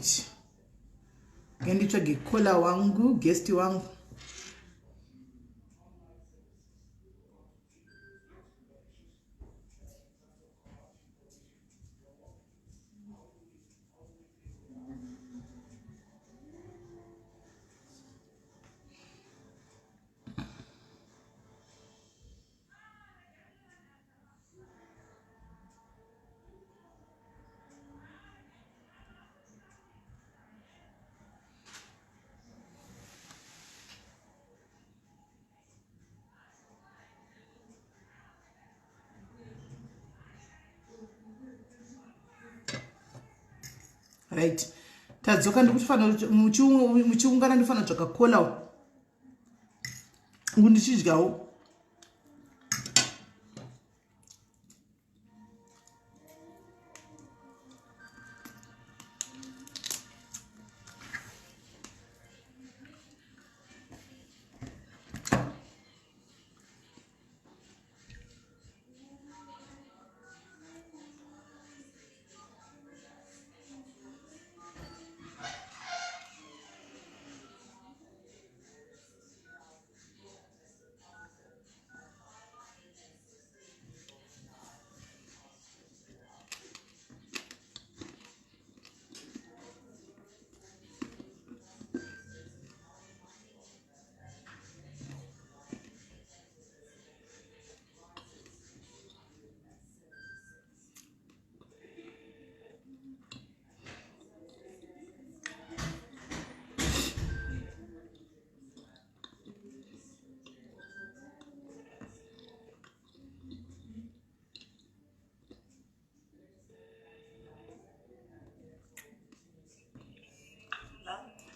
minute ngenditsvage caller wangu, guest wangu. Right. Tadzoka ndikufanira muchiungana ndifanira kutsvaka caller ndichidyawo.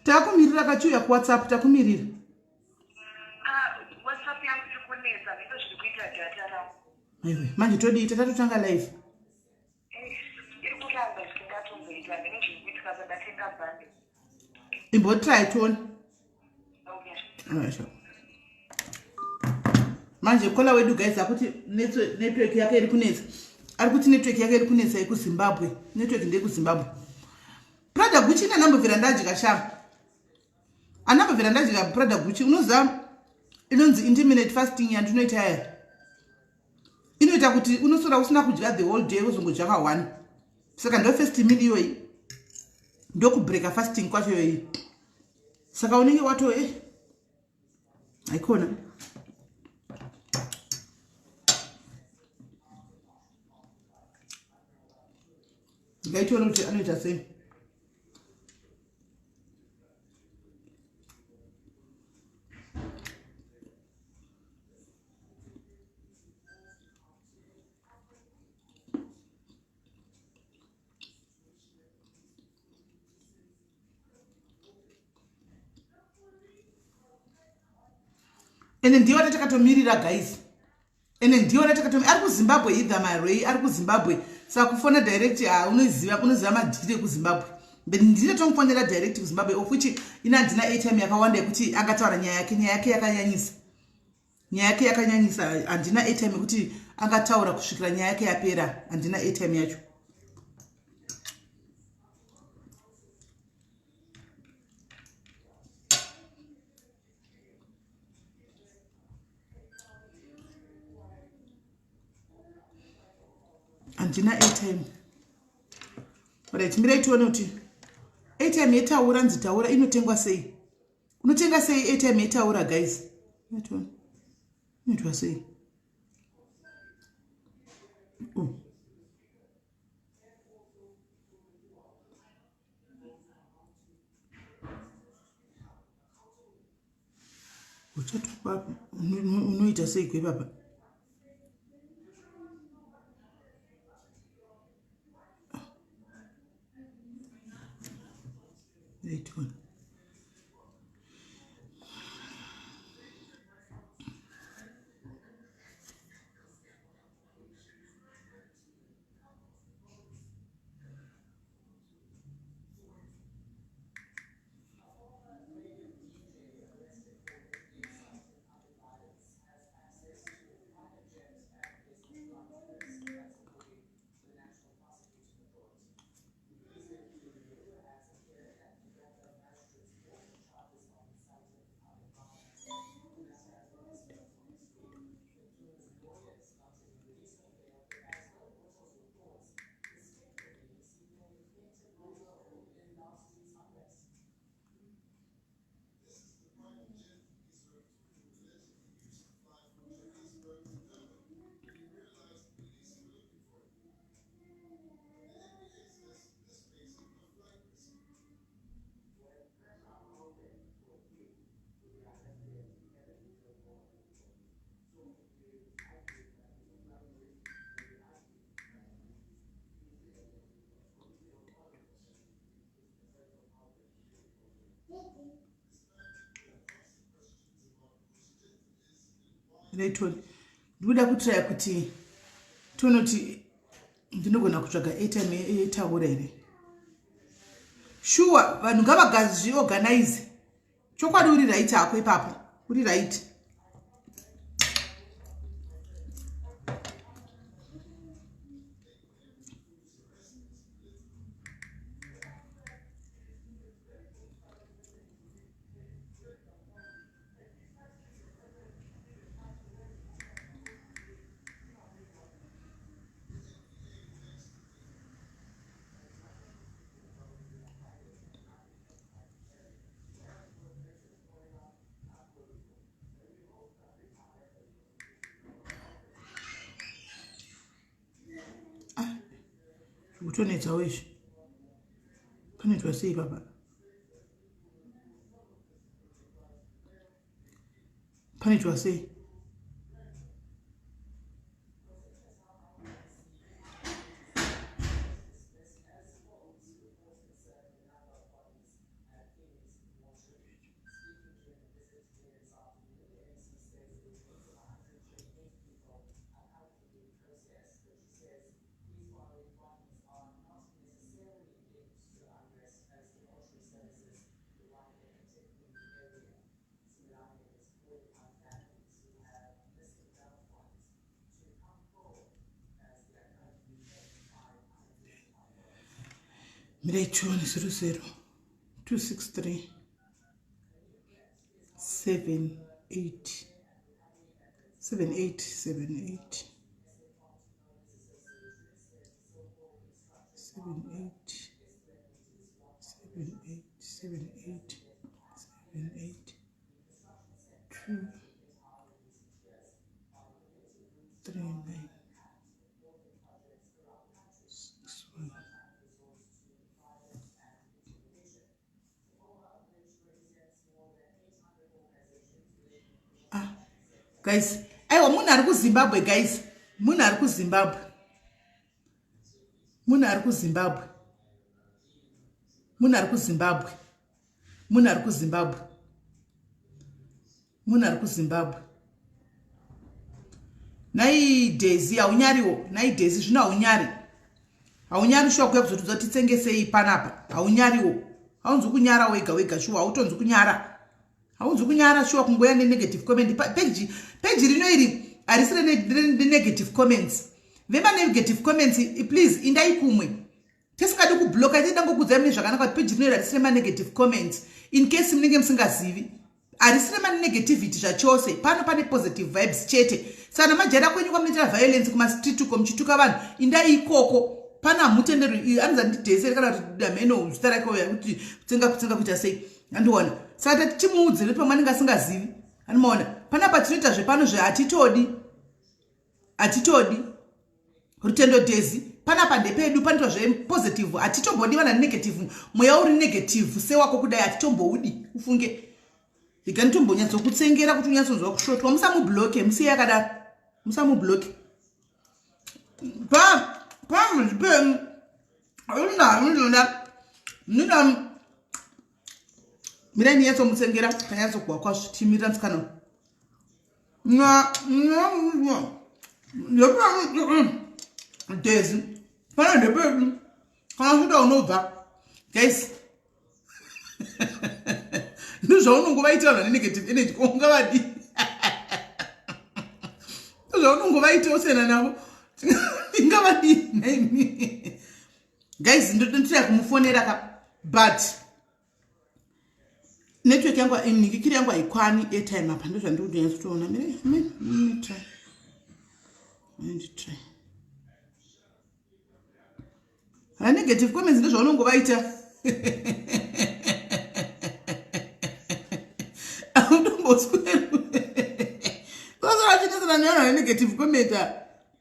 Takumirira kachiuya kuWhatsApp takumirira. WhatsApp yangu irikunetsa ndipo zviri kuita data rangu. Aiwe, manje todiita tatotanga live. Iri kuramba zvisingatomboita ndine zviri kuitika pandatenga bhande. Imbotry tone. Okay. Manje caller wedu guys akuti network yake iri kunetsa. Ari kuti network yake iri kunetsa ekuZimbabwe. Network ndekuZimbabwe. Prada Gucci ina nambobvira ndadya shamba. Anambobvira ndadya Prada Gucci unoziva inonzi intermittent fasting yandinoita yaya. Inoita kuti unosora usina kudya the whole day uzongodya ka1. Saka ndo first meal iyoyi. Ndokubreaka fasting kwacho iyoyi. Saka unenge wato aikona. Ngaitiona kuti anoita sei. Ene ndiona takatomirira guys. Ene ndiona takatomirira ari kuZimbabwe either Marway ari kuZimbabwe. Saka kufona direct unoziva madhiri ekuZimbabwe. Ndine tomufonera direct kuZimbabwe of which ina ndina airtime yakawanda yekuti angataura nyaya yake yakanyanyisa. Nyaya yake yakanyanyisa handina airtime yekuti angataura kusvikira nyaya yake yapera handina airtime yacho. Handina airtime. Right, mirai tione kuti airtime yetaura nzi taura inotengwa sei? Unotenga sei airtime yetaura guys? Yatone. Inoitwa sei? Uchatopa unoita sei kwepapa? Wait one. Nditoni ndikuda kutraya kuti tonoti ndinogona kutsvaga airtime yetaura here. Sure, vanhu ngavazviorganize. Chokwadi uri right hako ipapo, uri right. Kutonetsawo izvi panoitwa sei papa? Panoitwa sei? Mrechoni 00 263 78 78 2 3 9 6 1. Guys, aiwa munhu ari kuZimbabwe guys. Munhu ari kuZimbabwe. Munhu ari kuZimbabwe. Munhu ari kuZimbabwe. Munhu ari kuZimbabwe. Munhu ari kuZimbabwe. Nai Daisy haunyariwo. Nai Daisy zvino haunyari. Haunyari shoko yekuzoti titengesei panapa. Haunyariwo. Haunzi kunyara wega wega shuwa. Hautonzi kunyara. Haunzi kunyara shuwa kungoya negative comment. Page rino iri arisire negative comments. Vema negative comments please indai kumwe. Tesingadi kubloka tenda ngokudza mine zvakanaka kuti page rino iri arisire negative comments. In case munenge musingazivi arisire negativity zvachose. Pano pane positive vibes chete. Sana majara kwenyu kwamunoita violence kuma street uko muchituka vanhu indai ikoko. Pana mutendero anza ndidesere kana kuti dameno zitara kwa kuti kutsenga kuita sei. Andiona. Saka tichimuudze kuti pamwe asingazivi. Anomaona. Pana patinoita zvepano zveatitodi. Atitodi. Rutendo Daisy. Pana pandepedu panoitwa zvepositive. Atitombodi vana negative. Mweya uri negative. Sewako kudai atitomboudi. Ufunge. Ikanitombonya kutsengera kuti unyatsonzwa kushotwa. Musamubloke. Musiye akadaro. Musamubloke. Mira nyatso mutsengera kanyatso kwa kwazvo timira tsikana. Daisy. Pana ndepedu. Kana kuda unobva. Guys. Ndizvaunongovaitira vane negative energy ungavadi. Ndizvaunongovaitira usena navo. Ingavadi. Guys, ndotira kumufonera ka but network yangu inikikiri yangu haikwani airtime apa ndo zvandiri kutoona. Mimi try. Ha negative comments ndo zvaunongovaita. Negative comment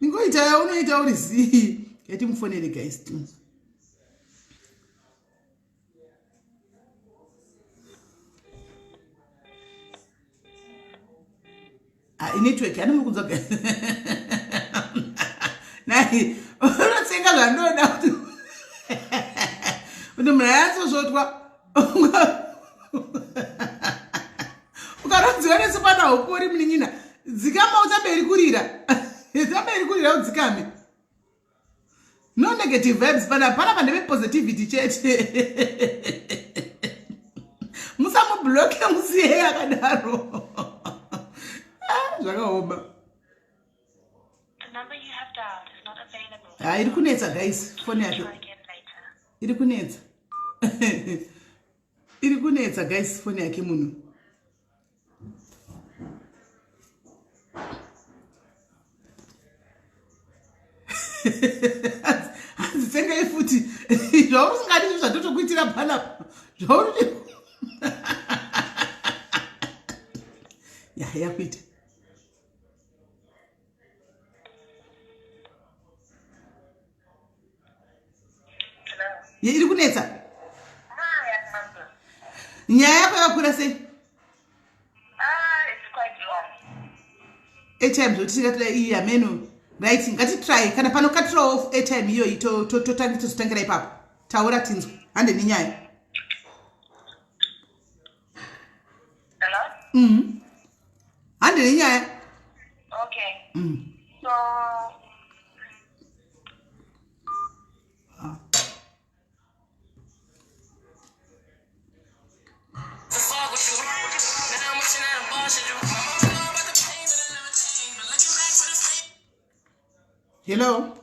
ningoita yaunoita uri zii yati mufonere guys. Network anomukudza guys. Nai unotsenga zvandoda kuti kuti munhu yatsozvotwa ukaronziwa nesipana upori munin'ina dzikama uchamberi kurira uchamberi kurira udzikame no negative vibes pana pandeve positivity chete musamubloke musiye akadaro zvakaoma iri kunetsa guys foni yake iri kunetsa iri kunetsa guys foni yake munhu hazitengai futi zvausingadi zvatotokuitira panapa zvauri yakuita iri kunetsa nyaya yako yakura sei airtime zvotisikatoda iyi yameno right ngatitry kana pano cut off airtime iyoyi tozotangira ipapo taura tinzwa hande nenyaya hande nenyaya hello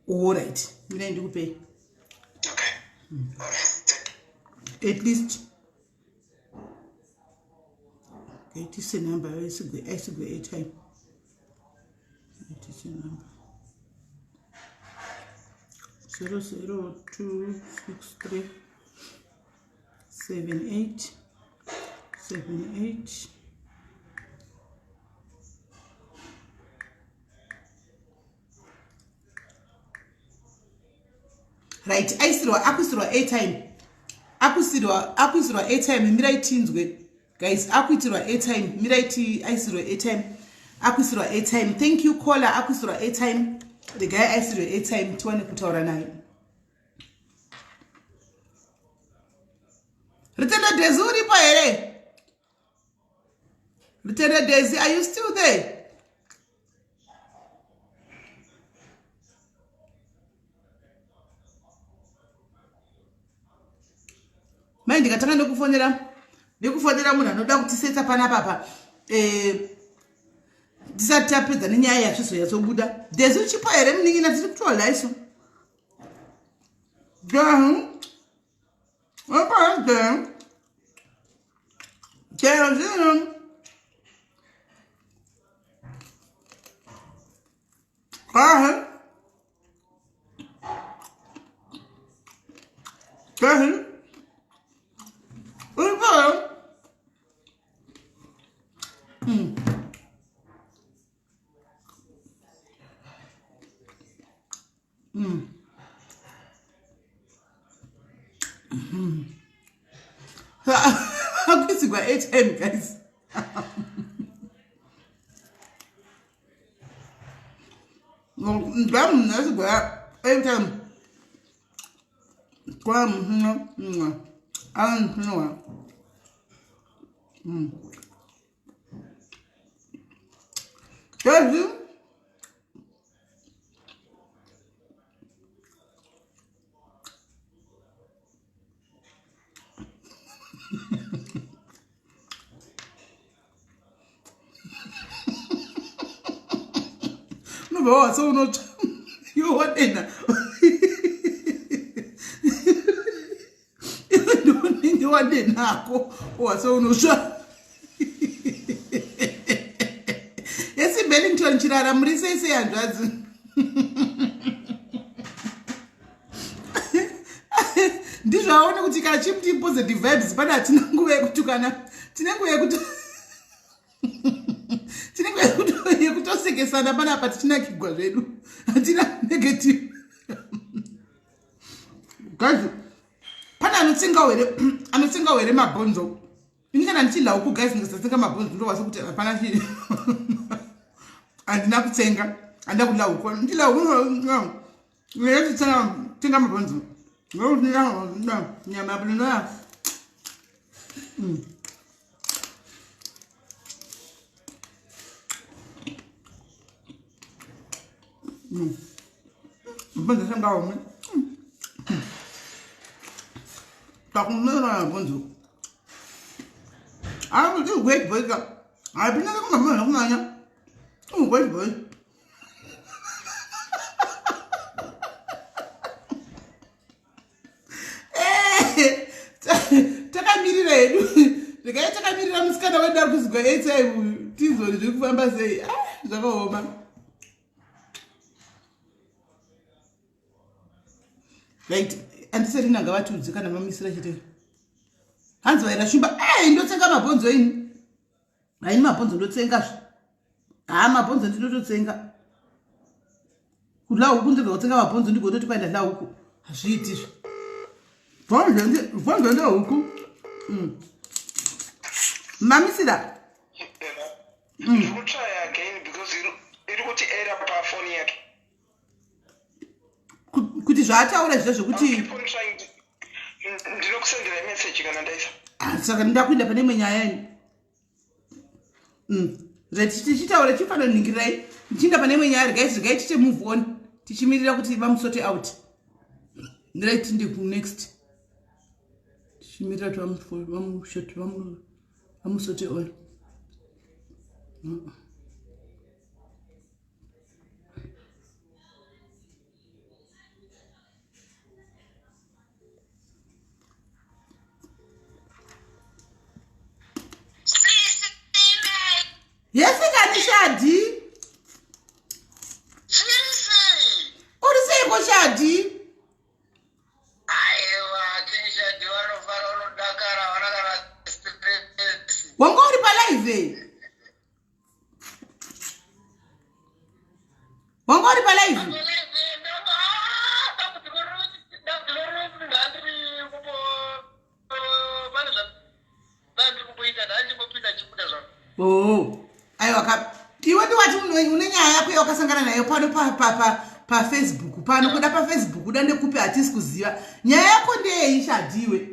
alright mina ndikupei at least itise number aisigwe airtime itise number 00263 78 right akusirwa airtime miraitinzwe guys akuitirwa airtime miraiti aisirwa airtime akusirwa airtime thank you caller akusirwa airtime the guy aisirwa airtime tiwane kutaura naye Ritendo Dezi uripo here Ritendo Dezi, are you still there? Mai ndikatanga ndikufonera munhu anoda kutisetsa panapa tisati tapedza nenyaya yazvizo yatsobuda Dezi uchipo here munin'ina tiri kutola isu akuisigwa airtime guys ndamunasigwa airtime kwa mhino anhinowa Dezi no, so not you want in. You want in now, or so no sure. Yes, Bellington Chirara Mrise say and this I want to take a chip positive vibes, but I didn't go to Ghana. Yekutosekesana pana patina kigwa zvedu hatina negative guys pana anotsenga were mabhonzo inikana ndichila uku guys ndisatsenga mabhonzo ndo wase kuti hapana chi andina kutsenga anda kula uku ndila uku Let's think I'm going to go down. No, Yamabuna. But the same government. Talking no one to. I will do wait, but I've been on my money. Oh, wait, boy. Takamirira hedu ndikai takamirira musikana wedu ari kuzwa HIV tizori zviri kufamba sei zvakaoma right andisati nanga vatudzi kana mamisira chete hanzi vaira shumba ndotsenga mabhonzo ini haini mabhonzo ndotsengazve mabhonzo ndinototsenga kudla huku ndinga kutsenga mabhonzo ndigototi kwaenda dla huku hazviitizve Vanga ndo huku. Mamisira. We'll try again because it would error per phone yet. Kuti zvataura zvizvo kuti ndinokusendera message kana ndaisa. Saka ndakuenda pane imwe nyaya yani. Tichitaura chifano ningirai. Tichinda pane imwe nyaya regai tiche move on. Tichimirira kuti vamusote out. Ndirai tinde ku next. Shimira to vamusote on. Yes, I shadi. What is it for shadi? Wangori palaive. Wangori palaive. Oh, aiwa kap. Iwe ndi wati unenyaya yako yakasangana nayo pano pa Facebook. Pano kuda pa Facebook udande kupe atisi kuziva. Nyaya yako ndeye ishadiwe.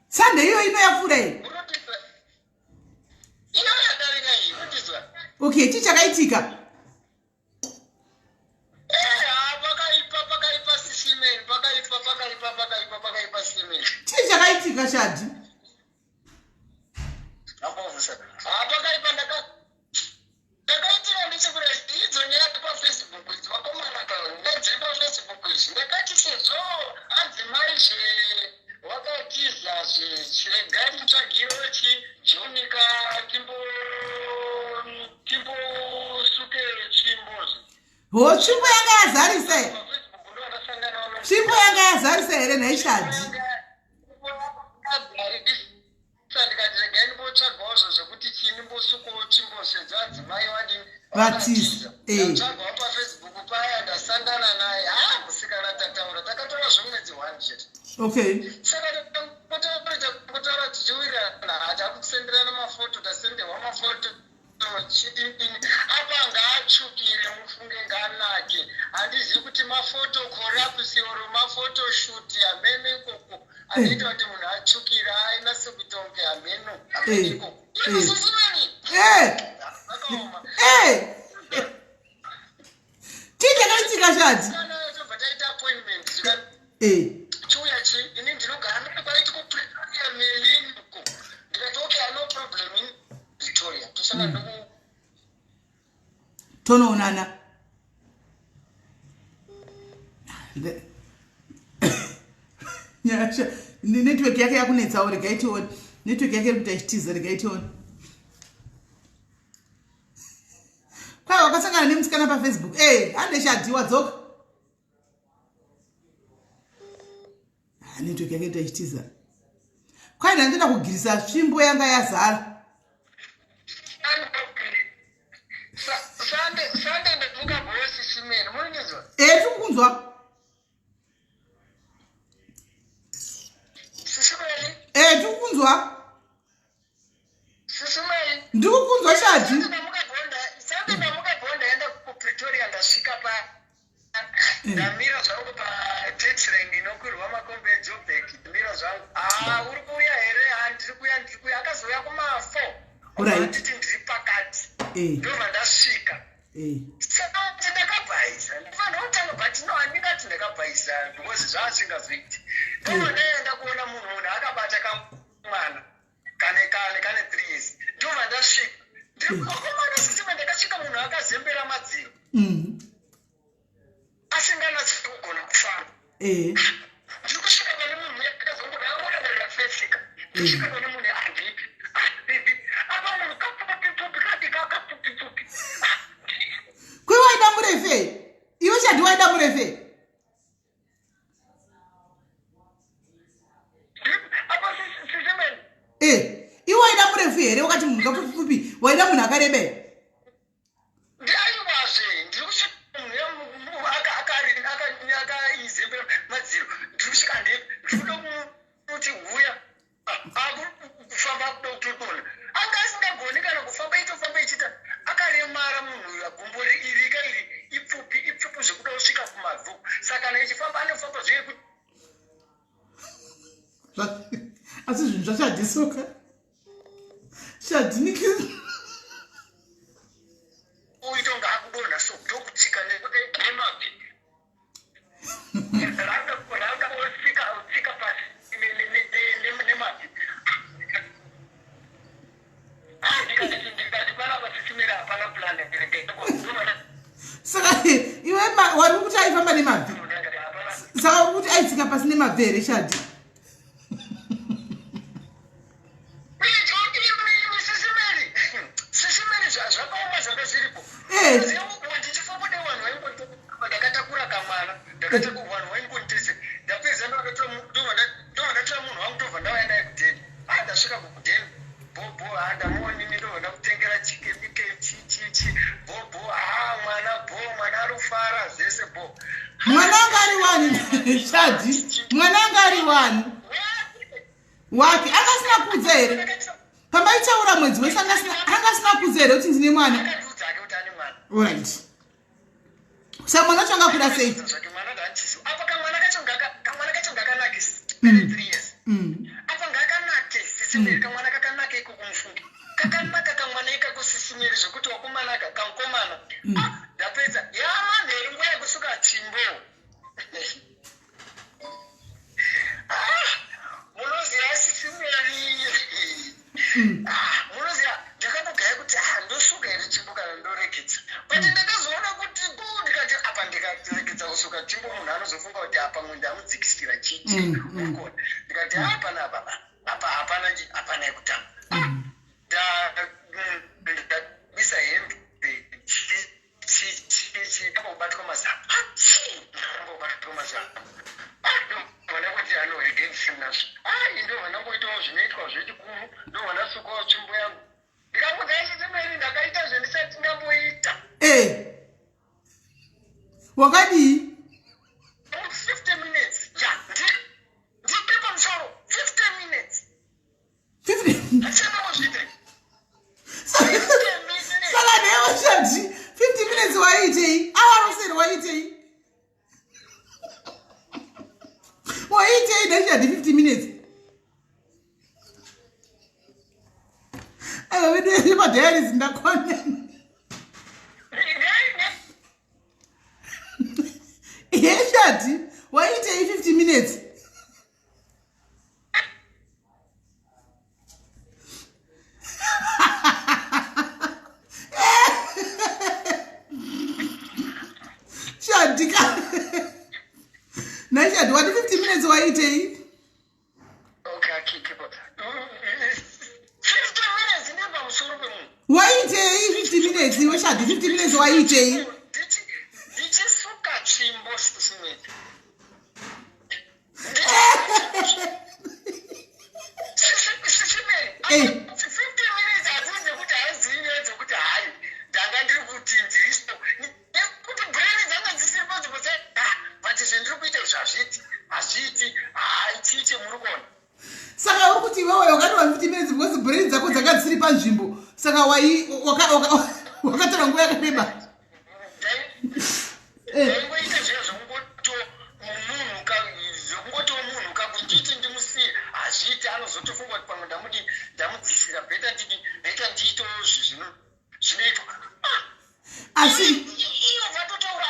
Sande hiyo inoyafure. Okay, chichakaitika. Chichakaitika shadi. Oh, chimbo yanga yazarise. Chimbo yanga yazarise here naishadi. Vatisi. Okay. Abanga achukire mufunge nganake handizi kuti mafoto corruption or mafoto shoot amene koko anoita kuti munhu achukira ainase kutonge ameno koko chichakaitika shadi bataita appointment chuya chi ini ndinogara napaiti kupretoria melinko ndikatoke no problem in Victoria tosanga ndoku tonoonana network yake yakunetsawo regaitioni network yake kuti achitiza regaitioni kwai wakasangana nemusikana paFacebook ande shadiwa dzoka network yake kuti achitiza kwai ndandida kugirisa svimbo yanga yazara Sunday ndavuka bosi simene munizwa tikunzwa sisibeli kukunzwa. Sisumai. Ndikukunzwa Shadi. Sanga ndamukabhonda enda kuPretoria ndasvika pa ndamira zvangu pataxi rank inokwirwa makombe eJoburg. Ndamira zvangu. Uri kuuya here? Handiri kuuya. Akazouya kuma4. Anditi ndiri pakati. Ndobva ndasvika. Saka ndakabvaisa. Ndinofanira kutanga but no handingati ndakabvaisa because zvaasingazviiti. Ndobva ndaenda kuona munhu akabata kamwana kane 3 years. Ndobva ndasvika. Ndirikomana sisima ndakasvika munhu akazembera madziro. Asinganatsi kugona kufamba. Ndiri kusvika pane munhu yakazongoda amurangarira fesika. Ndisvika pane munhu andipi. Apa munhu kapupi kati kakapupi. Kwi waida murefe? Iwe Shadi waida murefe? Apa sisimeni. Iwe waida murefe here wakati munhu kapupi waida munhu akarebe? Ndaiwazve ndiri kusvika munhu akaizembera madziro. Ndiri kusvika ndikuda kuti huya kufamba kuda kutodona. Anga asingagoni kana kufamba itofamba ichita akaremara munhu uyu gumbo irika iri ipfupi zvekuda kusvika kumabvu. Saka kana ichifamba anofamba zvekuti asi zvinhu zvashadisoka. Shadi nikini uitonga akudonha so ndokutsika nemabvi. Ranga utsika pasi nemabvi. Ndikati panapa sisimira hapana plan. saka iwe wari kuti aifamba nemabvi. Saka uri kuti aitsika pasi nemabvi here Shadi? Zvakaoma zvanga zviripo. Ndichifamba nevanhu ndakatakura kamwana. Vanhu vaingonditese. Ndapedza ndakatora munhu wangu ndobva ndauya naye kudheni. Ndasvika kudheni. Bobo ndamuoni ndobva ndamutengera chikebike chichi. Bobo mwana ari kufara zvese bo. Mwana anga ari wani Shadi? Mwana anga ari wani? Wake akasina kudza here? Pamba ichaura mwedzi wese anga asina kudza here kuti ndine mwana? Akatiudzake kuti ane mwana. Alright. Saka mwana wacho angakura sei? Mwana ndaantisu. Apa kamwana kacho ngakanake 3 years. Apa ngakanake sisimiri kamwana kakanake iko kumufungi. Kakanaka kamwana ika kusisimiri zvekuti wakomana kamkomana. Ndapedza. Manheri nguva yekusuka chimbo. Munoziva sisimiri. Munoziva ndakambogaya kuti ndosuka here chimbo kana ndorekedza. But ndakazoona kuti ndikati apa ndikarekedza kusuka chimbo munhu anozofunga kuti apa munhu ndamudzikisira chichi. Ndikati hapana yekutanga. Ndabisa hembe ndakabatwa mazapa. Ndovana kuti anohegensimnazvo. Ndovana kuitawo zvinoitwa zvechikuru. Ndovana sukawo tsvimbo yangu. Ndikambogaya chisimeni ndakaita zvendisati ndamboita. Wakadii? 50 minutes. Ndiri pamusoro 50 minutes. 50? Hachana kuzvita. Saka newe Shadi 50 minutes waitei? Awaroseri waitei? Waitei neshadi 50 minutes? Aiwa vedu madhayaris ndakona. Shadi waitei 50 minutes? Shadi Shadi wati 50 minutes waitei? Okay, keep it. 50 minutes never musoro pemunhu. Waitei 50 minutes iwe Shadi 50 minutes waitei? Ndichisuka chimbo sisimeni. Sisimeni. 50 minutes hadzizi kuti hazivi kuti hayi ndanga ndiri kuti ndiriso. Nekuti brain dzanga dzisiri panzvimbo but zvendiri kuita izvi hazviti. Chichi muri kuona. Saka ukuti wewe wakati wa 50 minutes because brain dzako dzakadziri panzvimbo. Saka wakatara nguva yakareba. Ngoita zvezvo ngoto munhu ngoto munhu kakunditi ndimusiye azviti anozotofunga kuti pamwe ndamudzisira beta ndito zvinoitwa. Asi iyo vatotaura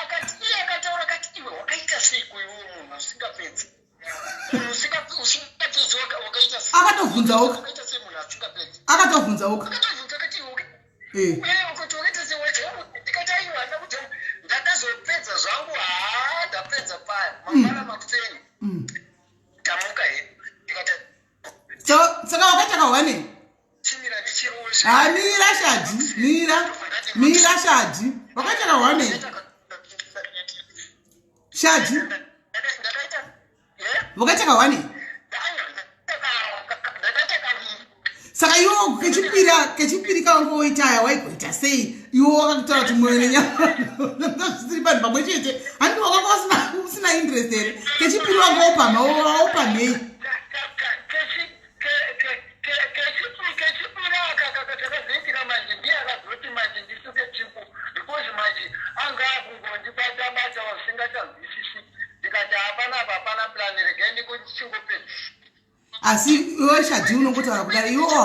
akataura kati iwe wakaita sei kuiwe munhu usingapedzi. Munhu usingapedzi wakaita sei. akatovhunzawo Wakaita sei munhu asingapedzi. akatovhunzawo Akatobvunza kati ukati wakaita sei ndikati aiwa ndakuti ndakazopedza zvangu ndapedza paya mangwana makufeni tamuka he ndikati saka wakaita kahwane chimira ndichirowo mira shadzi wakaita kahwane shadzi ndakaita wakaita kahwane saka iwo kechipiri kawangoitaya waikuita sei iwo wakakutaura kuti mwoyo nenyama zvisiri panhu pamwe chete handi wakanga usina interest here kechipiri wangoopama waopa nhei kechipiri akakatakazoitika manje ndiye akazoti manje ndisuke chipo because manje anga akungondibata usingachazwisisi ndikati hapana plani regai ndikuchingopedzi. asi iwe shadzi unongotaura kudai iwo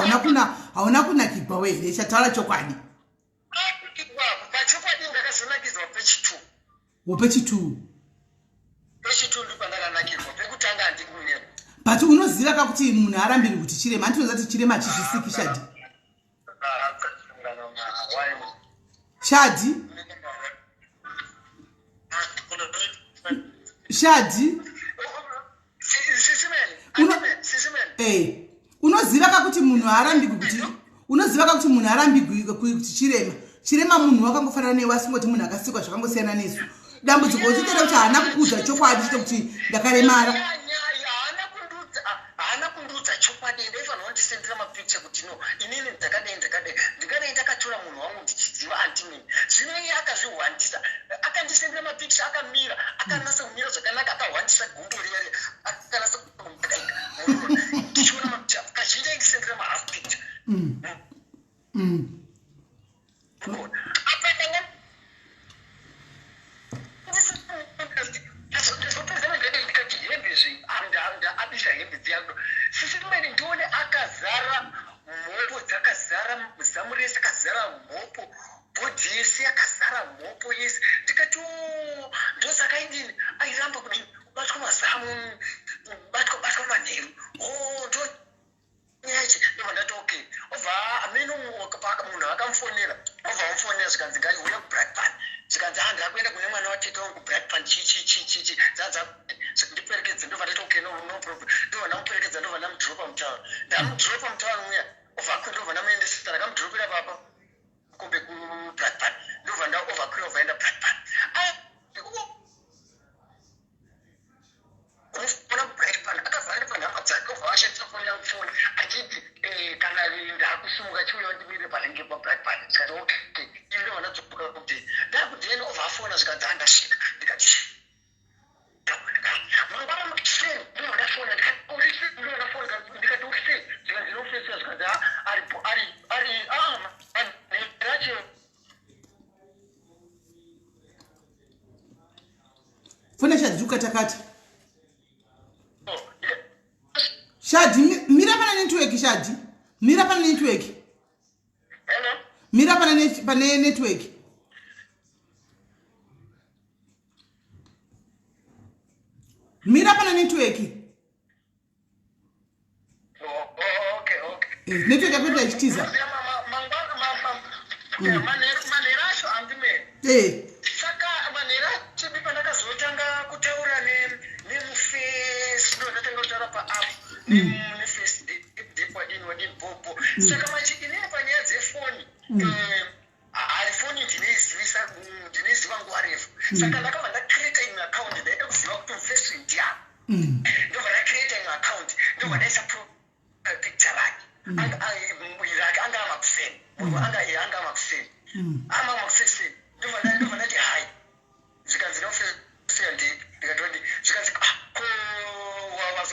hauna kunakirwa wehere chataura chokwadi pachokwadi ndakazonakirwa pechitu wepechitu ndikwandakanakirwa pekutanga handikunero but unoziva kakuti munhu arambiri kuti chirema handinoziva kuti chirema chizvisiki shadzi unoziva kakuti munhu arambirwi kuti chirema munhu wakangofanana newe asingoti munhu akasikwa zvakangosiyana nesu dambudziko uchitenda kuti haana kukudza chokwadi chite kuti ndakaremara haana kundudza chokwadi ndaifanira kundisendera mapikicha kuti no inini ndakadai ndakatora munhu wangu ndichiziva antimini zvino iye akazvihwandisa akandisendera mapikicha akamira akanasa kumira zvakanaka akahwandisa gumbo riya akanasa ndichiona mapikicha kazhinji aindisendera mahalf picture ndikati hembe zvi abisa hembe dziyangu sisirimene ndione akazara mhopo dzakazara zamurese akazara mhopo bhodhi yese yakazara mhopo yese ndikati ndosaka indini airamba kudini kubatwa mazamu batwa manheru nyachi ndovandati okay obva amene munhu akamufonera obva amufonera zvikanzi ngaiuya kublackburn zvikanzi ndakuenda kune mwana watete wangu kublackburn chichi ndiperekedze ndovandati okay no problem ndovandamuperekedza ndovandamudropa mutaura ndamudropa mutaura muya obva akwe ndovandamuendesa ndakamudropera papa kombe kublackburn ndovanda overkwira obvaenda blackburn unofona kublackburn akavhara panhama dzake obva ashandisa foni yamufoni achiti kana ndakusumuka chiuya ndimire panenge pablackburn zvikati okay ini ndovanadzoka kuti ndakudheni obva afona zvikanzi andasvika ndikati mangwana mukiseni ndovandafona ndikati urisei zvikanzi ndinofesa zvikanzi ari racho fona shadzi ukatakata shadzi mira pana network shadzi mira pana network mira pane network mira pana network network yapeta ichitiza manhero acho handimene saka manhero acho ndipandakazotanga kutaura nemufesi ndondatanga kutaura paapp nefesi wadini popo saka manje inini panyaya dzefoni foni ndinoiziva nguva refu saka ndakabva ndacreata imwe account ndaida kuziva kuti mufesi ndiani ndobva ndacreata imwe account ndobva ndaisa picture rake anga amakuseni munhu anga amakuseni ama makuseni ndobva ndati hai zvikanzi nofesi ndikatoti zvikanzi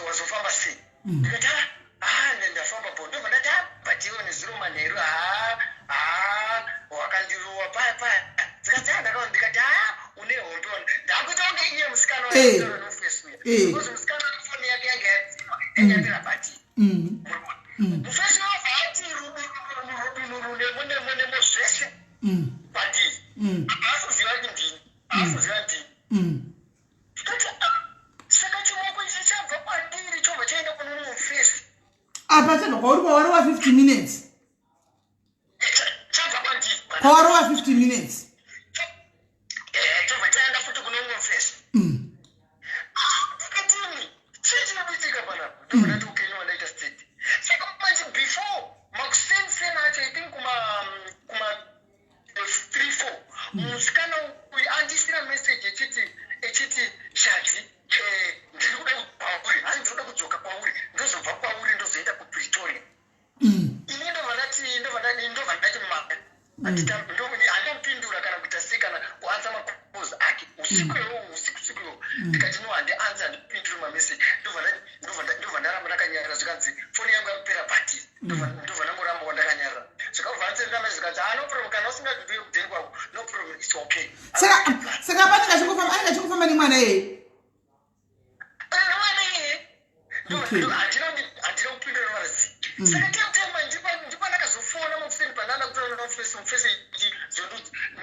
wazofamba sei ndikati because musikana foni yake yanga yadzima yanga pati mufesi wavati rune mozvese pandiri afuziva ndini tikati saka chimoko ichi chabva kwandiri chobva chaenda kuno mufesi apa chabva kwauri kwawarova 50 minutes chabva kwandiri kwawarova 50 minutes chobva chaenda futi kuno mufesi tikatini chichinoitika panapo ndoonati upenyu wanaita state saka manje before makusensena acho I think kuma 3-4 musikana uyu andisira message echiti shadzi ndiri kuda kwauri hanzi ndiri kuda kudzoka kwauri ndozobva kwauri ndozoenda kupretoria ini ndovanati handopindura kana kuita sei kana kuanza maproposal ake usiku iwowo ndikati no handianzi handipinduri mameseji ndobva ndaramba ndakanyarara zvikanzi foni yangu yapera bhatiri ndobva ndangoramba wandakanyarara zvakabva nzendama zvikanzi no problem kana usingadibviri kudheni kwako no problem its okay saka panenge achingofamba nemwana eye handina kupindura nemwana saka temtema ndipo ndakazofona mufeni pandanda kutora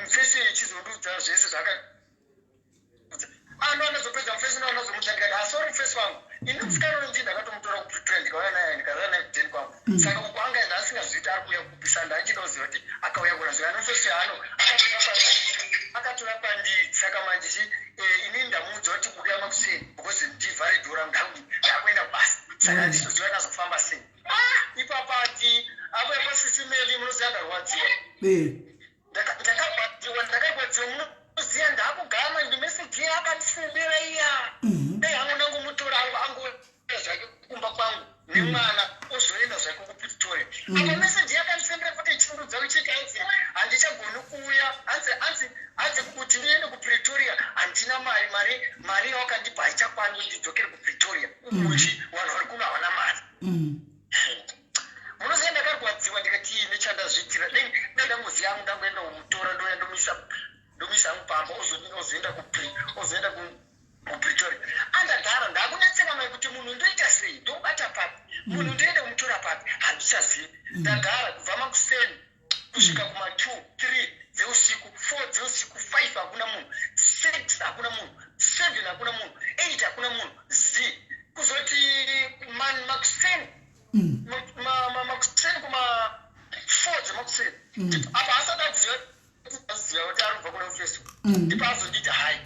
mufesi yechizondudza zvese zvaka anozopedza mufesi naanozomutandikati asori mufesi wangu ini musikana ndii ndakatomutora kupretoria ndikauya naye ndikarara naye kudheni kwangu saka uko angaenda asingazviita ari kuuya kupisa ndachida kuziva kuti akauya kurazvika mufesi ano akatora pandiri saka manje inini ndamuudza kuti buda makuseni because ndivharidhora ndakuenda basi saka handitoziva ndazofamba sei ipapati apo epasisimeli munoziva ndarwadziwa ndakagwadziwa munoziva ndakugama ndimeseji akandisendera iya dai hangu ndangomutora angoenda zvake kumba kwangu nemwana ozoenda zvake kupretoria apa meseji yakandisendera futi ichindudza uchiti anzi handichagoni kuuya hanzi kuti ndiende kupretoria handina mari yawakandipa haichakwani ndidzokere kupretoria uchi vanhu vari kuno havana mari munoziva ndakarwadziwa ndikati nechandazviitira dandamuzi yangu ndangoenda kumutora ndoya ndomisa hangu pamba ozoenda kupretoria andagara ndakunetseka mai kuti munhu ndoita sei ndobata papi munhu ndoenda kumutora papi handichazivi ndagara kubva makuseni kusvika kuma2-3 dzeusiku 4 dzeusiku 5 hakuna munhu 6 hakuna munhu 7 hakuna munhu 8 hakuna munhu kuzoti makuseni makuseni kuma 4 dzemakuseni apa asada kuziva kuti arubva kuna mufesto ndipo azonditi hai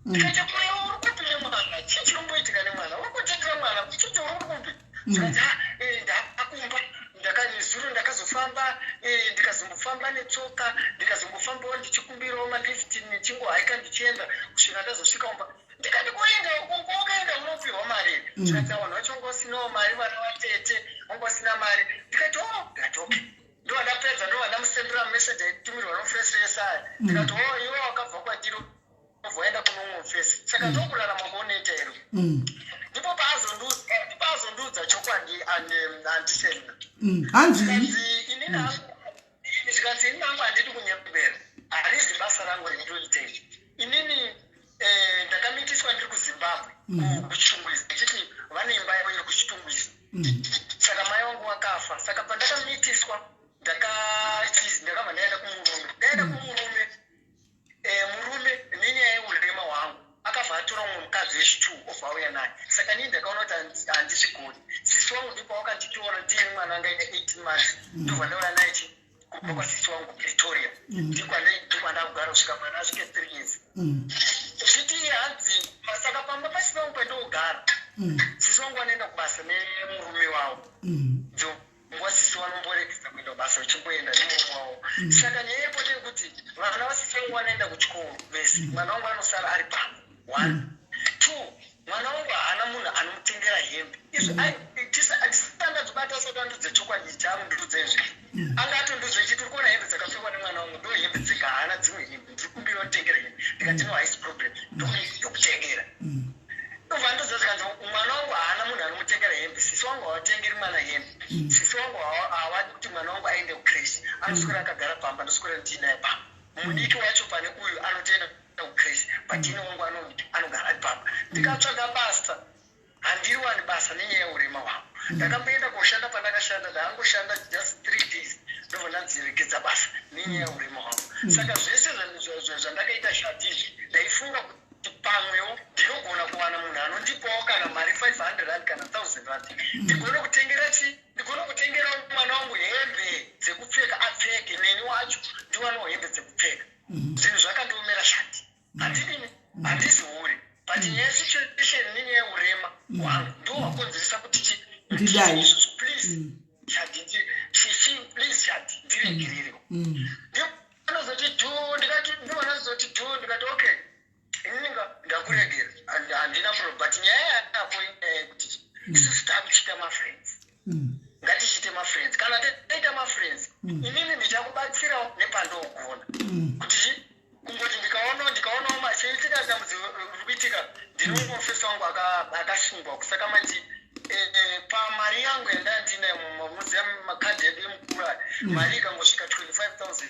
ndikachakuya uri kupi nemwana chii chinomboitika nemwana uri kutendera mwana chicho uri kupi zvikati ndakumba zuro ndakazofamba ndikazombofamba netsoka ndikazombofambawo ndichikumbirawo malifti ndichingohaika ndichienda kusvika ndazosvikaumba ndikati kuenda ukaenda unopihwa mari zvikati vanhu vacho wanga usinawo mari mwana watete wanga usina mari ndikati okay ndo ndapedza ndo ndamusendera meseji aitumirwa nomufesesaya ndikati iwe wakabva kwatiri obvoenda kuno mumwe mufesi saka ndokurarama kuonoita ero ndipo paazondudza chokwadi handisenda zvikanzi inini hangu handidi kunyembera harizi basa rangu rindoitei inini ndakamitiswa ndiri kuzimbabwe kuchitungwizi ndichiti vane imba yavo iri kuchitungwizi saka mai vangu vakafa saka pandakamitiswa ndakabva ndaenda kumurume murume nenyaya yeurema hwangu akabva atora mumwe mukadzi wechitu obva auya naye saka nii ndakaona kuti handizvigoni sisi wangu ndipo wakanditora ndiye mwana anga ine 18 months ndobva ndauya naye kubva kwasisi wangu kupretoria ndikwandakugara kusvika mwana asvike 3 years zviti hanzi saka pamba pasisi wangu pandogara sisi wangu anoenda kubasa nemurume wavo nguva sisi vanomborekesa kuenda kubasa uchimboenda nemurume wavo saka nyaya yepo ndeyekuti vana vasisi vangu vanoenda kuchikoro vese mwana wangu anosara ari pamba 1 2 mwana wangu haana munhu anomutengera hembe izvi atisandadzobata asati andudze chokwadi chaamundudza izvi anga atondudza ichi tiri kuona hembe dzakapfekwa nemwana wangu ndo hembe dzega haana dzimwe hembe ndiri kumbira kutengera hembe ndikati no haisi problem ndokutengera ubva ndodza zikanzi mwana wangu haana munhu anomutengera hembe sisi wangu havatengeri mwana hembe sisi wangu havadi kuti mwana wangu aende kucreshi anoswera akagara pamba ndoswera ndiinaye pamba mudiki wacho pane uyu anotoenda kucreshi but ine wangu anogara ari pamba. Ndikatsvaga basa handiri wani basa nenyaya yeurema hwangu. Ndakamboenda koshanda pandakashanda, ndakangoshanda just 3 days ndobva ndanziregedza basa nenyaya yeurema hwangu. Saka zvese zvandakaita shati izvi ndaifunga kuti pamwewo ndinogona kuwana munhu anondipawo kana mari 500 rand kana 1000 rand, ndigone kutengera ndigone kutengera mwana wangu hembe dzekupfeka apfeke, neni wacho ndiwanewo hembe dzekupfeka. Zvinhu zvakandiomera shati, handiziuri, but nyaya yesituation nenyaya yeurema hwangu ndo wakonzeresa kuti ndidai. Please shati, please shati ndiregererewo. Anozoti ndikati okay, inini ndakuregera handina problem, but nyaya yanapo kuti isusu takuchita mafriends, ngatichite mafriends. Kana taita mafriends, inini ndichakubatsirawo nepandogona kuti kungoti ndikaonawo machaitika dambudziko rikuitika, ndinongofesa wangu akasungwa. Kusaka manje pamari yangu yandandinayo muziya makadhi edu emukuru aya, mari ikangosvika 25,000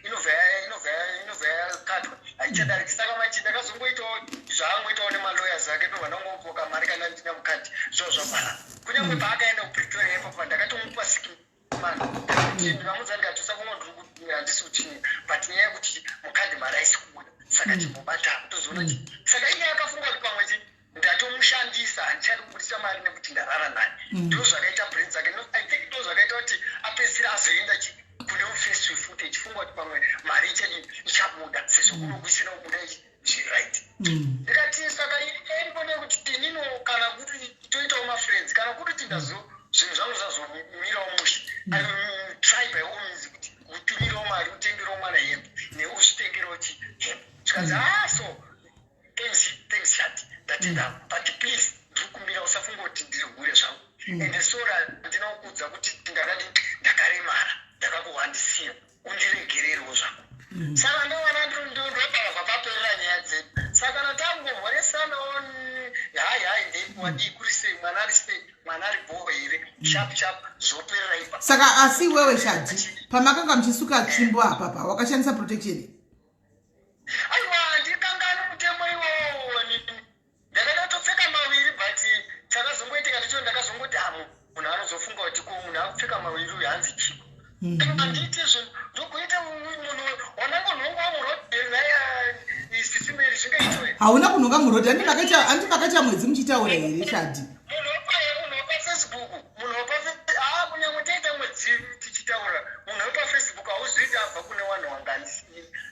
inobva yakatwa, haichadariki. Saka manje ndakazongoitawo zvaangoitawo nemalawyers ake, ndobva ndangopoka mari kana ndina mukadhi, zvoo zvakwana. Kunyange paakaenda kupretoria ipapo ndakatomupa sikimana, ndikamudza ndikati usakumwa handisi kuchini, but nyaya yekuti mukadhi mari haisi kubuda, saka chimbobata tozoona chi. Saka iye akafunga kuti pamwe ndatomushandisa, handichadi kubudisa mari nekuti ndarara naye. Ndo zvakaita brain dzake. I think ndo zvakaita kuti apedzisira azoenda kune face futi echifunga kuti pamwe mari ichabuda sezvo kunokwisira kubuda zviright. Ndikati saka ndibone kuti inino kana kuti toitawo mafriends, kana kuti zvinhu zvangu zvazomirawo mushe, try by all means kuti utumirawo mari, utengerawo mwana hembe neuzvitengerawo hembe. Zvikanzi so thanks shati ndatenda, but please ndikumbira usafunga kuti ndiri hure zvangu. Ende sora ndinokudza kuti ndakaremara, ndakakuhandisiya, undiregererewo zvangu. Saka ndowana ndobva paperera nyaya dzedu. Saka natangomhoresanawo hai ndeiwadi kuri sei, mwana ari sei, mwana ari bhoho here, sharp zoperera ipa. Saka asi wewe shati pamakanga mchisuka tsvimbo apa wakashandisa protection? Aiwa, ndikangana mutemo iwowo, ndakatopfeka maviri, but chakazongoitika ndicho ndakazongoti munhu anozofunga kuti ko munhu akupfeka maviri uyu hanzi chipo. Handiti izvo ndokuita munhu wanangonhonga murodheri naye sisimeri zvingaitwa here. Hauna kunhonga murodheri, handi makacha mwedzi muchitaura here shati? Munhu wapafacebook, munhu kunyangwe taita mwedzi tichitaura, munhu wapafacebook hauzivi abva kune wanhu wanga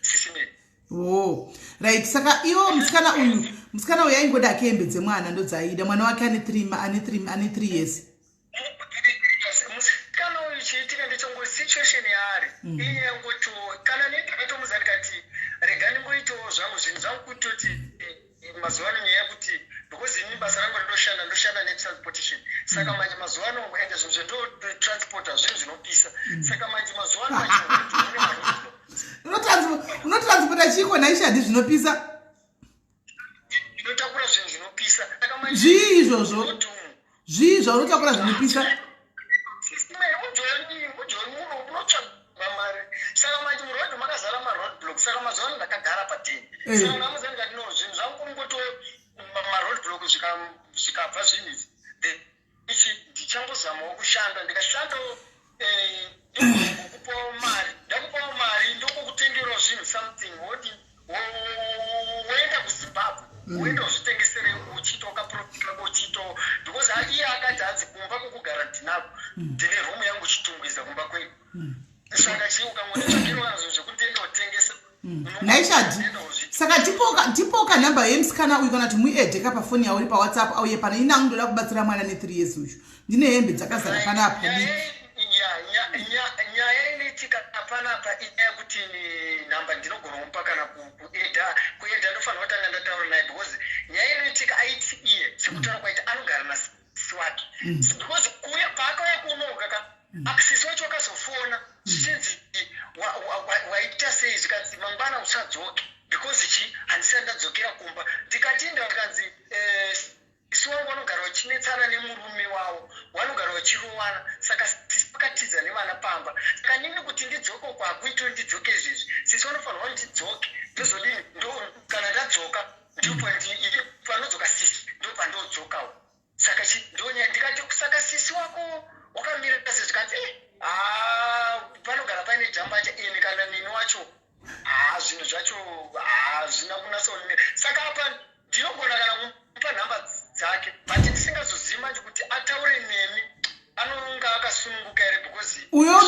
sisimeri. Oh, right. Saka iwo musikana uyu aingoda akembedze mwana ndodzaida, mwana wake ane 3 years. Musikana uyu chiitika ndechongo situation yaari. Iye yangoto kana ndakatomuza ndikati rega ndingoitawo zvangu zvinhu zvangu kutoti mazuva ano nyaya yekuti because ini basa rangu ndoshanda netransportation. Saka manje mazuva ano ende zvinhu zvendotransporta zvinhu zvinopisa. Saka manje mazuva ano unotransporta chiko naishadi zvinopisa? Inotakura zvinhu zvinopisa. Zvii izvozvo? Zvii zvaunotakura zvinopisa? Saka manje murodhi makazara maroadblock. Saka mazuva ano ndakagara pateni. Saka ndamuza ndikati no, zvinhu zvangu kungoto maroadblock zvikabva zvinhu izvi, ndichambozamawo kushanda. Ndikashandawo ndokupawo mari, ndakupawo mari ndokukutengerawo zvinhu something, woti woenda kuZimbabwe woenda uzvitengesere uchito ukaprofita uchito, because iye akati hanzi kumba kwokugara ndinako, ndine room yangu chitungwiza kumba kwedu. Saka chii ukangonetsvakirowa nazvo zvekuti enda utengesa naishadi. Saka tipoka nhamba yemusikana uyu kana kuti muedheka pafoni yauri pawhatsapp auye pana ina ndoda kubatsira mwana ne3 years uyu, ndine hembe dzakazara panapa. Nyaya inoitika panapa inyaya yekuti nhamba ndinogona kumupa kana kuedha ndofanira kutanga ndataura naye, because nyaya inoitika aiti iye sekutaura kwaita anogara nasisi wake, because paakauya kunoka access wacho wakazofona zvichinzi waita sei, zvikanzi mangwana usadzoke, because handisati ndadzokera kumba. Ndikatienda vakanzi isi wangu vanogara vachinetsana nemurume wavo, vanogara vachirowana. Saka sisi pakatiza nevana pamba. Saka nini kuti ndidzoke kwakuitwa ndidzoke izvezvi, sisi vanofanirwa kuti ndidzoke ndozodini, kana pandakadzoka ndipo panodzoka sisi ndo pandodzokawo saka ndikati saka sisi wako wakamira pasi zvikanzi panogara paine jambacha ini kana nini wacho zvinhu zvacho hazvina kunatsaonene saka apa ndinogona kana kumupa nhamba dzake but ndisingazozivi manje kuti ataure nemi anonga akasununguka here because uyo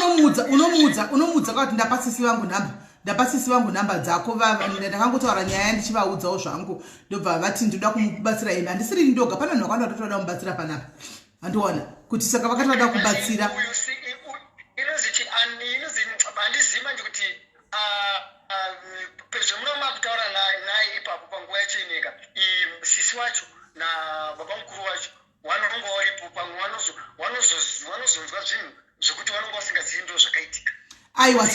unomuudza kuti ndapa sisi vangu nhamba dzako ndakangotaura nyaya ndichivaudzawo zvangu ndobva vati ndoda kumubatsira imi handisiri ndoga pane vanhu vakanda vatotoda kumubatsira panapa handiona kuti saka vakatoda kubatsira handizivi manje kuti zvemunoma kutaura naye ipapo panguva yachinyika sisi wacho nababa mukuru wacho vanonga varipo pamwe vanozonzwa zvinhu zvokuti vanonga vasingazivi ndo zvakaitika aiwa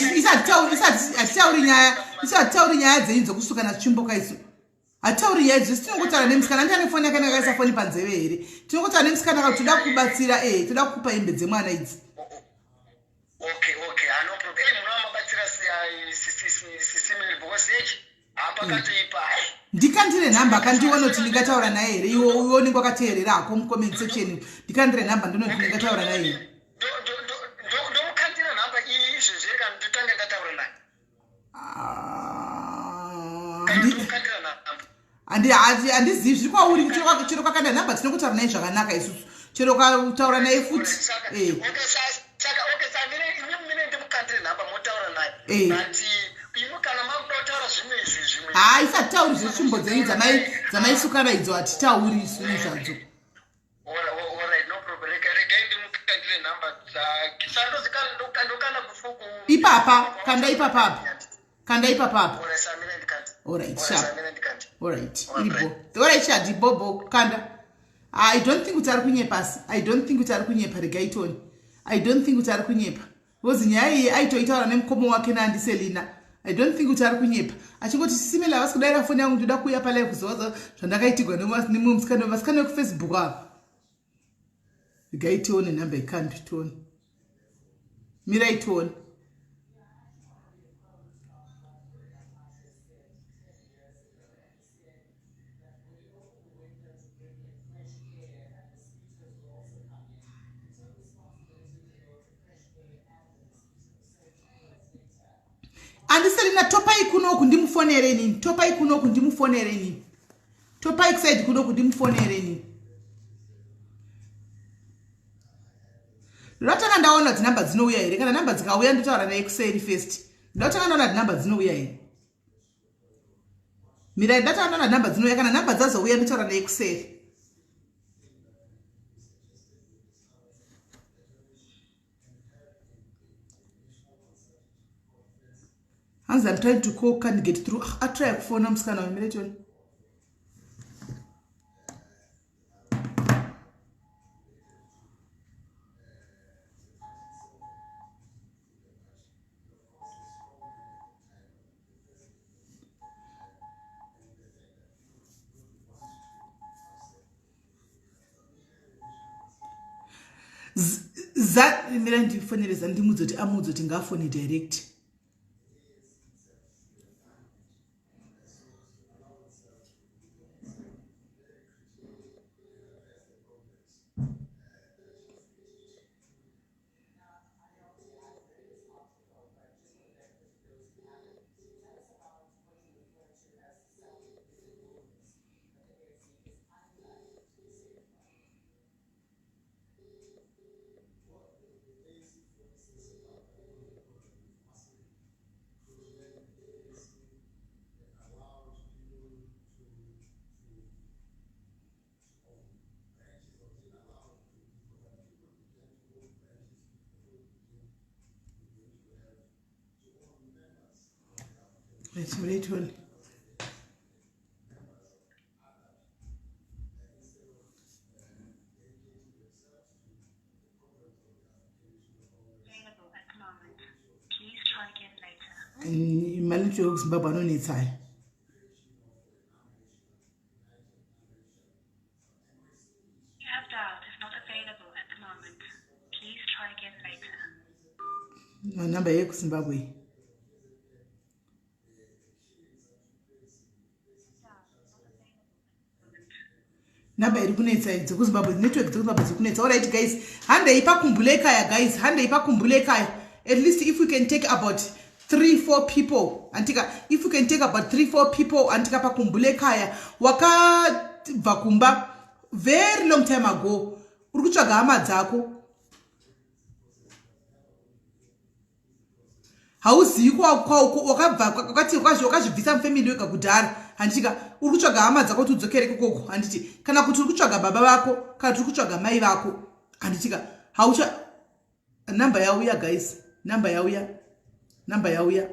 hatitauri nyaya dzenyu dzokusukana zvitsvimboka isu hatitauri nyaya idzi tinongotaura nemusikana ndiane foni yake ndakaisa foni panzeve here tinongotaura nemusikana kuti toda kubatsira toda kukupa hembe dzemwana idzi okay hano problem munomabatsira sisimili because echi apakatoipa ndikandire nhamba kandiona kuti ndingataura naye here iwe unenge wakateererako mucomment section ndikandire nhamba ndinoti ndingataura naye here ndomukandira nhamba iyi izvezvere kana ndotange ndataura naye ndomukandira nhamba handizivi zviri kwauri chero kakanda nhamba tinokotaura naye zvakanaka isusu chero kataura naye futi saka mine ndimukandire nhamba motaura naye but imi kana makutotaura zvimwe izvi isatitauri zvetsvimbo dzenyu dzamaisukana idzo hatitauri isuni zvadzo ipapa kanda ipapapa alright shadibobo kanda I don't think kuti ari kunyepa regaitoni I don't think kuti ari kunyepa because nyaya iyi aitoitaura nemukomo wake naandiselina I don't think kuti ari kunyepa achingoti sisimela vasi kudaira foni yangu ndoda kuuya palive kuzovaza zvandakaitigwa nemusikana wekufacebook ava regaitione nhamba ikambi tione mirai tione andiselina topai kunoku ndimufonereni topai kunoku ndimufonereni topai kusaidi kunoku ndimufonereni ndatanga ndaona kuti nhamba dzinouya here kana nhamba dzikauya ndotaura naye kuseri first ndatanga ndaona kuti nhamba dzinouya here mirai ndatanga ndaona nhamba dzinouya kana nhamba dzazouya ndotaura naye kuseri hanzi I'm trying to call can get through atry kufona musikana wemiletoni mira ndifonereza ndimudzi kuti amudzi kuti ngafoni direct Let's wait one. Available at the moment. Please try again later. Mali jokes Baba no need time. You have dialed is not available at the moment. Please try again later. My number is Zimbabwe. Dialed Namba iri kunetsa dzekuzimbabwe, network dzekuzimbabwe dziri kunetsa. Alright guys, handei pakumbule ekaya guys, handei pakumbule ekaya. At least if we can take about 3-4 people antika, if we can take about 3-4 people antika pakumbule ekaya wakabva kumba very long time ago, uri kutsvaga hama dzako, hauzivi wakazvibvisa mufamily wega kudhara. Handitika uri kutsvaga hama dzako kuti udzokere ikoko. Handiti kana kuti uri kutsvaga baba vako kana kuti uri kutsvaga mai vako. Handitika haucha. Namba yauya guys, namba yauya, namba yauya,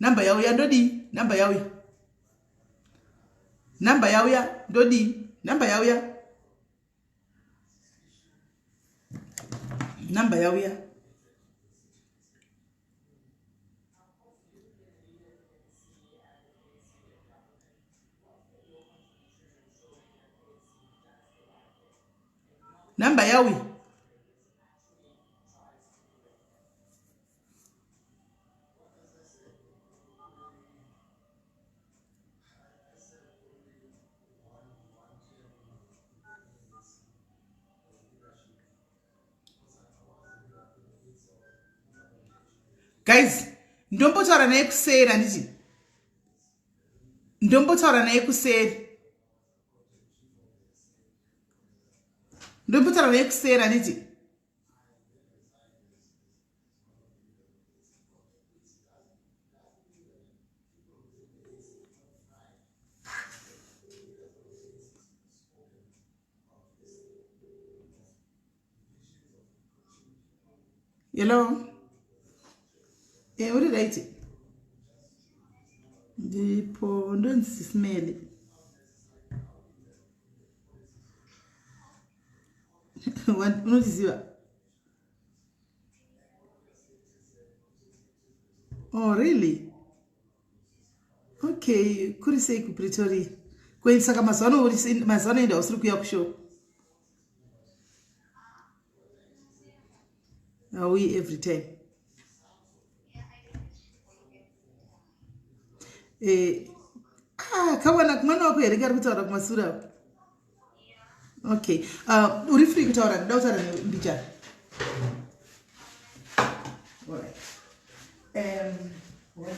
namba yauya ndodi, namba yauya, namba yauya ndodi, namba yauya, namba yauya. Namba yawi. Guys, ndombotaura naye kuseri handiti. Ndombotaura naye kuseri. Ndombotaura naye kuseri handiti. Hello? Uri right? Ndipo ndonzisimele. Unoziziva? Oh, really? Okay, kuri sei ku Pretoria. Kweni saka mazano enda usiri kuya kushow. Are we every time? Kawana kumwana wako here ari kutaura kumasura. Okay. Uri free kutaura, ndautaura nembichana. All right. What?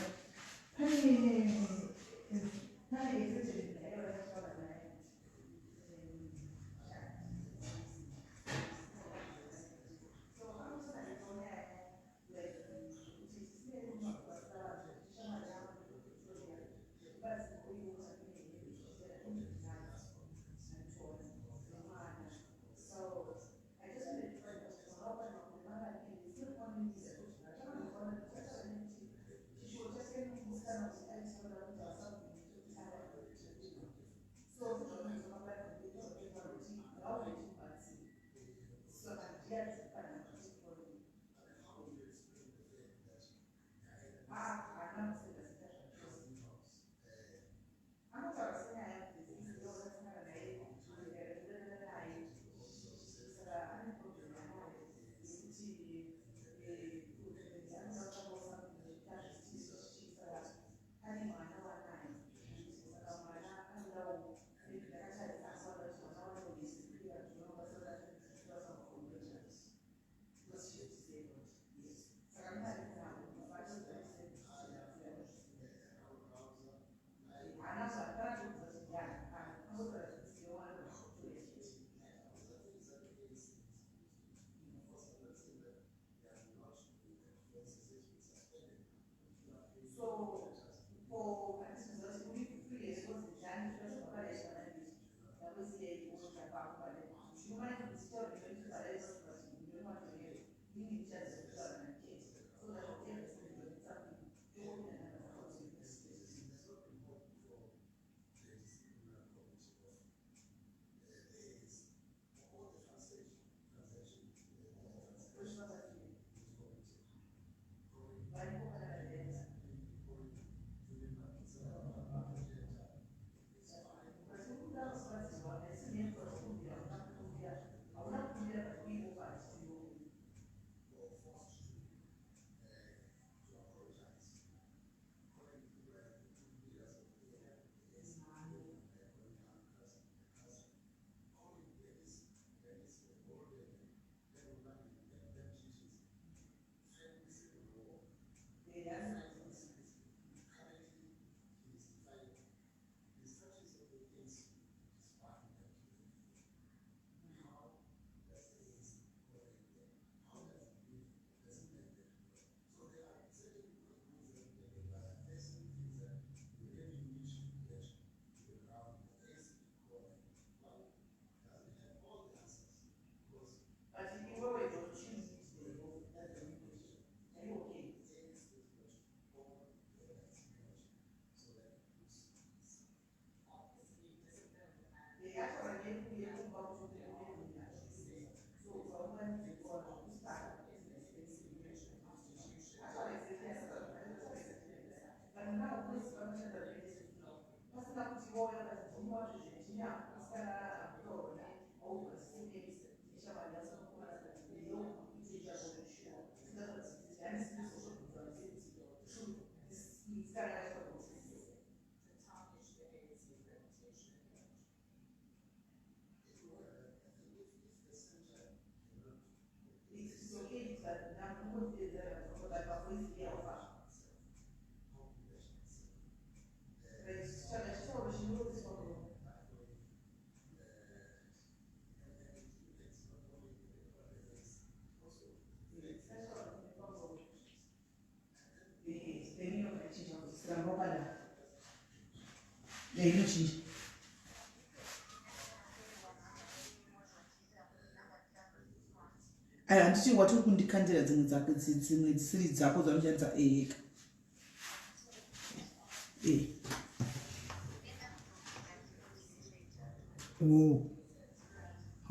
handiti watiri kundikandira dzimwe dzako dzimwe dzisiri dzako dzaunoshandisa eka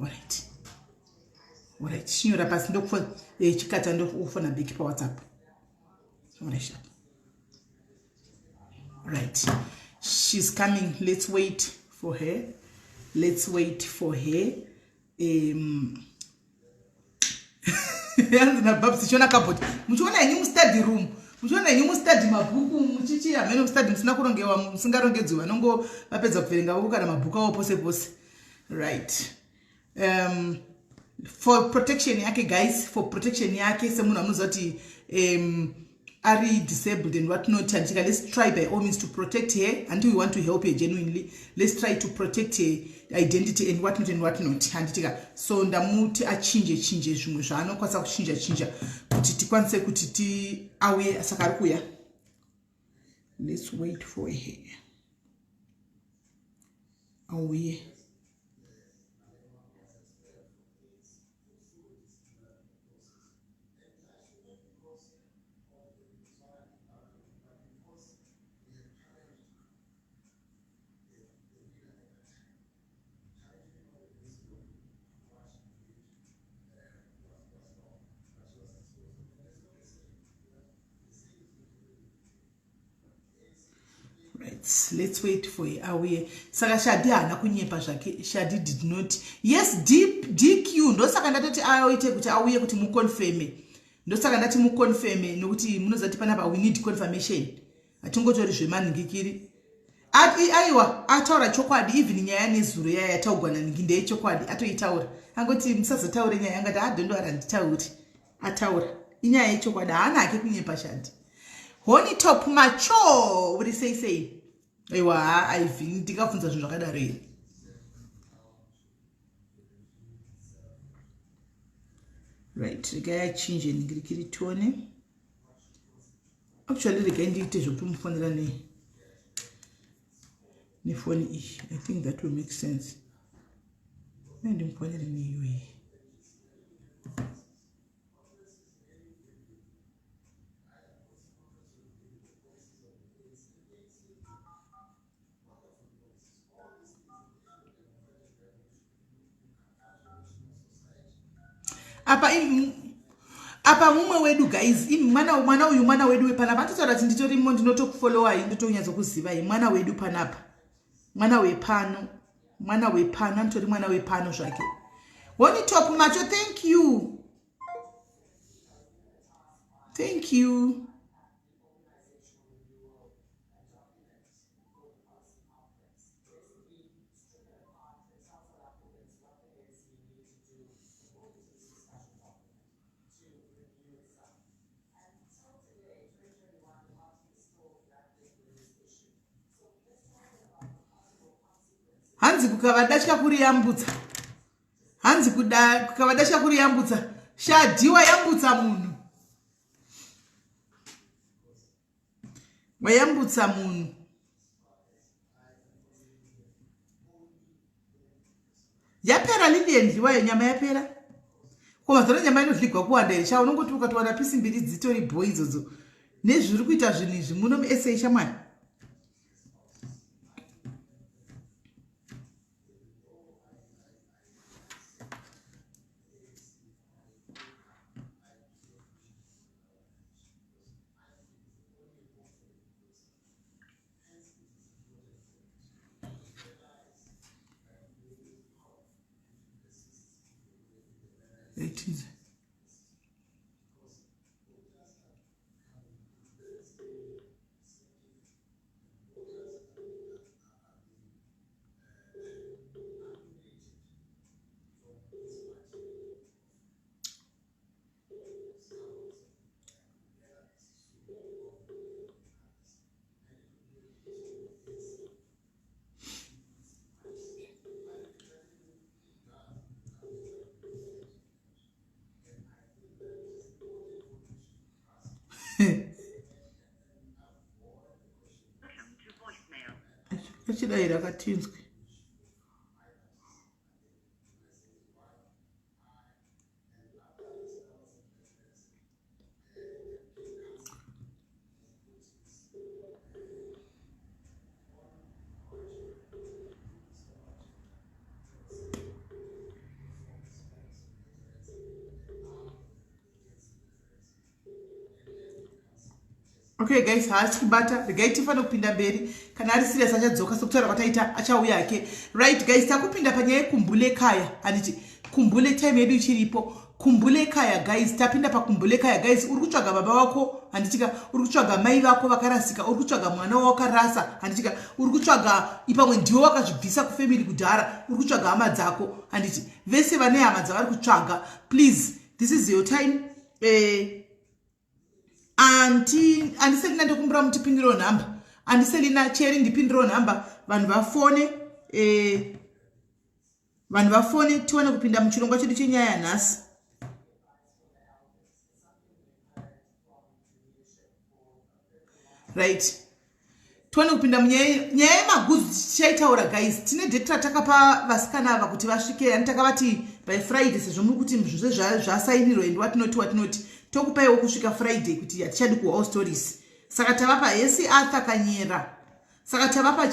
alright chinyora pasi chikata ndokufona beki pawhatsapp right, she's coming. Let's wait for her. Yanzi na babs chiona cupboard muchiona yenyu mustudy room muchiona yenyu mustudy mabhuku muchichi amene mustudy musina kurongewa musingarongedzwa nongo vapedza kuverenga bhuku kana mabhuku awo pose right. For protection yake guys, for protection yake semunhu anoziva kuti ari disabled and what not, Antika, let's try by all means to protect her until we want to help her genuinely. Let's try to protect her identity and what not Antika. So ndamuti achinje zvimwe zvaanokwanisa kuchinja kuti tikwanise kuti auye saka ari kuya. Let's wait for her. Auye. Let's wait for auye. Saka Shadi hana kunyepa zvake. Shadi did not. Yes, DQ ndosaka ndatoti aite kuti auye kuti muconfirme. Ndosaka ndati muconfirme nokuti munozati panapa we need confirmation. Atingotori zvemaningikiri. Aiwa ataura chokwadi even nyaya nezuro yaya yataugwana nginde chokwadi atoitaura. Angoti musazotaure nyaya angati adondo aranditauri. Ataura. Inyaya yechokwadi hana ake kunyepa Shadi. Honi top macho, what do you say? Aiwa, I think ndikafunza zvinhu zvakadaro here. Right, regai achinje ningirikiri tuone. Actually, regai ndiite zvokuti mufonera nefoni iyi. I think that will make sense. Ndimufonere neiyo iyi. Apa mumwe wedu guys, mwana uyu wepanapa atotaura kuti nditorimo ndinotokufollowa ndotonyatso kuziva mwana wedu panapa. Mwana wepano anitori mwana wepano zvake. Honi top macho, thank you. Hanzi kukavadashika kuri yambutsa. Shadiwa yambutsa munhu. Wayambutsa munhu. Yapera liliendliwayo nyama yapera. Koma zora nyama inodligwa kuwanda here. Sha unongoti ukatowana pisi mbiri dzitori boy idzodzo. Nezviri kuita zvinhu izvi muno muSA shamwari. It is. richidaira katinzwi. Okay guys, haachibata regai tifana kupinda mberi kana ari serious achadzoka sokutaura kwataita achauya yake. Right guys, takupinda panyaya kumbule kaya handiti kumbule time yedu ichiripo. Kumbule kaya guys, tapinda pa kumbule kaya guys. Uri kutsvaga baba wako handitika, uri kutsvaga mai vako vakarasika, uri kutsvaga mwana wakarasa handitika, uri kutsvaga ipamwe ndiwo wakazvibvisa kufamily kudhara, uri kutsvaga hama dzako handiti vese vane hama dzavari kutsvaga. Please, this is your time. Andiselina ndokumbura mutipindiro nhamba, andiselina cheri ndipindiro nhamba, vanhu vafone tiwane kupinda muchirongwa chedu chenyaya nhasi. Right, tiwane kupinda munyaya yemagudzi tichaitaura guys. Tine date ratakapa vasikana ava kuti vasvike, yani takavati by Friday, sezvo muri kuti zvose zvasainirwa ende watinoti tokupaiwo kusvika Friday kuti hatichadi kuwawo stories. Saka tavapa hesi Arthur Kanyera, saka tavapa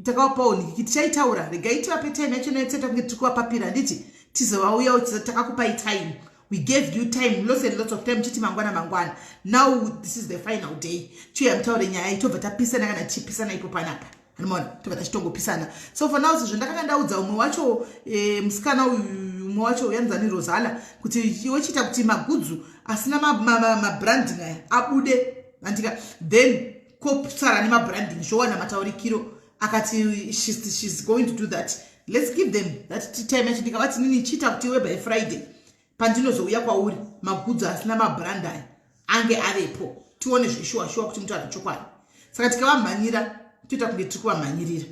takawapawo nhiki tichaitaura. Regai tivape time yacho netseta kunge tiri kuvapapira handiti tizovauyawo takakupai time. We gave you time, lots and lots of time, chiti mangwana. Now this is the final day. Chiya mtaure nyaya tobva tapisana kana tichipisana ipo panapa. Hanimona tobva tachitogopisana. So for now sezvo ndakanga ndaudza umwe wacho musikana uyu umwe wacho yanzani Rozala kuti iwe chita kuti magudzu asina mabranding aya abude handika, then kopsara nemabranding zvowana mataurikiro akati she's going to do that. Let's give them that time yacho ndikavati nini chita kuti iwe by Friday pandinozouya kwauri magudzu asina mabrand aya ange aripo tione zvishuwa kuti mutu ana chokwadi. Saka tikavamhanyira toita kunge tiri kuvamhanyirira.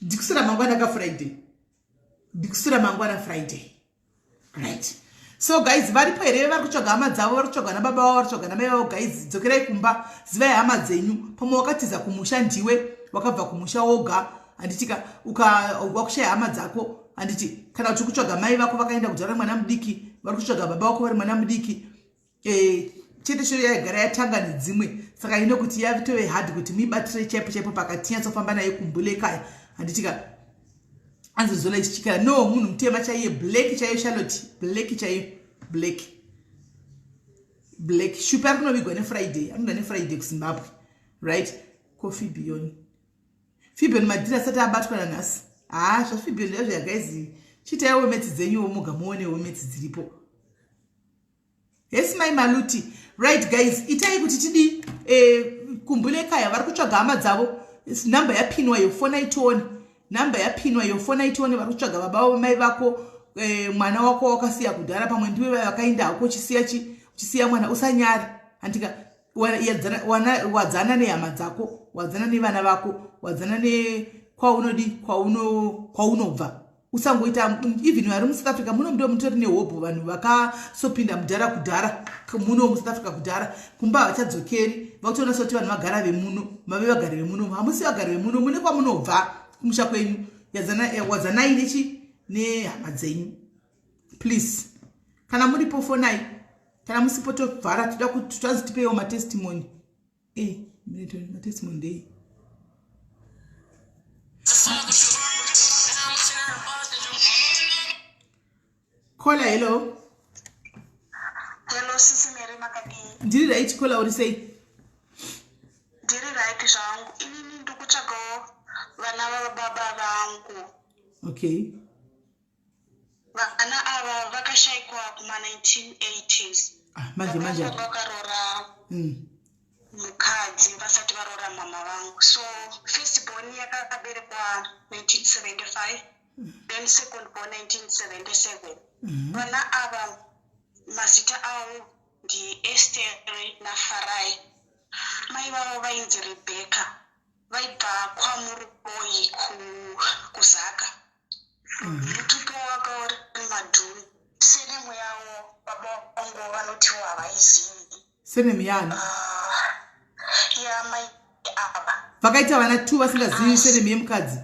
Ndikusira mangwana Friday. Right, so guys, varipo here vari kutsvaga hama dzavo, vari kutsvaga nababa vavo, vari kutsvaga namai vavo. Guys, dzokerai kumba, zivai hama dzenyu. Pamwe wakatiza kumusha ndiwe wakabva kumusha woga handitika wakushaya hama dzako handiti, kana kuti kutsvaga mai vako vakaenda kudhara mwana mudiki, vari kutsvaga baba vako vari mwana mudiki, chete shoro yaigara yatanga nedzimwe. Saka ino kuti yatove hard kuti muibatire chaipo pakati yatsofamba naye kumbule kaya handitika anzozola ichichikara. No, munhu mutema chaiye, black chaiyo, Charlotte black chaiyo, black shupa ari kunovigwa neFriday, anoda neFriday kuZimbabwe. Right, Kofi Bion madhira asati abatwa nanhasi. ZvaFibion ndazvo guys, chitaiwo wemeti dzenyuwo muga muonewo wemeti dziripo. Yes, my Maluti. Right guys, itai kuti tidi kumbule kaya vari kutsvaga hama dzavo. Namba yapinwa yo fona itione, vari kutsvaga baba vavo mai vako, mwana wako wakasiya kudhara, pamwe ndiwe vakaenda hako uchisiya mwana usanyari handika, wadzana nehama dzako, wadzana nevana vako, wadzana kwaunobva. Usangoita even vari muSouth Africa muno ndo mutori nehobo vanhu vakasopinda mudhara kudhara muno muSouth Africa kudhara kumba havachadzokeri vakutoona soti vanhu vagara vemuno, mave vagari vemuno, hamusi vagari vemuno, mune kwamunobva kumusha kwenyu, wadzanai nehama dzenyu. Please, kana muripo fonai, kana musipo tovhara, toda kuti tazitipeiwo matestimony. Matestimony ndei Kola. Hello sisi Mary Makadi. Ndiri right kola uri sei? Ndiri right zvangu. Inini ndikutsvagawo vana vababa vangu. Okay. Vana ava vakashayikwa kuma1980s. Manje vakarora mukadzi vasati varora mama vangu. So first born yakaberekwa 1975, then second born 1977. Vana ava mazita avo ndi Esther naFarai. Mai vavo vainzi Rebecca, vaibva kwaMuruboi kuZaka. Mutupo wavo uri Madhuri. Senemu yavo baba vangu vanotiwa havaizivi. Senemu yani? Mai ava vakaita vana 2 vasingazivi sene yemukadzi.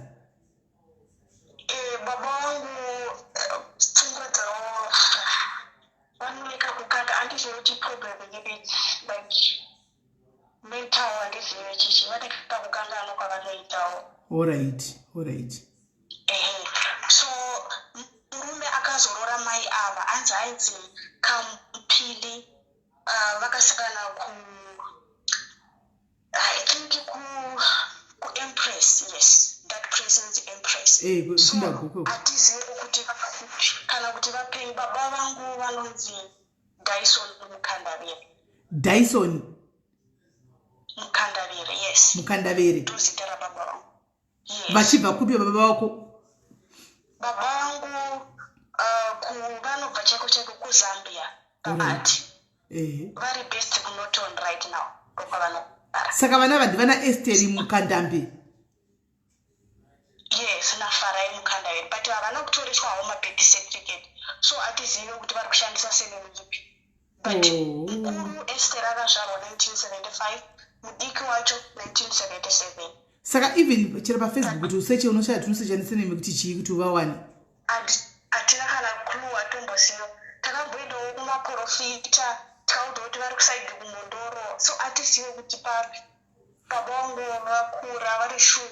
Baba wangu pfungwa dzavo vanoeka kukaka handizvo kuti problem yedu like mental handizive chichi vaneka kukangana kwavanoitawo. Alright. So murume akazorora mai ava ainzi Kampili vakasangana I think ku Empress, yes, that person's Empress. So atizive kuti kana kuti vapenyu. Baba vangu vanonzi Dyson Mukandavere. Dyson Mukandavere, yes. Mukandavere ndozita rababa vangu. Yes. Vachibva kupi baba vako? Baba vangu vanobva chako kuZambia babati. Vari best kuNorton right now ndokwavanogara. Saka vana vadhi vana Esteri Mukandambe. Yes, naFarai Mukandavere, but havana kutoreswawo mabirth certificate, so atizive kuti vari kushandisa surname ipi. But mukuru Esther akazvarwa 1975, mudiki wacho 1977. Saka even chero paFacebook kuti useche unoshaya tunosechana surname kuti chii kuti uvawane. Hatina kana clue atomboziva. Takamboendawo kumaprofita tauda kuti vari kusaidhi kuMondoro, so atizive kuti papi. Baba vangu vakura vari shuwe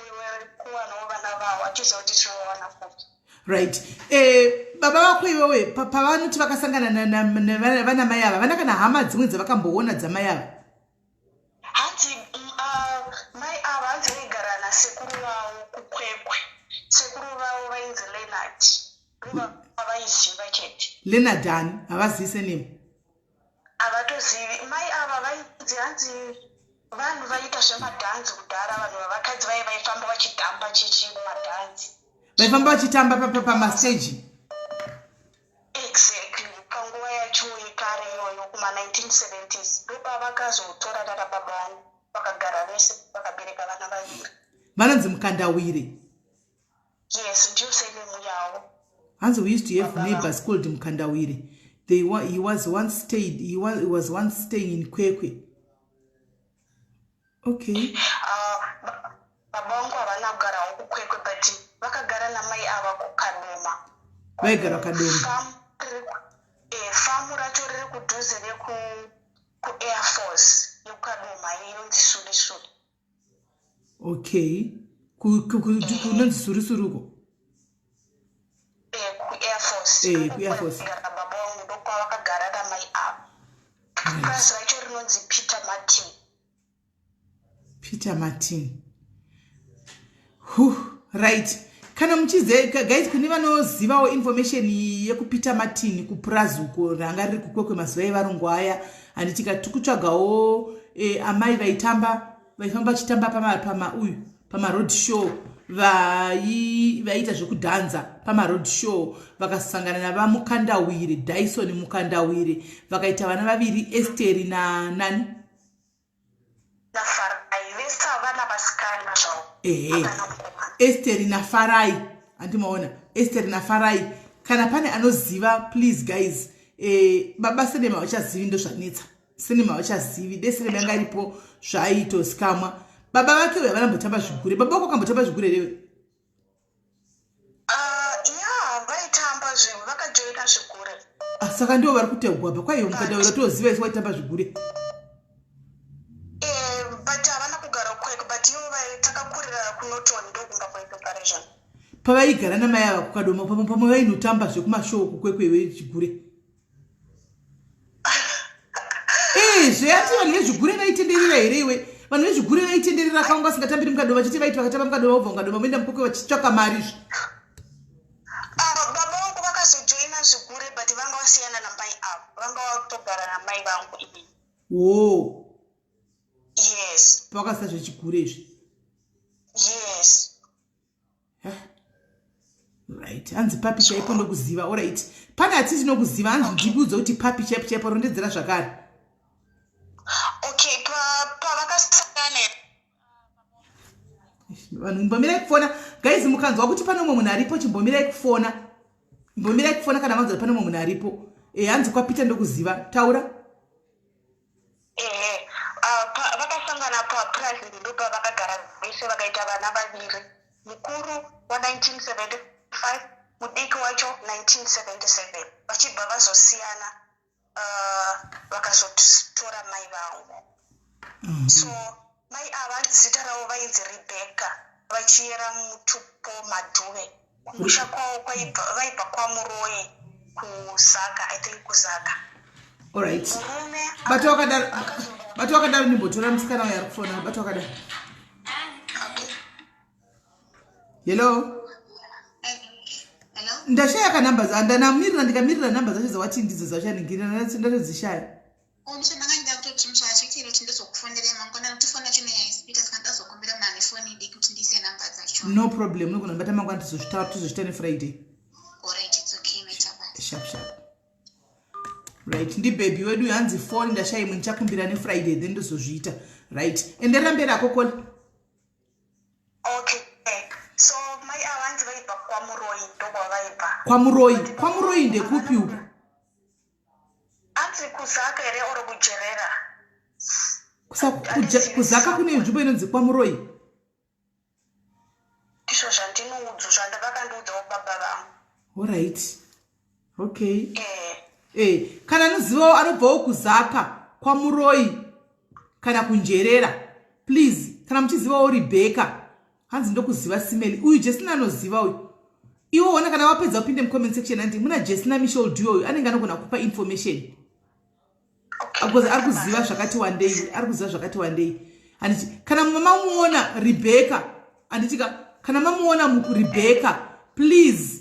kuwanawo vana vavo, atiziva kuti tinovawana kupi. Right. Baba vako iwewe pavanoti vakasangana vana mai ava vana kana hama dzimwe dzavakamboona dzamai ava? Hanzi mai ava hanzi vaigara nasekuru vavo kuKwekwe. Sekuru vavo vainzi Leonard. Havaiziva chete. Leonard ani havazivi surname? Havatozivi. Mai ava vainzi hanzi vanhu vaiita zvemadhanzi kudhara, vanhu vavakadzi vaifamba vachidhamba chechi madhanzi. Vaifamba vachitamba pamastage? Exactly. Panguva yacho yekare iyoyo kuma1970s ndopavakazotora tata baba vangu vakagara vese vakabereka vana vaviri. Vanonzi Mukandawire? Yes, ndiyo surname yavo. Hanzi we used to have neighbors called Mukandawire. He was once staying in Kwekwe. Okay. Baba vangu havana kugarawo kuKwekwe, but vakagara namai ava kuKadoma. Vaigara Kadoma. Famu racho riri kudhuze neku-Air Force yekuKadoma inonzi Surisuri. Okay. Kunonzi Surisuruko? Ku-Air Force. Ku-Air Force. Baba vangu ndokwavakagara namai ava. Purazi racho rinonzi Peter Martin. Peter Martin. Right. Kana muchize guys kune vanozivawo information yekuPeter Martin kupurazuko ranga riri kuKwekwe mazuva evarungu aya, handitika tikutsvagawo amai vaifamba vachitamba pama road show, vaiita zvekudhanza pama road show, vakasangana navamukandawire, Dyson Mukandawire, vakaita vana vaviri, Esteri na nani? naFarai. Vese vana vasikana zvavo. Esteri naFarai. Andimaona Esteri naFarai. Kana pane anoziva, please guys, baba senema vachazivi ndo zvanetsa. Senema vachazivi, desenema yanga iripo zvaaitosikamwa. Baba vake vakambotambe zvigure. Baba vako akambotambe zvigure rewe? Vaitamba zvinhu, vakajoina zvigure. Saka ndiwo vari kutegwa pa kwaiyo Mukandawire toziva isi waitamba zvigure. But havana kugara kuKwekwe, but ivo takakurira kuNorton ndokumba kwepreparation. Pavaigara namai ava kuKadoma pamwe vainotamba zvekumashow kuKwekwe vechigure. Zveyati vanhu vezvigure vaitenderera here iwe? Vanhu vezvigure vaitenderera kanga vasingatambiri muKadoma vachiti vaiti vakatamba muKadoma vobva muKadoma voenda muKwekwe vachitsvaka mari izvi. Baba vangu vakazojoina zvigure, but vanga vasiyana namai avo. Vanga vatogara namai vangu ivi. Yes. Pakasita zvechigure izvi. Yes. Right. Hanzi papi chaipo ndokuziva. Alright. Pane hatisi nokuziva, hanzi ndibudza kuti papi chaipo rondedzera zvakare. Okay, pavakasangana. Vanhu mbomira kufona. Guys, mukanzwa kuti pane umwe munhu aripo, chimbomirai kufona. Mbomira kufona kana manzwa pane umwe munhu aripo. Hanzi kwaPeter ndokuziva. Taura. vakasangana papuraivheti ndopa vakagara vese vakaita vana vaviri, mukuru wa1975 mudiki wacho 1977 vachibva vazosiyana vakazotora mai vangu. So mai ava zita ravo vainzi Rebecca vachiyera mutupo Madhuve. Kumusha kwavo vaibva kwaMuroi kuZaka, I think kuZaka. All right. Batu wakadaro nimbotora musikana uya arikufona. Batu wakadaro. Hello. Ndashaya ka numbers andanamirira ndikamirira numbers zacho zawati ndidzo zvachaningirira ndatozishaya. Ndakanga kutoti mushachikiro kuti ndizokufonera mangwana ndifona chine speaker skandazokumbira mani phone ndi kuti ndise number dzacho. No problem. Nokuna bata mangwana tuzozvita ne Friday. All right, it's okay metabata. Sharp. Right, ndi baby wedu yanzi phone ndashaya imwe ndichakumbira ne Friday then ndozozvita. Right. Enderambera kokola. Okay. So mai avanzi vaibva kwaMuroi ndokwa vaibva. Kwamuroi ndekupi uko? Anzi kuZaka ere oro kujerera. Kuzaka kune nzvimbo inonzi kwamuroi. Ndizvo zvandinoudzwa zvandavakandiudzawo baba vangu. All right. Okay. Kana anozivawo anobvawo kuZaka kwamuroi kana kunjerera, please, kana muchizivawo Rebecca, hanzi ndokuziva Simeli. Uyu Jesina anoziva uyu. Iwo ona kana wapedza kupinde mucomment section andi muna Jesina Michelle Dio uyu anenge anogona kupa information. Because arikuziva zvakati one day. Anditi kana mamuona Rebecca, anditi kana mamuona Rebecca, please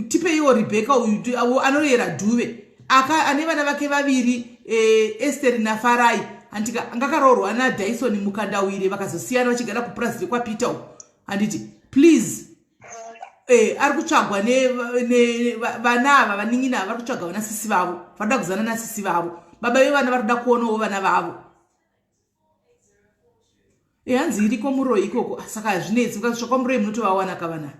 tipe iwo Rebecca uyu anoyera Dhuve. Ane vana vake vaviri Esther naFarai. Andika ngakaroorwa na Dyson mukandawire vakazosiyana vachigara kupurasiti kwaPeter. Anditi please ari kutsvagwa vana ava vaningina vari kutsvaga vana sisi vavo, varikuda kuzana nasisi vavo, baba vevana varikuda kuonawo vana vavo. Hanzi iriko Muroi ikoko, saka hazvinetsi mukasvika kwaMuroi munotovawana kavana.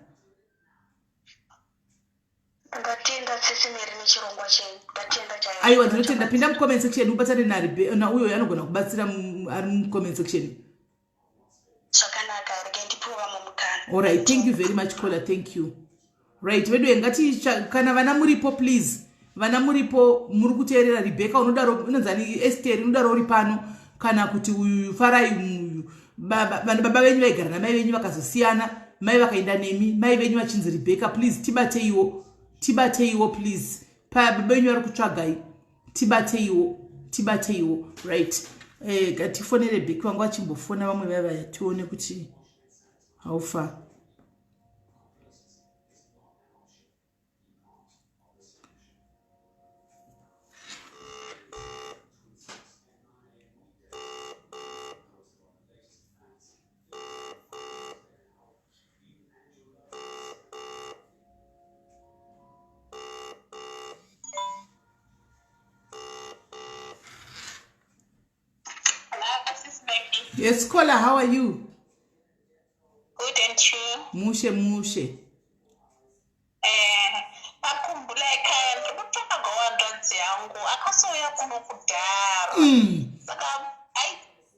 Ndatenda Simeri nechirongwa chenyu. Ndatenda chayo. Aiwa ndinotenda, pinda mucomment section ubatsane nauyo anogona kubatsira ari mucomment section. Zvakanaka, rege ndipuwa mumukana. All right, thank you very much caller, thank you. Right, wedu ngati kana vana muripo please. Vana muripo muri kuteerera Rebecca unodaro unonzani Esther unodaro uri pano kana kuti uyu Farai baba venyu vaigara namai venyu vakazosiyana, mai vakaenda nemi, mai venyu vachinzi Rebecca, please tibate iwo please. Baba venyu vari kutsvagai, tibate iwo. Right. Ngatifonere Rebecca wangu achimbofona vamwe vaya tione kuti how far. Yes, caller, how are you? Good, and you? Mushe. Akumbula ekhaya ndikutoka ngowandodzi yangu akasouya kuno kudhara. Saka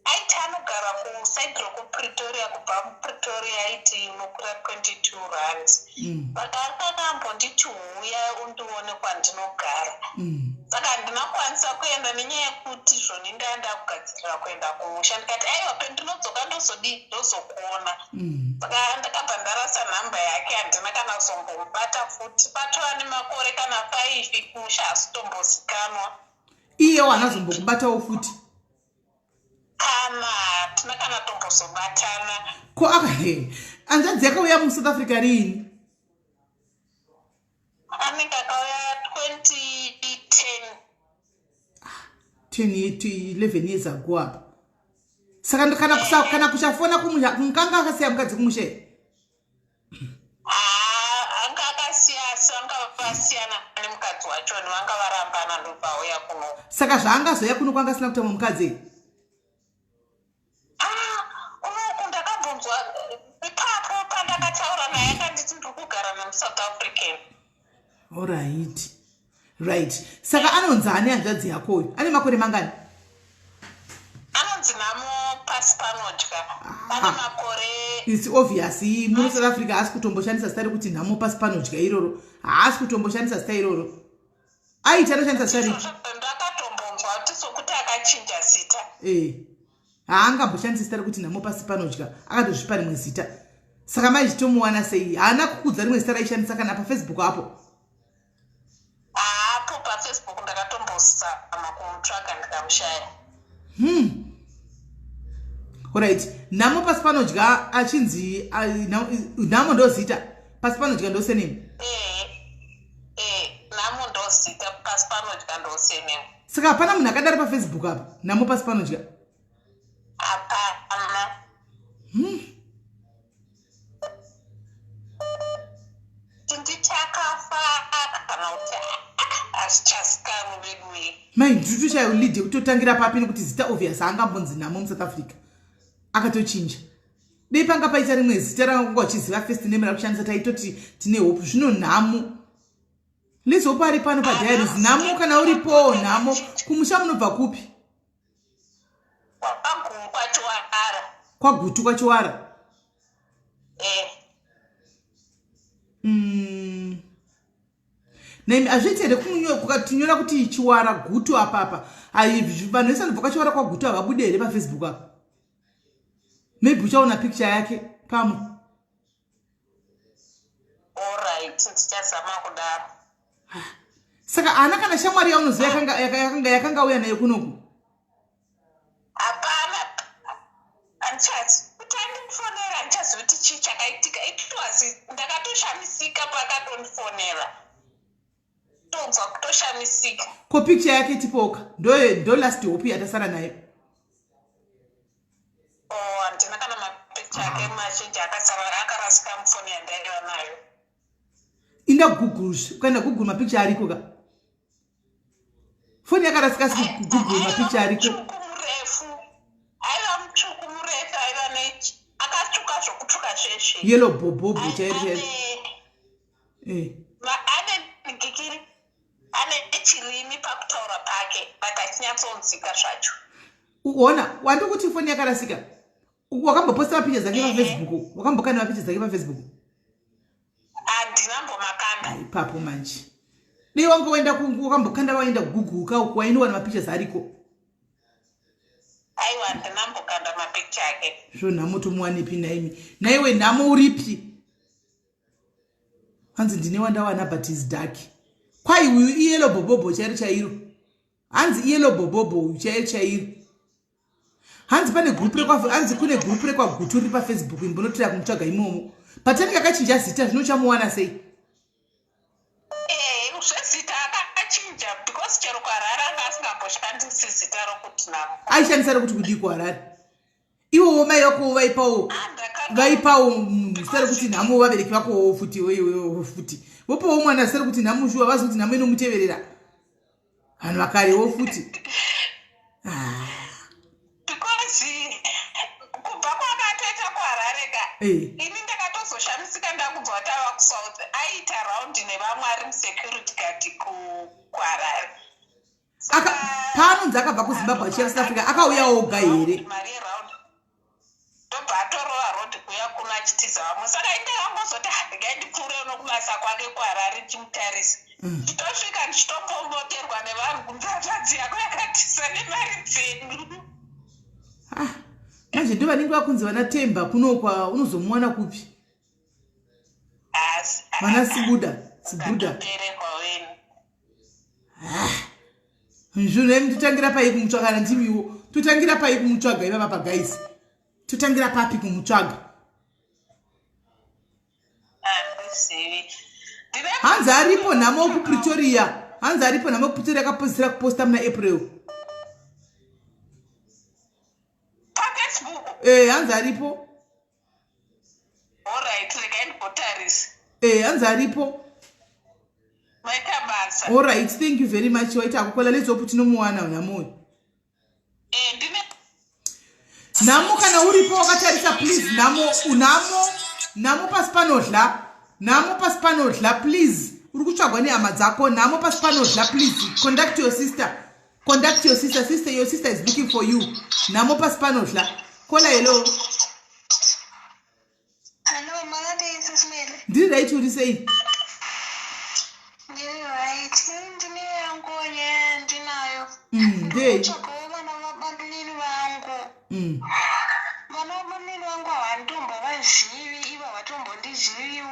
aitanogara kusaidi rokuPretoria, kubva muPretoria aiti nokura 22 rand. Saka akambonditi uya undione kwandinogara. Saka ndinokwanisa kuenda nenyaya yekuti zvoni ndaenda kugadzirira kuenda kumusha. Ndikati aiwa pendinodzoka ndozokuona. Saka ndakabva ndarasa nhamba yake, handina kana zombomubata futi. Patova nemakore kana 5 kumusha hasitombozikanwa. Iye wanazombokubatawo futi. Kana hatina kana tombozobatana. Ko anzadzi yakauya muSouth Africa rini? Anenge akauya 11 years ago apa. Saka kana kuchafona kumukanga akasiya mukadzi kumushe. Anga akasiyana nemukadzi wacho vanga varambana ndobva auya kuno. Saka zvaangazoya kuno kwanga asina kutamwa mukadzi. Unoku ndakambonzwa ipapo pandakataura naye akanditi ndiri kugara nemuSouth African. All right. Saka anonzi ani hanzvadzi yakoyo? Ane makore mangani? Anonzi pasi panodya pane makore isi obvious muri South Africa haasi kutomboshandisa zita rekuti nhamo pasi panodya iroro haasi kutomboshandisa zita iroro aiti anoshandisa zita ripi ndakatombonzwa kuti sokuti akachinja zita haangamboshandisa zita rekuti nhamo pasi panodya akatozvipa rimwe zita saka maichitomuwana sei haana kukudza rimwe zita raishandisa kana paFacebook apo paFacebook ndakatombozama kumutsvaga ndikamushaya alright nhamo pasi panodya achinzi nhamo ndozita pasi panodya ndosenemi nhamo ndozita pasi panodya ndosenemi saka hapana munhu akadari paFacebook apa nhamo pasi panodya hapana ndichakafa kana kuti asichasikanwi vedui maindutu chaulidhe kutotangira papi nekuti zita obvious haangambonzi nhamo muSouth Africa akatochinja dei panga paita rimwe zita ranga uchiziva first name rakushandisa taitoti tine hope zvino nhamo let's hope ari pano padiaries nhamo kana uripo nhamo kumusha munobva kupi kwagutu kwachiwara nemi hazviiti here kukatinyora kuti chiwara gutu apapa vanhu vese vanobva kwachiwara kwagutu havabude here paFacebook apa maybe uchaona picture yake pamwe alright ndichazama kudaro saka ana kana shamwari yaunoziva yakanga uya nayo kunoku hapana handichazi kuti andifonera handichazi kuti chii chakaitika itwazi ndakatoshamisika pakatondifonera tonzwa kutoshamisika ko picture yake tipoka ndo last hope yatasara nayo handina kana mapicture ake mazhinji akarasika mufoni yandaiva nayo inda google ukaenda google mapicture ariko ka foni yakarasika google mapicture ariko murefu aiva mutsvuku murefu aiva akatsvuka zvokutsvuka zveshe yellow bobobo chairi ane gikiri ane chirimi pakutaura pake but achinyatsonzika zvacho uona wandi kuti foni yakarasika wakamboposta mapicha dzake paFacebook wakambokanda mapicha dzake paFacebook handina mbomakanda ipapo manje dei wange wakambokanda waenda google wainowana mapicha ariko aiwa handina mbokanda mapicha ake zvo nhamo tomuwanepi naimi naiwe nhamo uripi hanzi ndine wandawana but is dark kwai uyu iyelo bobobo chairo chairo hanzi iyelo bobobo chairo chairo hanzi pane group hanzi kune group rekwagutu riri paFacebook imbonotira kumutsvaga imomo patanenge akachinja zita zvino chamuwana sei zvezita akachinja because chero kwarara anga asingamboshandisi zita rokuti nhamo aishandisa rokuti kudii kuharare ivowo mai vako vaipawo zita rekuti nhamo vabereki vakowo futi futi vopawo mwana zita rekuti nhamo shuwa vazi kuti nhamo inomuteverera vanhu vakarewo futi because kubva kwakatoita kuharareka ini ndakatozoshamisika ndakubva tava kusouth aita raundi nevamwe ari musecurity guard kuharare paanonzi akabva kuzimbabwe achiya South Africa akauya oga here mari yeraundi ndobva atorova rodi kuya kuno achitiza vamwe saka indakangozoti handingaindipfuure nokubasa kwake kuharare chimutarisa nditosvika ndichitopomboterwa nevanhu kunzvadzadzi yako yakatisa nemari dzenyu manje ndo vanenge vakunzi vana Temba kunokwa unozomuwana kupi vana Sibuda nzvunemi totangira pai kumutsvaga nandimiwo totangira pai kumutsvaga ivava pagaisi totangira papi kumutsvaga hanzi aripo nhamo kuPretoria hanzi aripo nhamo kuPretoria akapozisira kuposta muna April hanzi aripo hanzi aripo alright thank you very much waita akukola let's hope tinomuwana nhamoyo nhamo kana uripo wakatarisa please nhamo pasi panodla nhamo pasi panodla please uri kutsvagwa nehama dzako nhamo pasi panodla please contact your sister sister your sister is looking for you nhamo pasi panodla Kola hello. Hello, Malade Sismele. Ndiri right uri sei? Ndiri right. Ndine yangu nye ndinayo. Ndei. Ndikuchakova na vabanini vangu. Vana vabanini vangu havantombo vazivi, ivo havatomboziviwo.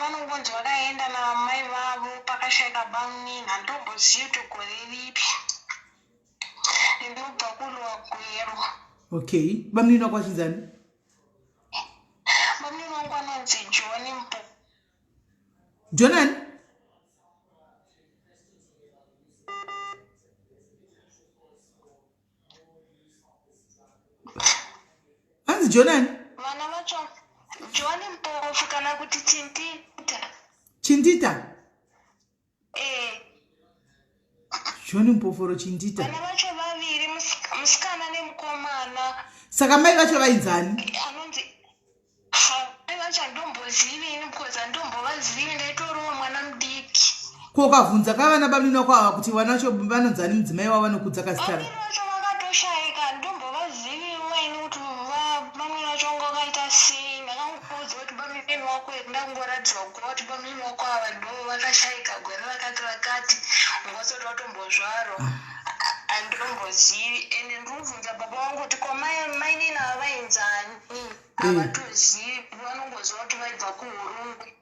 Vanongonzi vakaenda namai vavo pakasheka banini, hantombozivi kuti gore ripi. Ndinobva kulwa gwero. Okay. Bamunini wako achinzani? Bamunini wangu anonzi John Mpo. Jonan? Hanzi Jonan? Vana vacho John Mpofu kana kuti Chintita. Chindita? John Mpoforo Chindita. Vana vacho vaviri, musikana nemukomana. Saka mai vacho vainzani? Anonzi mai vacho handombozivi because handombovazivi, ndaitoriwo mwana mudiki. Ko ukavhunza kavana bamunini wako ava kuti vana vacho vanonzani mudzimai wavo vanokudza kasitara? Vamweni vacho vakatoshaika, handombovazivi waini kuti vamweni vacho vanga vakaita sei. Ndakangoudza kuti bamunini wako ndakungoradzwa kuva kuti bamunini wako ava ndo vakashaika gore rakati rakati, ungasoti watombozvarwa. Handombozivi ende ndinobvunza baba vangu kuti ko mai nini ava vainzani, havatozivi, vanongoziva kuti vaibva kuHurungwe.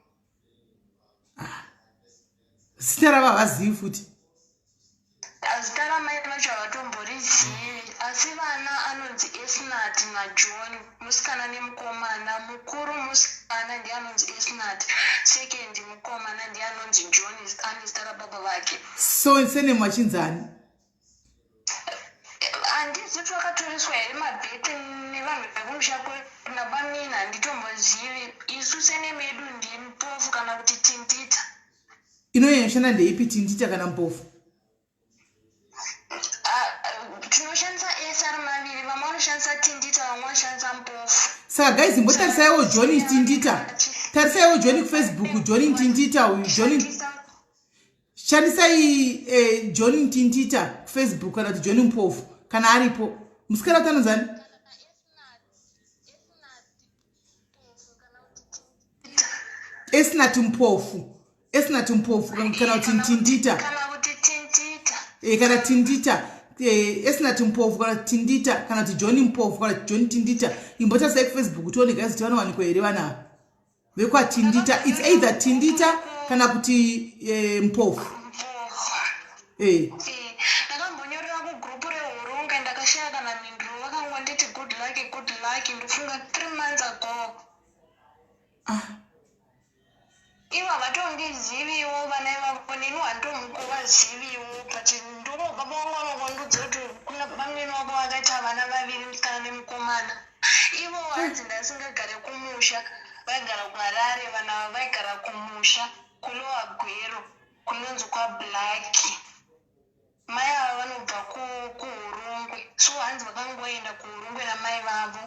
Zita ravo havazivi futi? Zita ramai vacho havatomborizivi, asi vana anonzi Esnat naJohn, musikana nemukomana. Mukuru musikana ndiye anonzi Esnat, second mukomana ndiye anonzi John, ane zita rababa vake. So senemu achinzani? Handizi kuti vakatoriswa here mabheti nevanhu vekumusha nabamunini, handitombozivi. Isu senemu yedu ndiMpofu kana kuti Tindita. Inoshanda ndeipi, Tindita kana Mpofu? Tinoshandisa SR maviri, vamwe vanoshandisa Tindita, vamwe vanoshandisa Mpofu. Saka guys, imbotarisaiwo John Tindita. Tarisaiwo John kuFacebook, John Tindita, John shandisai John Tindita kuFacebook kana kuti John Mpofu kana aripo. Musikana utanonzani? Esnat Mpofu. Esnat Mpofu kana kuti Tindita. Kana kuti Tindita. Kana Tindita. Esnat Mpofu kana Tindita kana kuti John Mpofu kana John Tindita. Imbotarisai kuFacebook tione guys kuti vanowanikwa here vana. Vekwa Tindita, it's either Tindita kana kuti Mpofu. Ndakambonyorera kugrupu reHurunga, ndakashaya kana mindru vakangonditi good luck, ndofunga 3 months ago. Ivo havatondiziviwo vana ivavo, neni handomukuvaziviwo, but ndoro baba vangu vanongondudza kuti kuna bamunini wavo vakaita vana vaviri, musikana nemukomana. Ivo hanzi ndasingagare kumusha, vaigara kuHarare, vana vaigara kumusha kulowa Gwero kunonzi kwaBlaki. Mai ava vanobva kuHurungwe, so hanzi vakangoenda kuHurungwe namai vavo.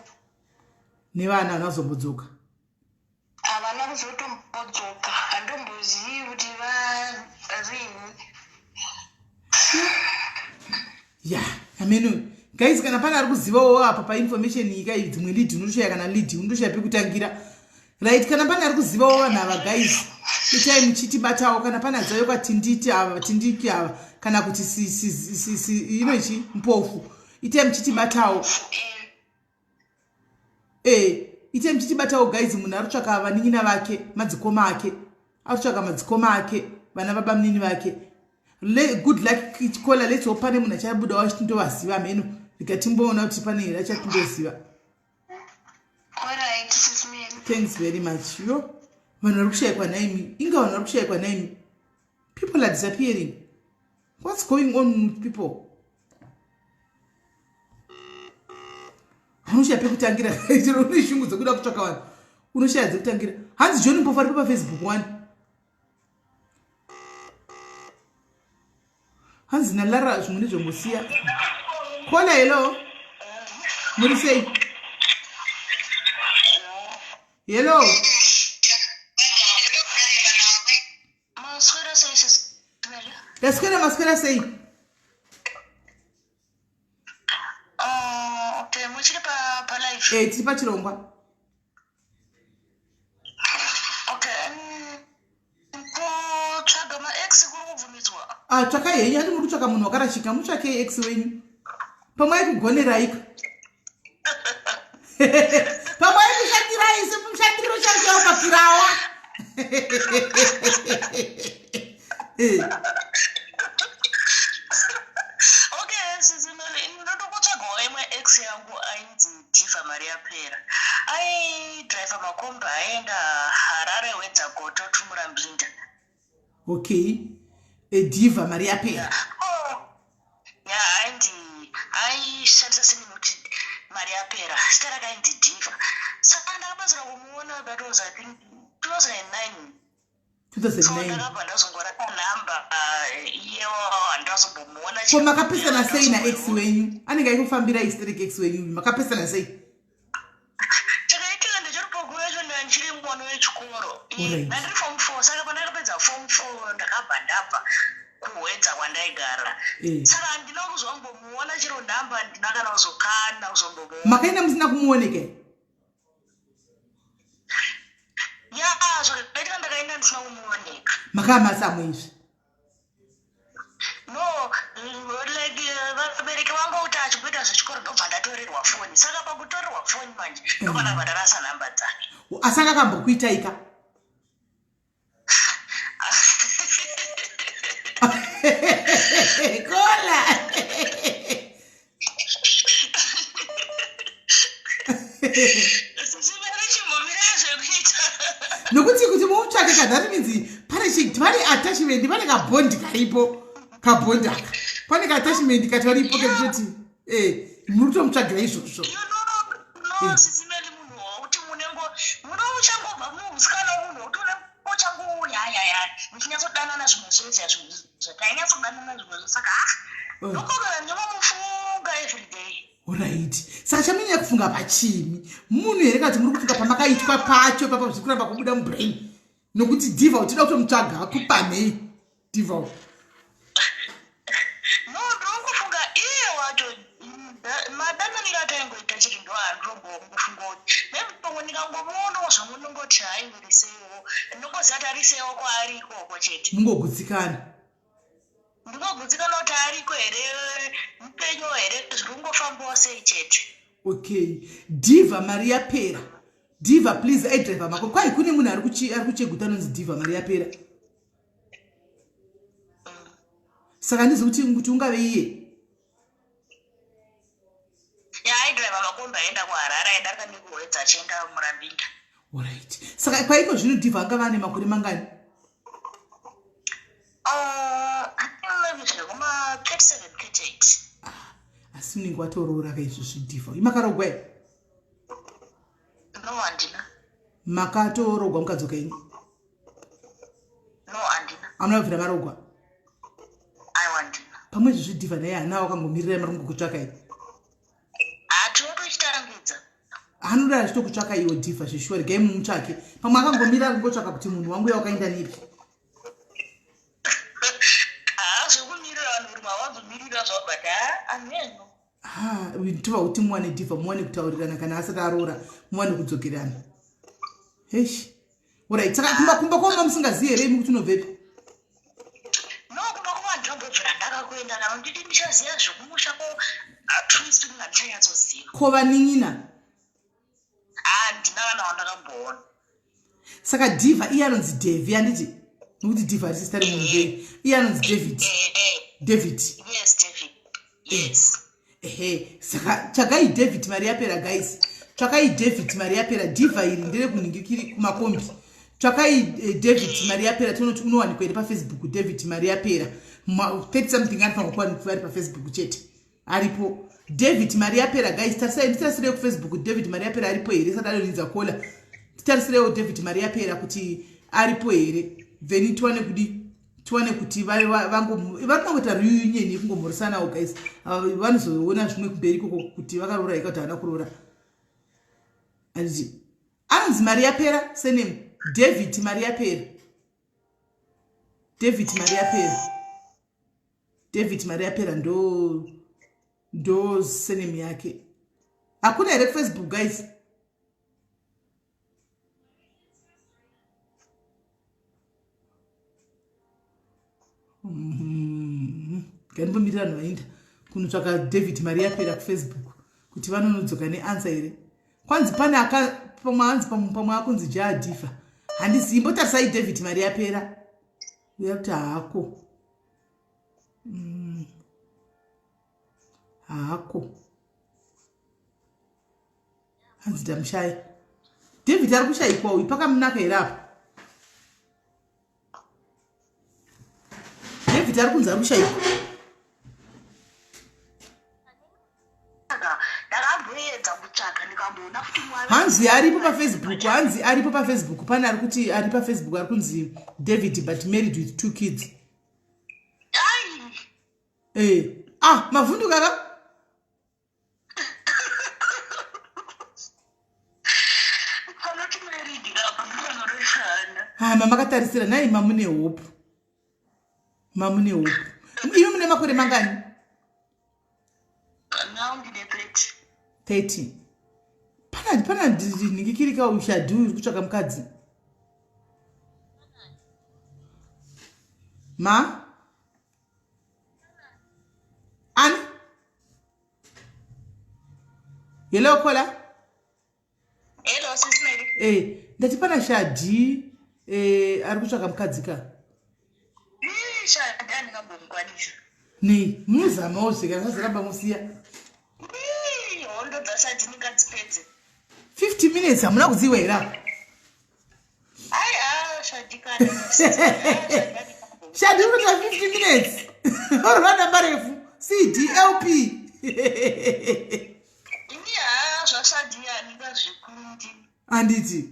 Nevana vanozobudzuka? Havana kuzotombodzoka, handombozivi kuti varini. Yeah, I mean, guys, kana pana ari kuzivawo apa painformation iyi kai dzimwe lead unotoshaya kana lead unotoshaya pekutangira. Right, kana pana ari kuzivawo vanhu ava guys, itai muchitibatawo kana pana zayo kwaTinditi ava, Tindiki ava kana kuti inoichi Mpofu. Itai muchitibatawo. Itai muchitibatawo guys, munhu arotsvaka vanin'ina vake, madzikoma ake. Arotsvaka madzikoma ake, vana babamunini vake. Good luck kola, let's hope pane munhu achabuda wachitovaziva mheno. Rikatimboona kuti pane here achatindoziva. Alright, Sismele. Thanks very much. Yo, vanhu vari kushayikwa naimi. Inga vanhu vari kushayikwa naimi. People are disappearing. What's going on with people? Unoshaya pekutangira. Une shungu dzokuda kutsvaka vanhu. Unoshaya dzekutangira. Hanzi John Mpofu ari paFacebook one. Hanzi nalara zvimwe nezvombosiya. Kola hello. Muri sei? Hello. Maswera sei Sismele. Maswera sei? Okay, muchiri Palive. tiri pachirongwa. Okay. Kutsvaga ma-ex kuri kubvumidzwa. Tsvakai henyu, handi muri kutsvaka munhu wakarashika, mutsvakei ex wenyu. Pamwe aikugoneraika. Pamwe aikushandirai semushandiriro chandiwa papirawa. Okay, sizimele ndinotokutsvagawo imwe ex yangu ainzi Diva Maria Pera. Aidriva makomba aenda Harare Wedzagoto Tumurambinda. Okay. Diva Maria Pera. Aishandisa semimuti Maria Pera. Zita rakainzi Diva. Saka ndakapedzera kumuona, that was I think 2009. 2009. Ndakabva ndazongorata namba iyewo handazombomuona. Ko makapesana sei naex wenyu? Anenge aikufambira hysteric ex wenyu. Makapesana sei? Chakaitika ndechiripogu yacho ndandiri mwana wechikoro. Ndandiri form 4, saka pandakapedza form 4 ndakabva ndabva kuwedza kwandaigara. Saka handina kuzombomuona chero namba, handina kana kuzokana kuzombomuona. Makaenda musina kumuoneke? Zvakaitika ndakaenda ndisina kumuoneka. Makamasamwe izvi? No, like vabereki vangu kuti achikuita zvechikoro ndobva ndatorerwa foni. Saka pakutorerwa foni manje ndopanabva ndarasa namba dzake. Asanga kambokuitaika? Kola. Nokuti kuti mutsvake kadhati midzi pane attachment, pane kabondi karipo, kabondaka. Pane ka-attachment karipo kekutoti muri kutomutsvagira izvozvo. No, sizimeli munhu wauti muno uchangobva musikana munhu utone uchangouya muchinyatsodanana zvimwe zvezya zvakanyatsodanana zvimwe zvisaka nokogara ndinomufunga everyday. Alright. Saka chamenyanya kufunga pachimi. Munhu here kati muri kufunga pamakaitwa pacho papa zvikuramba kubuda mubrain. Nokuti Diva uchida kutomutsvaga akupanei Diva. No, ndinokufunga iye wacho madananiro ataingoita chiri ndo andinokufunga kuti maybe pamwe ndikangomuonawo zvamunongoti aingorisewo ndinongoziva kuti arisewo kwaari ikoko chete. Mungogutsikana. Ndinogutsikana kuti ariko here mupenyu here zviri kungofambawo sei chete. Okay. Diva Maria Pera. Diva please aidriver mako. Kwai kune munhu ari kucheguta anonzi Diva Maria Pera. Saka ndizi kuti ungave iye. Aidriver makomba aenda kuHarare aenda kanikuwedza achienda Murambinda. Alright. Saka kwaiko zvino Diva angava ane makore mangani? Kuma 37, 38. Asi unenge watoroora kaizvozvo Diva. Makarogwa here? No, handina. Makatorogwa mukadzoka ini? No, handina. Hamuna kubvira marogwa? Aiwa, handina. Pamwe izvozvo Diva naye hana wakangomirira muri kungokutsvaka here? Tinotochitangidza. Anoda achitokutsvaka iwo Diva zvishori gai mumutsvake. Pamwe akangomirira kungotsvaka kuti munhu wangu wakaenda nepi. Zvekumirira vanhu kuti mavazomirira zvavo but aneno. Tova kuti muwane Diva muwane kutaurirana kana asati aroora muwane kudzokerana. Hesh. Alright, saka kumba kwama musingazivi here imi kuti unobvepi? No, kumba kwama ndinombobvira ndakakuenda navo nditi ndichaziva zvokumusha ko at least ndingandichanyatsosiva. Kovanin'ina? Handina kana wandakamboona. Saka Diva iye anonzi Devi handiti? Nokuti Diva ari sister remunhu iye anonzi David. David. Yes, David. Yes. Saka tsvakai David Maria Pera guys. Tsvakai David Maria Pera. Diva iri ndere kuningikiri kumakombi. Tsvakai David Maria Pera. Tinoti unowanikwa iri paFacebook David Maria Pera. 30 something anofanira kuwanikwa ari paFacebook chete. Aripo David Maria Pera guys. Tarisire kuFacebook David Maria Pera aripo here. Saka danoridza kola. Tarisire David Maria Pera kuti aripo here. Then tuwane kuti vanongoita reunion yekungomurisanawo guys. Vanozoona zvimwe kumberi koko kuti vakaroora here kuti havana kuroora. Anditi anonzi Maria Pera surname David Maria Pera. David Maria Pera. David Maria Pera ndo surname yake. Hakuna here Facebook guys. Ganibomira noinda kunotsvaka David Maria yapera kuFacebook kuti vanonodzoka neanswer here. Kwanzi pane pamwe akunzi Jadifa. Handizivi mbotarisai David Maria yapera. Uya kuti hako. Hako. Hanzi Damushaya. David ari kushayikwa uyu pakamunaka here apa. David ari kunzi ari kushayikwa. Hanzi aripo paFacebook, hanzi aripo paFacebook. Pane ari kuti ari paFacebook ari kunzi David but married with 2 kids. Mavundu kaka. Mama katarisira nai mamune hope. Mamune hope. Iyo mune makore mangani? Now ndine 30. Pana ndikikirika ushadu uri kutsvaka mukadzi. Ma? Ani? Hello Kola? Hello sis Mary. Ndati pana Shadi ari kutsvaka mukadzi ka. Shadi andingambomukwanisa. Nei, munozamawo zveka zvazaramba musiya. Hondo dzashadi ndingadzipedze. 50 minutes hamuna kuziwa here. Shadi kana. Shadi unoita 50 minutes. Uri namba refu. CDLP. Zvashadi handingazvikundi. Handiti.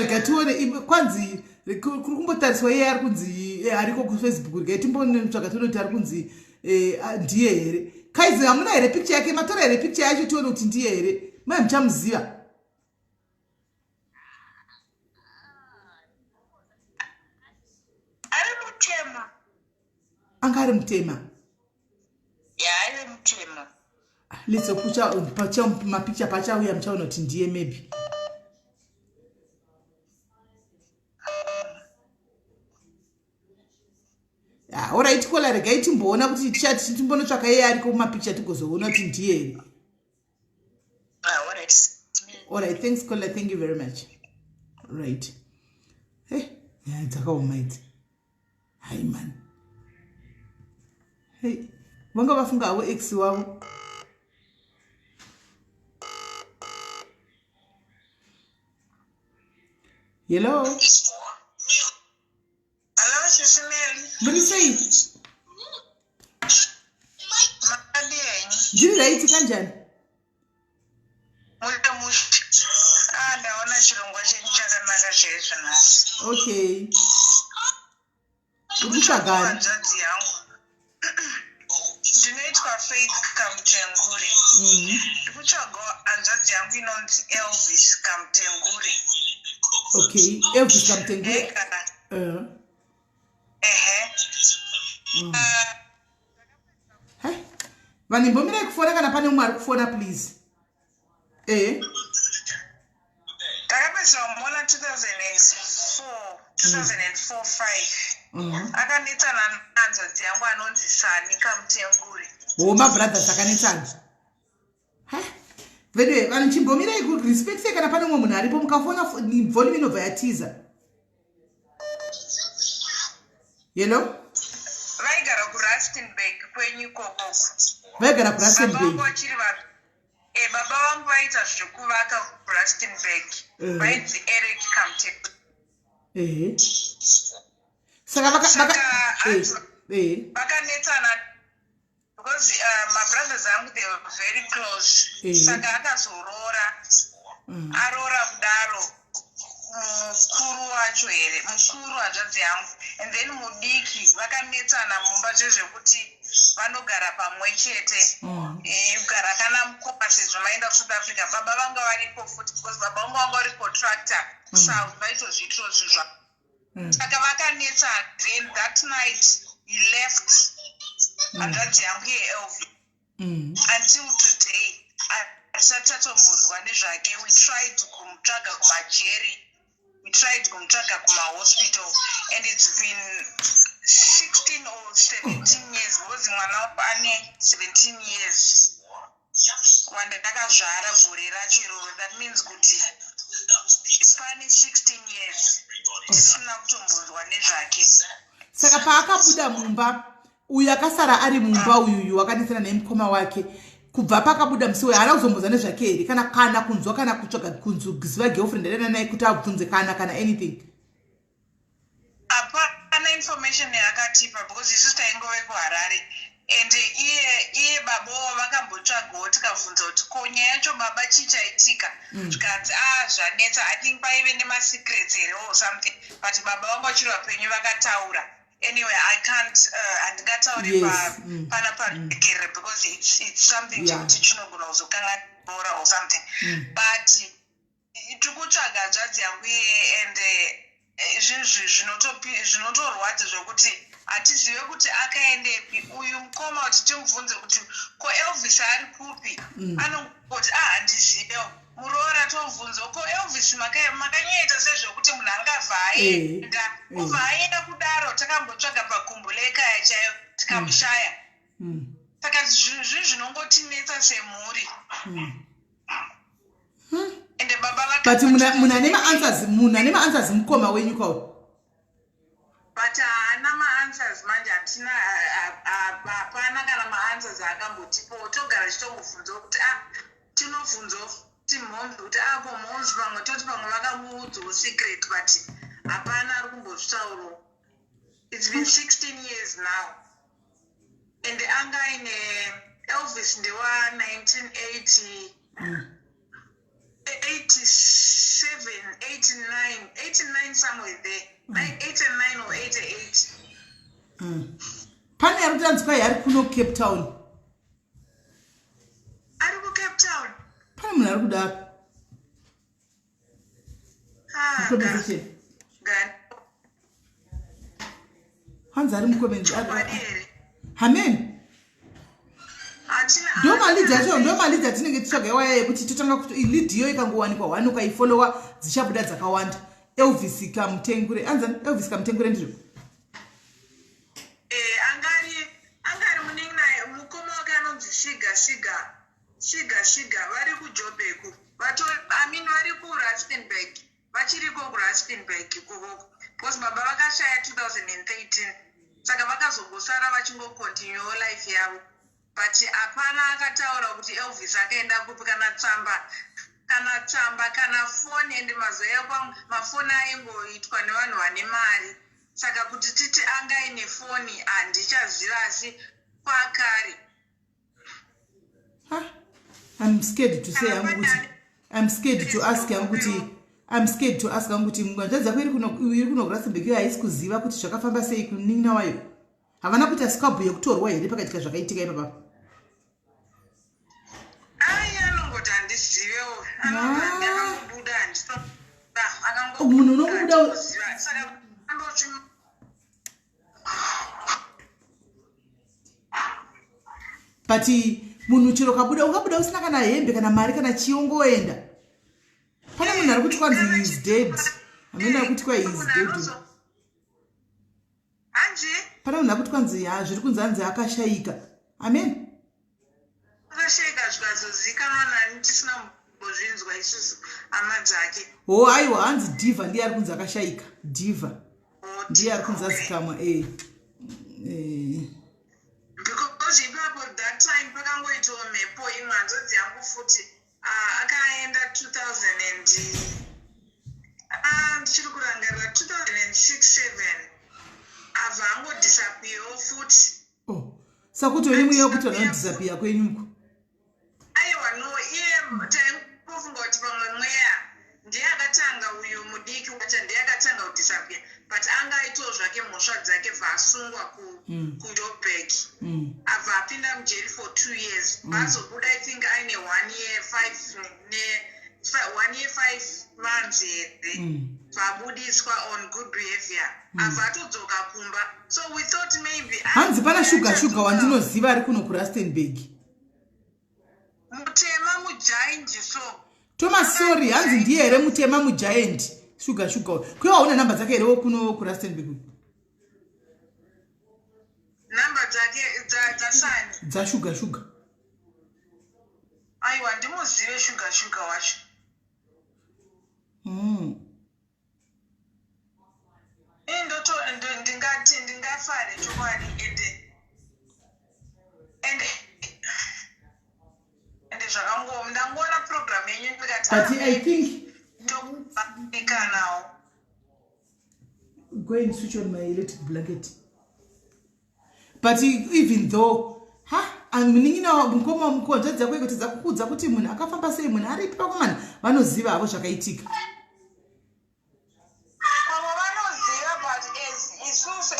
Gatione kwanzi kumbotariswa iye ari kunzi ariko kuFacebook gatimbonotsvaka tonoti ari kunzi ndiye here. Kaizi hamuna here picture yake, matora here picture yacho tione kuti ndiye here. Mai muchamuziva. Ari mutema. Anga ari mutema. Ari mutema. Let's pacha mapicture pacha uya muchaona kuti ndiye maybe. Alright Kola regai timboona kuti timbonotsvaka iye ariko mumapicture tigozoona kuti ndiye here. Alright, thanks Kola, thank you very much. Right. Dzakaoma idzi. Hai man. Vanga vafunga havo ex wavo. Hello. Hello Sisimeli. Muri sei? Makadini. Ndiri raiti kanjani? Ndaona chirongwa chenyu chakanaka chaizvo nhasi. Okay. Urikutsvagani? Hanzvadzi yangu. Ndinoitwa Faith Kamutengure. Ndikutsvagawo hanzvadzi yangu inonzi Elvis Kamutengure. Okay, Elvis Kamutengure. Vanhu mbomira kufona kana pane umwe ari kufona please. Takapedzera kumona 2004-5 akanetsana nehanzvadzi yangu anonzi Sani Kamutengure. Mabrothers akanetsana. Vedwe vanhu chimbomirai kurespect kana pane umwe munhu aripo mukafona volume inobva yatiza. Hello? Vaigara kuRustenburg kwenyu ikoko. Vaigara kuRustenburg. Baba vangu vaita zvekuvaka kuRustenburg. Vainzi Eric Kamutengure. Saka vakanetsana because my brothers angu they were very close. Saka akazorora. Arora kudaro. Mukuru wacho here, mukuru hanzvadzi yangu. And then mudiki vakanetsana mumba zvezvekuti vanogara pamwe chete. Kugara kana mukoma sezvo maenda kuSouth Africa. Baba vanga varipo futi because baba vangu vanga vari contractor kuSouth vaitozviitiro zvizvo. Saka vakanetsana. Then that night he left hanzvadzi yangu yeElvi. Until today hatisati tatombonzwa nezvake. We tried kumutsvaga kumajeri, we tried kumutsvaga kumahospital, and it's been 16 or 17 years because mwana ane 17 years wandakazvara gore racho iroro. That means kuti pane 16 years tisina kutombonzwa nezvake. Saka paakabuda mumba uyu akasara ari mumba uyuyu wakadisana nemukoma wake, kubva pakabuda musi uyu haana kuzombonzwa nezvake here kana kunzwa kana kutsvaga kunzuziva girlfriend adana naye kuti abvunze kana anything? Hapana information yaakatipa because isu taingove kuHarare, and iye baba vakambotsvagawo tikabvunza kuti ko nyaya yacho baba chii chaitika, tikanzi zvanetsa. I think paive nemasecrets here or something, but baba vangu vachiri vapenyu vakataura. Anyway, I can't handingatauri pana parekerere because it's something chekuti chinogona kuzokanganora or something. But tikutsvaga zvanzi yangu iye, and zvinotorwadza zvokuti hatizive kuti akaendepi. Uyu mukoma kuti timubvunze kuti ko Elvis ari kupi, anongoti handizivewo. Muroora tomubvunza ko Elvis makanyaita sezvokuti munhu angabva aenda. Kubva aenda kudaro takambotsvaga pagumbo lekaya chaiyo tikamushaya. Saka zvinhu zvinongotinetsa semhuri. Ende baba but muna nema-answers mukoma wenyu kwawo? But haana ma-answers manje, hatina hapana kana ma-answers akambotipo. Togara tichitongobvunza kuti tinobvunza kuti mhonzi kuti ko mhonzi pamwe toti pamwe vakamuudzawo secret, but hapana ari kumbozvitaurawo. It's been 16 years now, and anga aine Elvis ndewa 1980 87, 89 somewhere there, like 89 or 88. Pane ari kutanzwa yari kuno Cape Town. Ari ku Cape Town. Pane munhu ari kudaro. Hanzi ari mukomenzi. Amen. Ndomali dzatinenge titsvaga waya yekuti totanga kuti leadiyo ikangowanikwa 1 ukaifollowa dzichabuda dzakawanda. Elvis kamutengure, anzani Elvis kamutengure ndizvo? Angari muningi naye mukoma wake anonzi Shiga vari kuJoburg. Vari kuRustenburg. Vachiriko kuRustenburg ikoko. Because baba vakashaya 2013. Saka vakazongosara vachingocontinue life yavo. But hapana akataura kuti Elvis akaenda kupi kana tsamba kana foni, ende mazoya mafoni aingoitwa nevanhu vane mari. Saka kuti titi anga ine foni handichaziva, asi kwakare. I'm scared to say I'm scared to ask kuti mungandadza kwiri kuno Rustenburg haisi kuziva kuti zvakafamba sei kunin'ina wayo. Havana kuti asikabhuye kutorwa here pakatika zvakaitika ipapa. Anongoti handizivewo. Anongoti akangobuda handisoba. Munhu unobuda. Saka andoti but munhu chero ukabuda usina kana hembe kana mari kana chiongoenda. Pane munhu ari kuti kwanzi he is dead. Amene ari kuti kwa he is dead. Pane munhu ari kuti kwanzi zviri kunzi anzi akashayika. Amen. Akashayika zvikazozikanwa nani tisina kuzvinzwa isusu hama dzake. Aiwa, hanzi Diva ndiye ari kunzi akashayika. Diva ndiye ari kunzi azikamwa. Because ipapo that time pakangoitawo mhepo imwe hanzodzi yangu futi akaenda 2000 ndichiri kurangarira 2006-7 abva angodhisapiyawo futi. Sakuti wene mweya wekuti vanodhisapiya kwenyuko? Aiwa, no, iye taimbofunga kuti pamwe mweya ndiye akatanga uyu mudiki wacha ndiye akatanga kudhisapiya, but anga aitawo zvake mhosva dzake bvaasungwa kuJoburg. Abva apinda mujeri for 2 years. Vazobuda I think aine 1 year 5 months here. Vabudiswa on good behavior. Abva atodzoka kumba. So we thought maybe hanzi pana shuga wandinoziva ari kuno kuRustenburg. Mutema mugiant so. Thomas sorry hanzi ndiye here Mutema mugiant sugar kuyo hauna namba dzake here kuno kuRustenburg Namba dzake dzasani dza sugar aiwa ndimuzive sugar wacho indoto ndingafare chokwadi ende zvakangooma ndangoona program yenyu ndikati but I think ndokubika nawo go and switch on my electric blanket but even though muningina mukoma mukonja dzakwe kuti dzakukudza kuti munhu akafamba sei munhu ari pakomana vanoziva havo zvakaitika pamwe vanoziva but isusu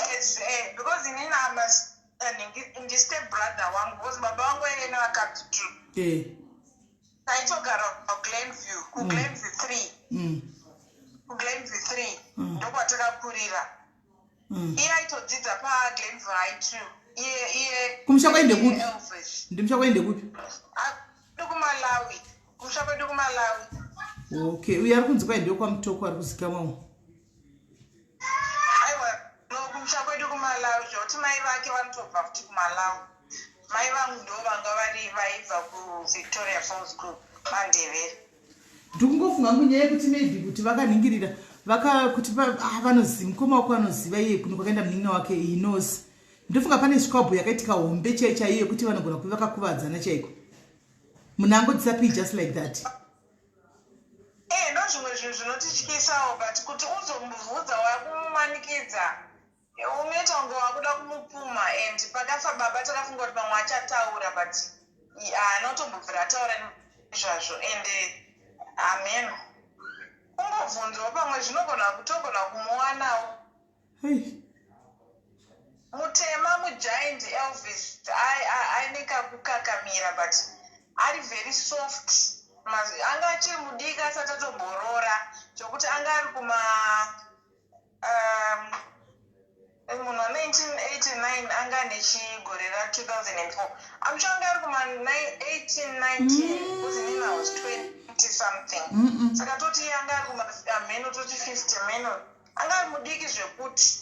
because inini ndistep brother wangu because baba vangu ene vakabtu taitogara kuglenview 3 ndokwatakakurira iye aitodzidza paglenview high 2 iye kumusha kwaende kupi ndimusha kwaende kupi kumalawi kumusha kwedu kumalawi okay uye ari kunzi kwaende kwamutoko ari kuzikamwawo aiwa no kumusha kwedu kumalawi zvekuti mai vake vanotobva futi kumalawi mai vangu ndo vanga vaibva kuVictoria Falls Group mandevere ndikungofunga munyaya yekuti maybe kuti vakaningirira kuti vanoziva mukoma wako vanoziva iye kuno kwakaenda munin'ina wake he knows ndofunga pane squabble yakaitika hombe chaiyo kuti vanogona kuva vakakuvadzana chaiko munhu angodzisapi just like that ndo zvimwe zvinhu zvinotityisawo but kuti uzomubvudza wakumumanikidza unoita kunge wakuda kumupuma and pakafa baba takafunga kuti pamwe achataura but anotombobvira ataura izvazvo and amen ungobvunzawo pamwe togona kumuwanawo Mutema mugiant Elvis aine kakukakamira but ari very soft anga achiri mudika asati atomborora chokuti anga ari kuma munhu wa1989 anga nechigore ra2004 amusha anga ari kuma 1819 because inini I was 20 something saka toti anga ari kuma mheno toti 50 mheno anga ari mudiki zvekuti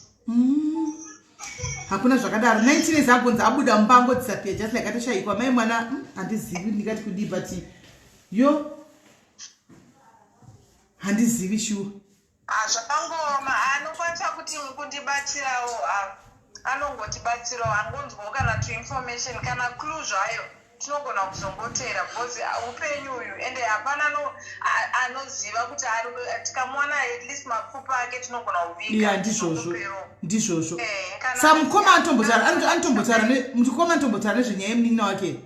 hakuna zvakadaro 19 years agonzi abuda mumbango disappear just like atashayikwa mai mwana handizivi ndingati kudii but yo handizivi shuwa zvakangoma anokwanisa kuti kundibatsirawo anongotibatsirawo angonzwawo kana tuinformation kana clue zvayo tinogona kuzongotera because upenyu uyu ende hapana anoziva kuti tikamuona at least mapfupa ake tinogona kuviga ndizvozvo sa mukoma anotombotaura nezvenyaya yemunin'ina wake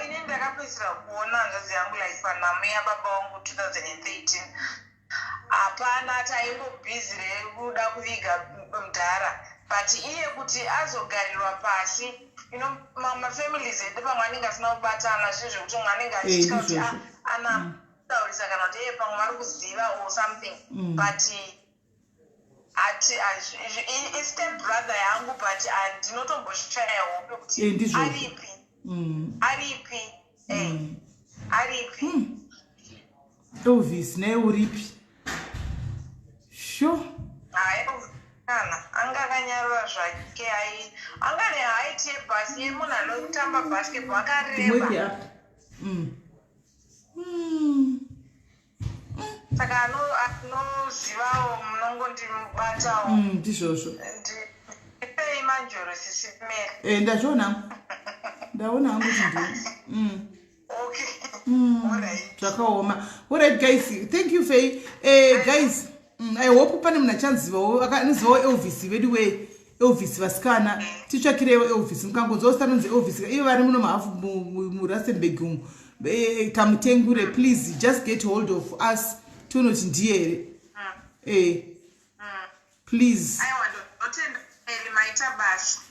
ini ndakapedzisira kuona ndozi yangu like panhamo yababa wangu 2013 hapana taingobhizi rekuda kuviga mudhara but iye kuti azogarirwa pasi mafamilies edu pamwe anenge asina kubatana zvinhu zvekuti mwe anenge achitya kuti anataurisa kana kuti pamwe vari kuziva or something but istep brother yangu but ndinotomboshaya hope kuti aripi Elvis naye uripi sure anga akanyarura zvake anga nehaiti yebhasi yemunhu anotamba basketball akareba saka anozivawo munongondimubatawo ndizvozvo ndipei manjoro sisimere ndazviona ndaona hangu kuti okay zvakaoma alright guys thank you Faye guys I hope pane munhu achanzivawo akanozivawo Elvis vedu Elvis vasikana titsvakirewo Elvis mukangonzwawo zita rinonzi Elvis ivo vari muno mahafu muRustenburg umu kamutengure please just get hold of us tionoti ndiye here please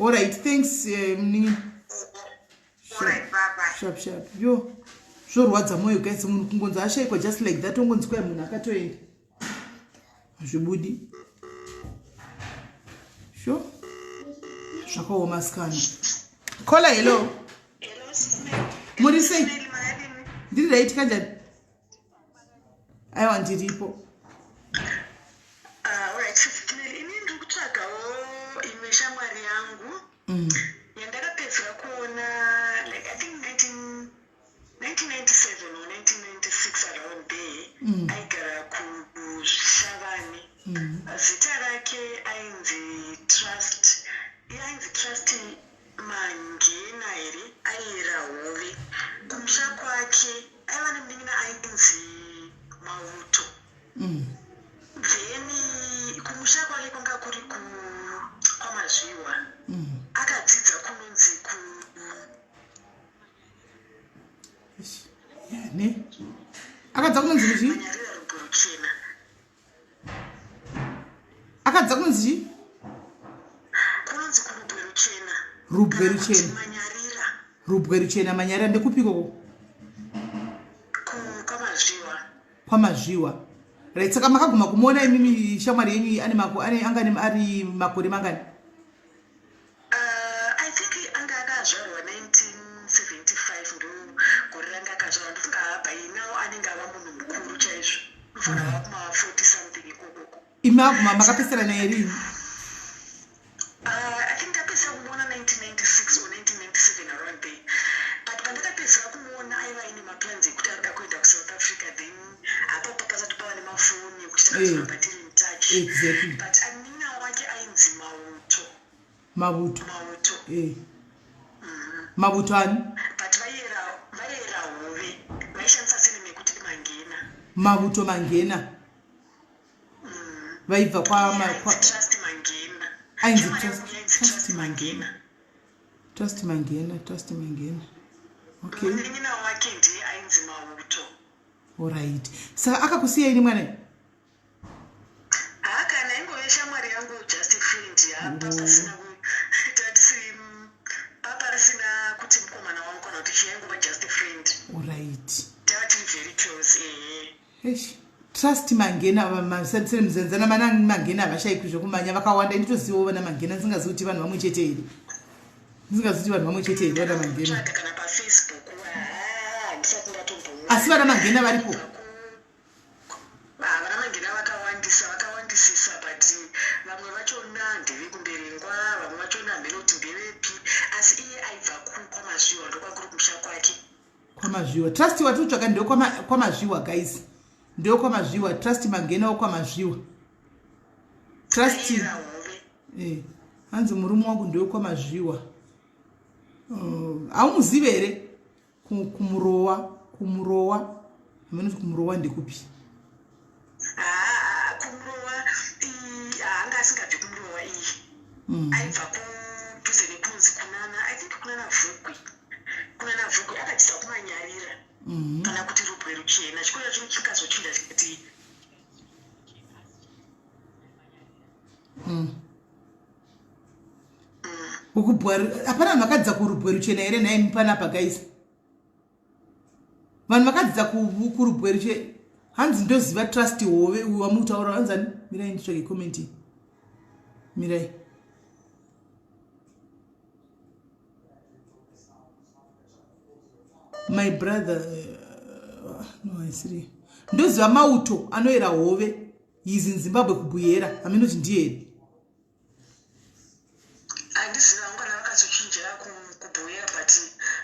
alright thanks mningi sharp yo zvorwadza mwoyo guys munhu kungonzi ashayikwa just like that ongonzi kwai munhu akatoenda zvibudi sure zvakaoma sikana kola hello muri sei ndiri raitika njani aiwa ndiripo ini ndiri kutsvagawo imwe shamwari yangu yandakapedzera kuona like I think 1997 or 1996 around there. Aigara kuShavani. Zita rake ainzi Trust Mangena here aiyera hove. Kumusha kwake aiva nemunin'ina ainzi Mauto. Then kumusha kwake kwanga kuri kwaMazviwa. Akadzidza kunonzi ne akadza kunonzi kuchi Manyarira Ruchena. akadza kunonzi Kunonzi kuRubwe Ruchena. Rubwe Ruchena. Manyarira Rubwe Ruchena Manyarira ndekupiko kwaMazviwa right saka makaguma kumuona imimi shamwari yenyu ane ari makore mangani I think anga akazvarwa 1975 ndo gore ranga akazvarwa ndofunga by now anenge ava munhu mukuru chaizvo unofanira vava kuma 40 something ikokoko imi aguma makapesera naye rini I think ndapedzera kumuona 1996 or 1997 around there but pandakapedzera kumuona aiva ine maplans ekuti arida kuenda kuSouth Africa then apapo pasati pava nemafoni ekuti takazoramba tiri in touch exactly but anina wake ainzi Mabuto Mauto Mabuto ani but vaiera hove vaishandisa sinema yekuti Mangena Mabuto Mangena vaibva Trust Mangena ainzi Trust Mangena Trust Mangena okay munin'ina wake ndiye ainzi Mauto. alright saka akakusiya ini mwana Kana ingove shamwari yangu just friend hapa pasina papa risina kuti mukomana wangu kana kuti chiyangova just friend. alright Tava very close eish Trust Mangena sere muzenzana mana Mangena avashayikwi zvokumanya vakawanda nditozivawo vana Mangena ndisingazivi kuti vanhu vamwe chete here vana Mangena kana paFacebook ndisati ndatombomwa asi vana Mangena varipo vana Mangena vakawandisisa but vamwe vachona ndevekuMberengwa vamwe vachona hamene kuti ndevepi asi iye aibva kwaMazviwa ndokwakuri kumusha kwake kwaMazviwa Trust watutsvaka ndio kwaMazviwa guys ndio kwaMazviwa Trust Mangena wakwaMazviwa Trust hanzi murume wangu ndio kwaMazviwa haumuzive here kumurowa hamene kuti kumurowa ndekupi kumurowa anga asingabvi kumurowa iyi aibva kudhuze nekunzi kunana I think kunana vhugwi akadzisa kuManyarira kana kuti Rubwe Ruchena chikora chino chikazochinda chikati hapana vanhu vakadzidza kuRubwe Ruchena here nhaye mupanapa guys vanhu vakadzidza kuRubwe Ruchena hanzi ndoziva Trust hove wamutaura hanzani mirai nditsvake komenti mirai my brother no isiri ndoziva Mauto anoera hove izi Zimbabwe kubuyera hamene kuti ndiye here handiziva ngwana vakazochinjira kubuyera but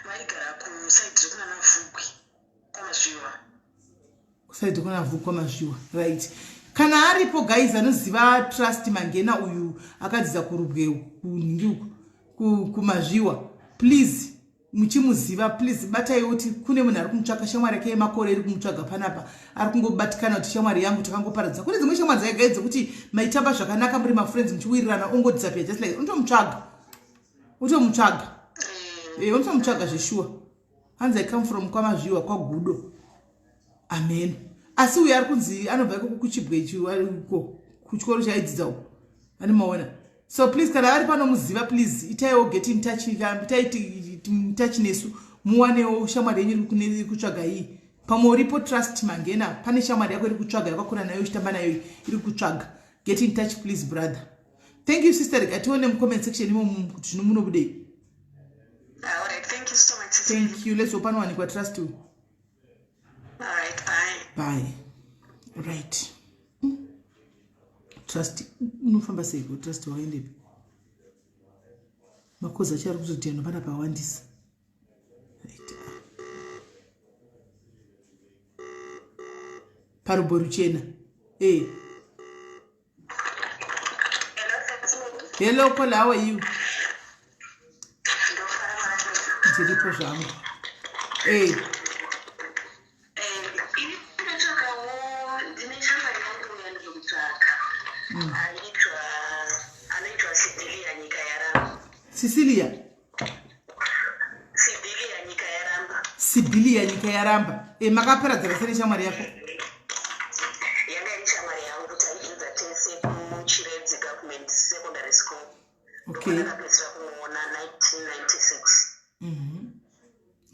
vaigara kusaidi rekunana vhugwi kwaMazviwa kusaidi kuna vhugwi kwaMazviwa right kana aripo guys anoziva Trust Mangena uyu akadzidza kuRubwe kuMazviwa please muchimuziva please bataiwo kuti kune munhu ari kumutsvaka shamwari yake yemakore iri kumutsvaga panapa ari kungobatikana kuti shamwari yangu takangoparadza kune dzimwe shamwari dzaigaidza kuti maitamba zvakanaka muri mafriends muchiwirirana ongodisapia just like unotomutsvaga zveshuwa hanzi I come from kwaMazviwa kwaGudo amen asi uyu ari kunzi anobva ikoko kuchibwe kuchikoro chaaidzidza uko ani maona so please kana ari panomuziva please itaiwo get in touch touch nesu muwanewo shamwari yenyu iri kutsvaga iyi pamwe uripo Trust Mangena pane shamwari yako iri kutsvaga yakakura nayo ichitamba nayo iri kutsvaga get in touch please brother thank you sister rikatione mucomment section imomo kuti zvino munobudei alright thank you so much. Thank you. Let's open one kwa trust you. All right, bye. Bye. Right. Trust unofamba sei ku trust waende makoza chari kuzoti anopana pawandisa. Right. Paruboru chena. Hello, Paul, how are you? Ndiripo zvangu. Cecilia. Sibilia nyika yaramba. Makapera dzara sene shamwari yako. Okay.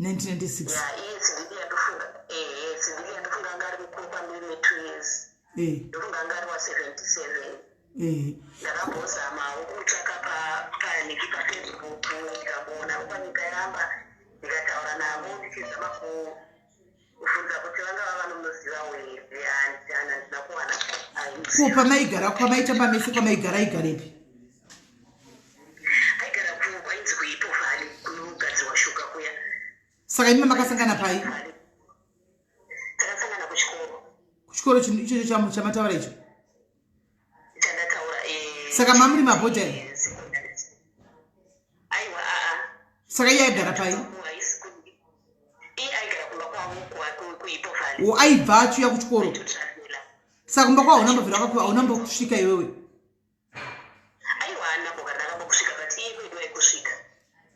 1996. Yeah, yes, Kupa maigara kwa maitamba mesi kwa maigara igarepi. Saka ime makasangana pai. Takasangana kuchikoro. Kuchikoro icho chamataura icho. Saka mamuri mabhoja. Aiwa Saka yaigara pai. O aibva achiuya kuchikoro. Saka kumba kwa unambovira wakapiwa unambokusvika iwewe. Aiwa ndambokusvika but iye kwedu aikusvika.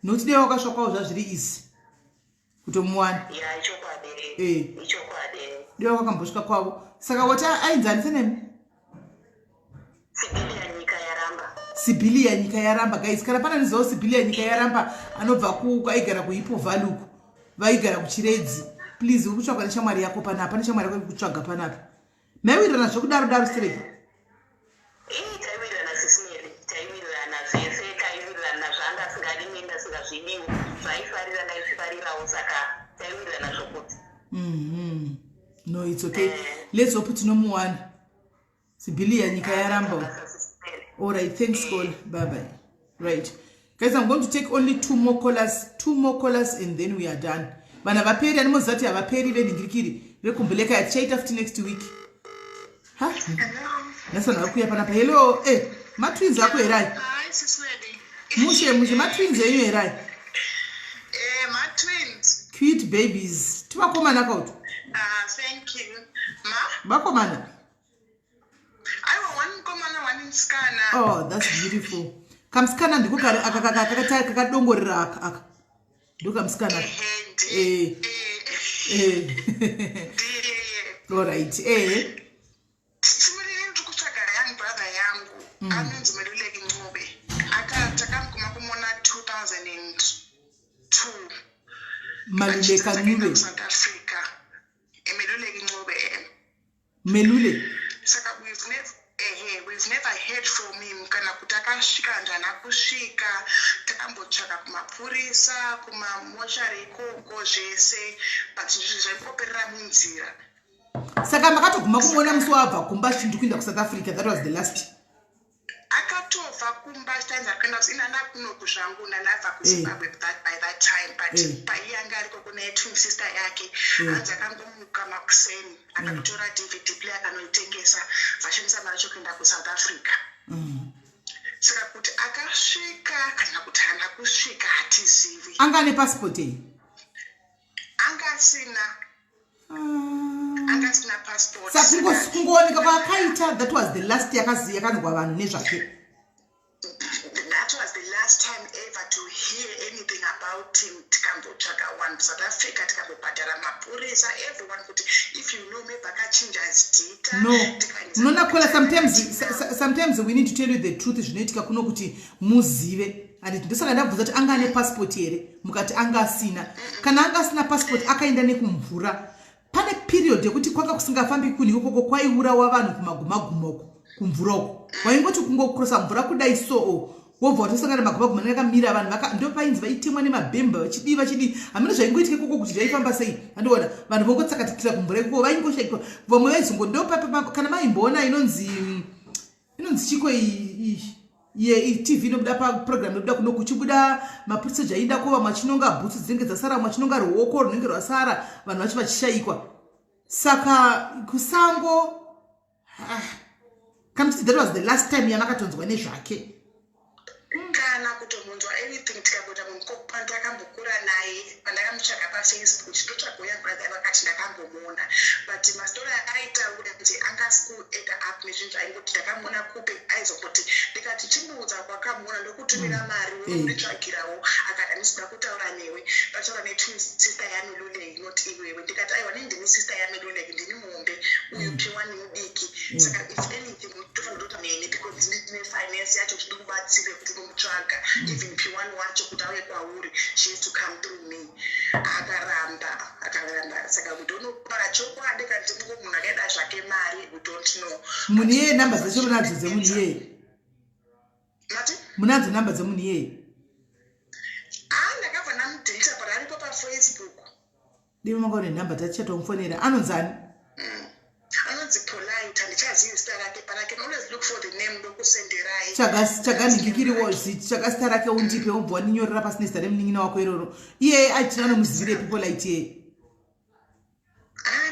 Noti dewa wakasvakawo zvazviri isi. Kutomuwana. Ya ichokwadi. Ichokwadi. Dewa wakambosvika kwavo. Saka wati ainzanise nemi? Sibilia nyika yaramba. Sibilia nyika yaramba guys. Kana pana nizo Sibilia nyika yaramba anobva aigara kuipo valuku. Vaigara kuchiredzi. Please ukutsvaga neshamwari yako panapa. Neshamwari yako kutsvaga panapa. Maiwirana zvokudaro straight. Taiwirana sisiri. Taiwirana zvese. Taiwirana zvanga singadi minda singazvidiwo. Zvaifarira ndaifarirawo saka taiwirana zvokuti. No, it's okay. Let's hope it's no more. Sibilia nyika yaramba. All right, thanks God. Bye bye. Right. Guys, I'm going to take only two more callers and then we are done. Bana vaperi animozati avaperi veningirikiri rekumbeleka yachaita futi next week. Ha? Nasana vakuya panapa. Hello, matwins ako erai? Hi, sis lady. Mushe matwins enyu erai? My twins. Cute babies. Tivakomana kautu? Thank you. Vakomana? I want one komana, one in Skana. Oh, that's beautiful. Kamskana ndiko kakadongorera aka. Ndiko kamskana. All right. Chimuri ndikutsvaga young brother yangu. Anonzi Meluleki Ncube. Takamguma kumona 2002. Maluleka Ncube. South Africa. Meluleki Ncube. Melule. Saka we've never heard from him kana kuti akasvika njani akusvika. Takambotsvaga kumapurisa kumamochari ikoko zvese but zvaipoperera munzira. Saka makatoguma kumuona musi wabva kumba ndikuenda kuSouth Africa. That was the last. Akatobva kumba chitanzi akaenda kusinana kuno kuzvangu nanabva kuZimbabwe by that time but paiyanga ariko kuna twin sister yake hanzi akangomuka makuseni akatora DVD player akanoitengesa vashandisa mari chokuenda kuSouth Africa. Saka kuti akasvika kana kuti haana kusvika hatizivi. Anga ane passport ei? Angasina passport. Saka kungooneka kwakaita. That was the last yakanzwa vanhu nezvake. That was the last time ever to hear anything about him. Tikambotsvaga one South Africa, tikambobhadhara mapurisa, everyone kuti if you know maybe akachinja zita. No. Munonakola sometimes we need to tell you the truth zvinoitika kuno kuti muzive. And ndosaka ndabvunza kuti anga ane passport here mukati anga asina. Kana anga asina passport akaenda nekumvura. Pane period yekuti kwanga kusingafambi kunhu ikoko kwaiurawa vanhu kumagumagumoko kumvura uko. Waingoti kungokrosa mvura kudai so wobva watosangana magabagumani akamira vanhu ndo painzi vaitemwa nemabhemba vachidi hamina zvaingoitika koko kuti zvaifamba sei. Andiona vanhu vongotsakatikira kumvura ikoko vaingoshaikwa vamwe vaizongo ndo kana maimboona inonzi chiko TV inobuda paprogram inobuda kuno kuchibuda mapurisa aida kuva machinonga bhutsu dzinenge dzasara machinonga ruoko runenge rwasara vanhu vacho vachishaikwa. Saka kusango kana kuti that was the last time yamakatonzwa nezvake. Kana kutomunzwa anything tikabuda mumukopanda ndakambokura naye pandakamutsvaga paFacebook chitotsvagoya brother vakati ndakambomona but mastori aitaura kuti anga school enda up nezvinhu zvaingoti ndakamuona kupe aizongoti ndikati chimuudza kwakamuona ndokutumira mari unonditsvagirawo akati handisina kutaura newe ndataura netwin sister yaMiluleki not iwewe ndikati aiwa ndini sister yaMiluleki ndini muombe uyu piwani mudiki saka if anything tofanira kuta neni because ndine finance yacho kuti ndikubatsire kuti unomutsvaga even piwani wacho kuti auye kwauri she has to come through me. Akaramba saka we don't know chokwadi kanti munhu akaida zvake mari we don't know. Muniye namba dzacho munadzo dzemuniye mati munadzo namba dzemuniye ndakabva namudelita but aripo paFacebook. Divi makaone namba dzatichatomufonera anonzani anonzi Polite handichazivi zita rake but I can always look for the name ndokusenderai chaganingikiriwo chakasita rake undipe ubva waninyorera pasina zita remunin'ina wako iroro iye anomuzivire Polite iye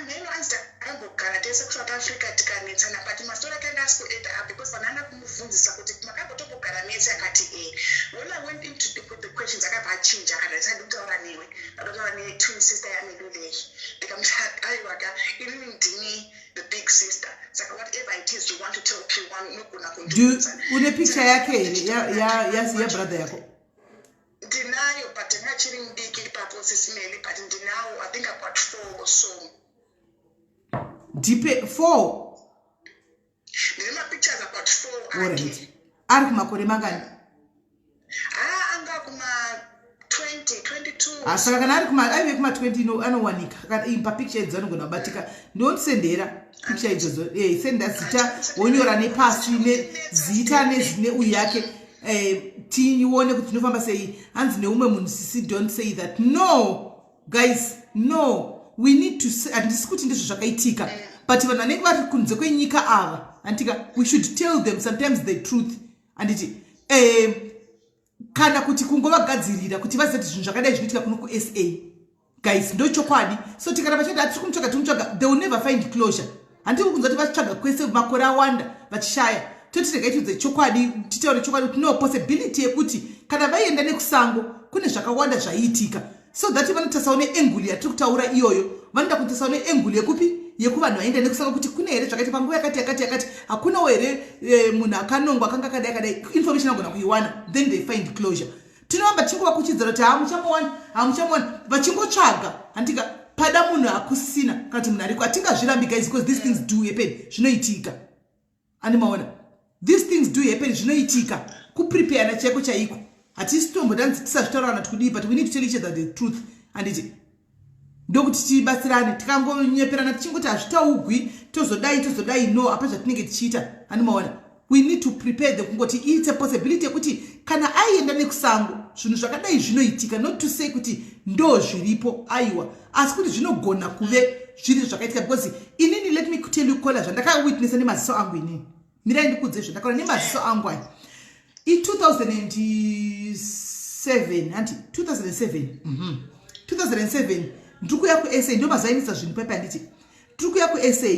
mheno anzi takambogara tese kuSouth Africa tikanetsana but mastori akanga asikuenda up because vanana kumubvunzisa kuti makambotobogara nese akati when I went into the questions akabva achinja akati ndisadi kutaura newe ndataura netwin sister yaMiluleki ndikamuti aiwaka inini ndini the big sister saka whatever it is you want to tell P1 unogona kundiudza. Une picture yake here ya brother yako ndinayo but ndingachiri mudiki ipapo sisimeli but ndinawo I think about 4 or so. Dipe 4 ndine mapictures about 4 ake ari kumakore mangani anga kuma 22 saka kana aive kuma 20 anowanika kana papicture idzo anogona kubatika ndondisendera picture idzodzo senda zita wonyora nepasi nezita nezine uyu yake tione kuti tinofamba sei. Hanzi neumwe munhu sisi don't say that no guys no we need to say handisi kuti ndizvo zvakaitika but vanhu vanenge vari kunze kwenyika ava antika we should tell them sometimes the truth anditi kana kuti kungovagadzirira kuti vazive kuti zvinhu zvakadai zvinoitika kuno kuSA guys ndochokwadi. So tikana vachati hatiri kumutsvaga they will never find closure. Handiri kunzwa kuti vachitsvaga kwese makore awanda vachishaya totirega itiudze chokwadi titaure chokwadi kuti no possibility yekuti kana vaienda nekusango kune zvakawanda zvaiitika so that vanotasawo neenguli yatiri kutaura iyoyo vanoda kutasawo neenguli yekupi yekuvanhu vaenda nekusango kuti kune here zvakaita panguva yakati hakunawo here munhu akanongwa akanga akadai information agona kuiwana then they find closure. Tinovamba tichingovakuchidzira kuti hamuchamuwana vachingotsvaga handika pada munhu akusina kana kuti munhu ariko hatingazvirambi guys because these things do happen zvinoitika andimaona these things do happen zvinoitika kuprepare chaiko chaiko hatisi tombodanzi tisazvitaurana tikudii but we need to tell each other the truth handiti ndokuti tibatsirane tikangonyeperana tichingoti hazvitaugwi tozodai no apa zvatinenge tichiita andimaona we need to prepare the kungoti it's a possibility yekuti kana aienda nekusango zvinhu zvakadai zvinoitika not to say kuti ndo zviripo aiwa asi kuti zvinogona kuve zviri zvakaitika because inini let me tell you kola zvandakawitnessa nemaziso angu inini mirai ndikudze zvandakaona nemaziso angu aya i2007 hanti 2007 ndikuya kuSA ndo mazainisa zvinhu pepa nditi ndikuya kuSA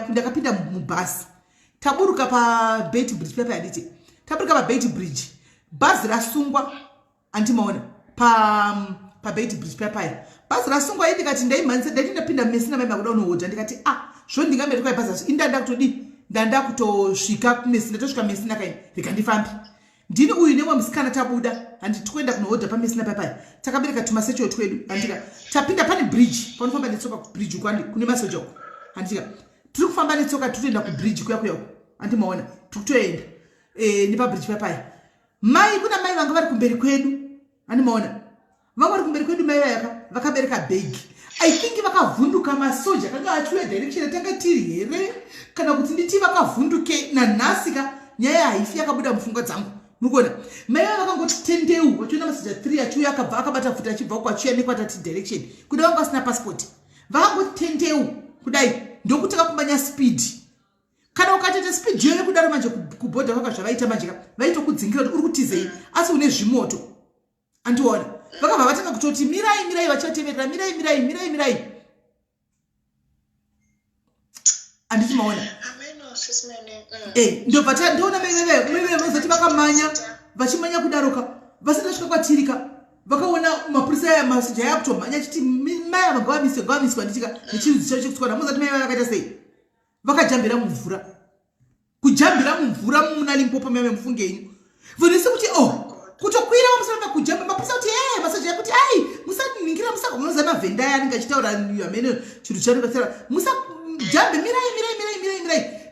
ndakapinda mubhasi taburuka paBeit Bridge pepa handiti taburuka paBeit Bridge bhazi rasungwa andimaona paBeit Bridge pepa bhazi rasungwa ndikati ndaimhanisa ndati ndapinda mesina mai makuda unohodha ndikati zvondingambe tikwa bhazi indanda kutodi ndanda kutosvika mesina ndosvika mesina kaini rikandifambi ndini uyu nemwe musikana tabuda handiti kwenda kunohodha pamesina pepa takabereka tumasecho twedu handika tapinda pane bridge panofamba netsoka kubridge kwandi kune masoja uko handika tiri kufamba netsoka titoenda kubridge kuya andimaona tikutoenda nepabridge papaya mai kuna mai vanga vari kumberi kwedu andimaona vanga vari kumberi kwedu mai vayaka vakabereka bhegi I think vakavhunduka masoja kanga achiuya direction yatanga tiri here kana kuti nditi vakavhunduke nanhasika nyaya haifi yakabuda mupfungwa dzangu murikuona mai vava vakangoti tendeu vachiona masoja 3 achiuya akabva akabata futa achibva kwachiya nekwatati direction kuda vanga vasina passport vakangoti tendeu kudai ndokuti kakumbanya speed kana ukatete speed yove kudaro manje kubhodha vaka zvavaita manje vaitokudzingira kuti uri kutizei asi une zvimoto andiona vakabva vatanga kutoti mirai vachateverera mirai anditi maona ndobva ndoona maive vazoti vakamanya vachimanya kudaroka vasati vasvika kwatirika vakaona mapurisa aya masoja aya kutomhanya achiti mai gavamiswa nditika nechirudzi chavo chekutswana muzati mai vakaita sei vakajambira mumvura kujambira mumvura muna Limpopo meme mufungenyu vonese kuti kutokwira vamusana kujamba mapurisa kuti masoja akuti ai musaningira musagonoza mavhenda aya anenge achitaura amene chinhu chanokasara musajambe mirai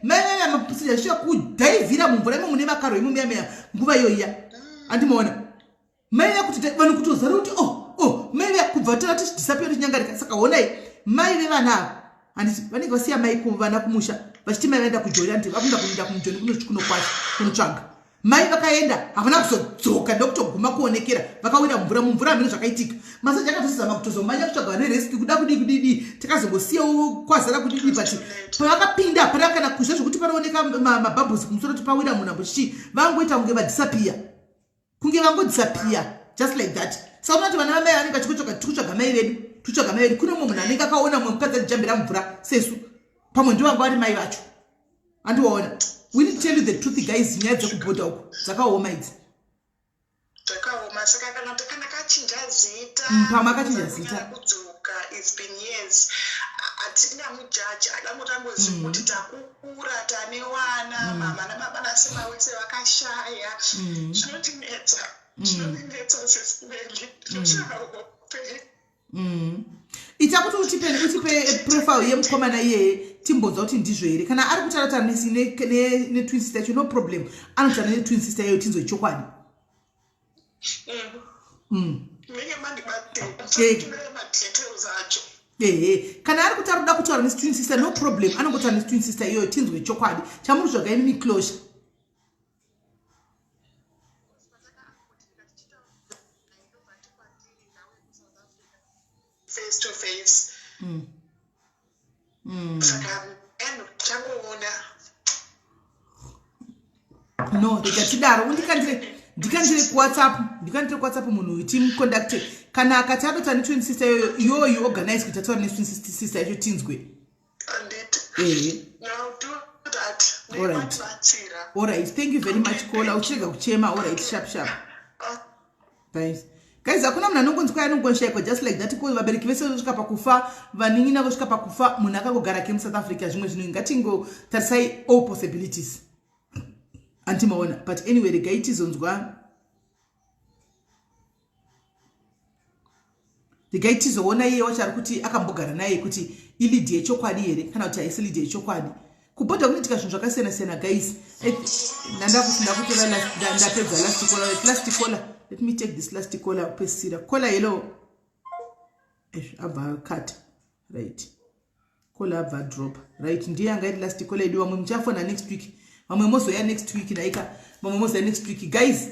mai mapurisa achia kudhaivhira mumvura imo mune makaro imomeyameya nguva iyoiya andimaona mai yakuti vanhu kutozara kuti mai kubva tora tichidisapia tichinyangarika saka onai mai vevana ava handiti vanenge vasiya mai kuvana kumusha vachiti mai vaenda kujoni anditi vakunda kuenda kumujoni kunoti kunokwasha kunotsvaga mai vakaenda havana kuzodzoka ndokutoguma kuonekera vakawira mumvura hamene zvakaitika masoja akatozama kutozomanya kutsvaga nerescue kuda kudii takazongosiyawo kwazara kudii but pavakapinda pana kana kuzva zvokuti panooneka mabhabhusi kumusoro kuti pawira munhu ambochichi vangoita kunge vadisapia kunge vangodisapia just like that saka unoti vana vamai vanenge vachikutsvaga mai vedu kune mumwe munhu anenge akaona mumwe mukadzi achijambira mvura sesu pamwe ndiwo vanga vari mai vacho andiwaona we need to tell you the truth guys nyaya dzekubhodha uku dzakaoma idzi dzakaoma saka kana kachinja zita pamakachinja zita kudzoka it's been years atina mujaji adamutambozi kuti takukura tane wana mama nababa nasema wese vakashaya zvinotinetsa sesimeli ita kuti utipe profile yemukomana iyeye timbodza kuti ndizvo here kana ari kutaratara netwin sister yacho no problem anotaura netwin sister yayo tinzwe chokwadi kana ari kutaura kuda kutaura netwin sister no problem anongotaura netwin sister iyoyo tinzwe chokwadi chamuri zvakainini closure face to face saka changoona no ndikatidaro ndikandire kuwhatsapp munhu uyu timconducte kana akati adota netwin sister iyoyo organize kuti ataura netwin sister yacho tinzwe alright thank you very much kola uchirega kuchema alright sharp bye guys hakuna munhu anongonzwa anongonshayikwa just like that ko vabereki vese vosvika pakufa vanin'ina vosvika pakufa munhu akangogara ke muSouth Africa zvimwe zvinhu ngatingotarisai all possibilities antimaona but anyway regai tizoona iye wacho ari kuti akambogara naye kuti ilidi yechokwadi here kana kuti haisi lidi yechokwadi kubhodha kunoitika zvinhu zvakasiyana guys ndakutora ndapedza last caller. Let me take this last caller. Caller hello. Abva cut. Right. Caller abva drop. Right. Ndiye anga last caller idiwa mwe mchafona next week. Mamwe mozo ya next week naika. Mamwe mozo ya next week. Guys,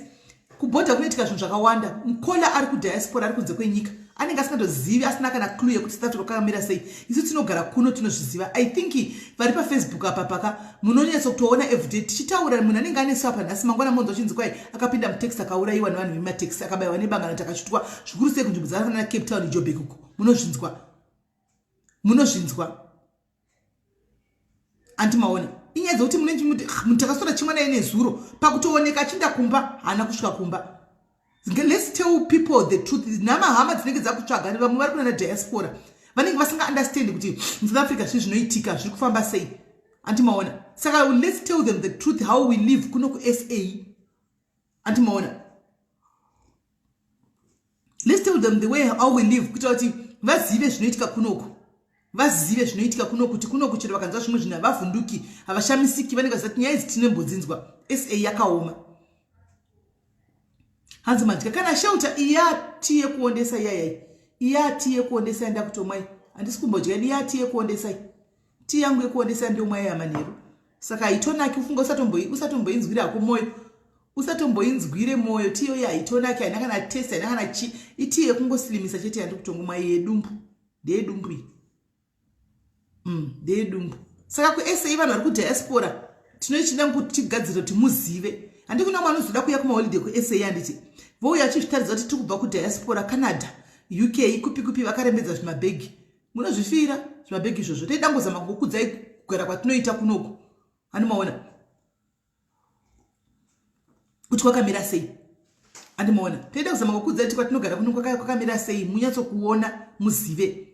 kubhodha kunoitika zvinhu zvakawanda. Mkola ari ku diaspora ari kunze kwenyika. Anenge asingadozivi asina kana clue yekuti South Africa kwakamira sei. Isu tinogara kuno tinozviziva. I think vari pa Facebook apa paka munonyetsa kutoona everyday tichitaura munhu anenge ane sapa nhasi mangwana monzo chinzi kwai akapinda mutext akaurayiwa nevanhu vematext akabayiwa nebangano takachitwa zvikuru sei kunzvimbo dzakafanana na Cape Town Joburg uko munozvinzwa antimaona inyaya dzekuti munhu takasora chimwe naye nezuro pakutooneka achinda kumba haana kusvika kumba. Let's tell people the truth. Namahama dzinenge dzakutsvaga vamwe vari kuna diaspora vanenge vasinga understand kuti South Africa zvinoitika zviri kufamba sei antimaona saka let's tell them the truth how we live kuno ku SA antimaona let's tell them the way how we live kuti kuti vazive zvinoitika kunoku kuti kunoku chero vakanzwa zvimwe zvinhu havavhunduki havashamisiki vanenge vazati nyaya idzi tinembodzindwa SA yakaoma hanzi mandika kana shelter iyati yekuondesa iyati yekuondesa enda kutomai handisi kumbodya iyati yekuondesa ti yangu yekuondesa ndio mwaya yamanheru saka aitonaki ufunga usatomboinzwira hako moyo usatomboinzwire mwoyo tiyo yaitonaki haina kana test haina kana chi iti yekungosilimisa chete yandi kutongomwa yedumbu ndeyedumbu iyi ndeyedumbu saka kusa vanhu vari kudiaspora tinochida kuti tigadzire kuti muzive handi kuna mwana uzoda kuya kumaholiday kusa handiti vouya achizvitaridza kuti tiri kubva kudiaspora Canada UK kupi kupi vakarembedza zvimabhegi munozvifira zvimabhegi izvozvo toidangozama kukudzai kugara kwatinoita kunoku handimaona kuti kwakamira sei handimaona toida kuzama kukudzai kuti kwatinogara kuno kwakamira sei munyatsokuona muzive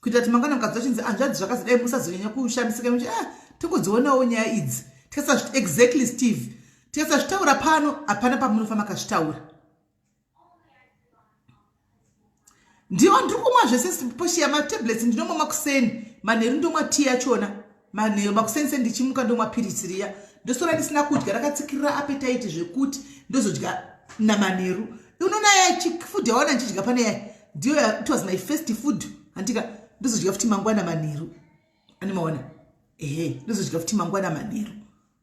kuita kuti mangwana mukadzi wachinzi anzvadzi zvakazodai musazonyanya kushamisika muchi tokudzionawo nyaya idzi exactly Steve tikasazvitaura pano hapana pamunofamba kazvitaura ndiwo ndiri kumwa zvese poshiya matablets ndinomwa makuseni manheru ndomwa tii yachona manheru makuseni sendichimuka ndomwa pirisi riya ndosora ndisina kudya rakatsikirira appetite zvekuti ndozodya namanheru unoona food yawana ndichidya pane yai ndiyo it was my first food andika ndozodya futi mangwana manheru animaona ndozodya futi mangwana manheru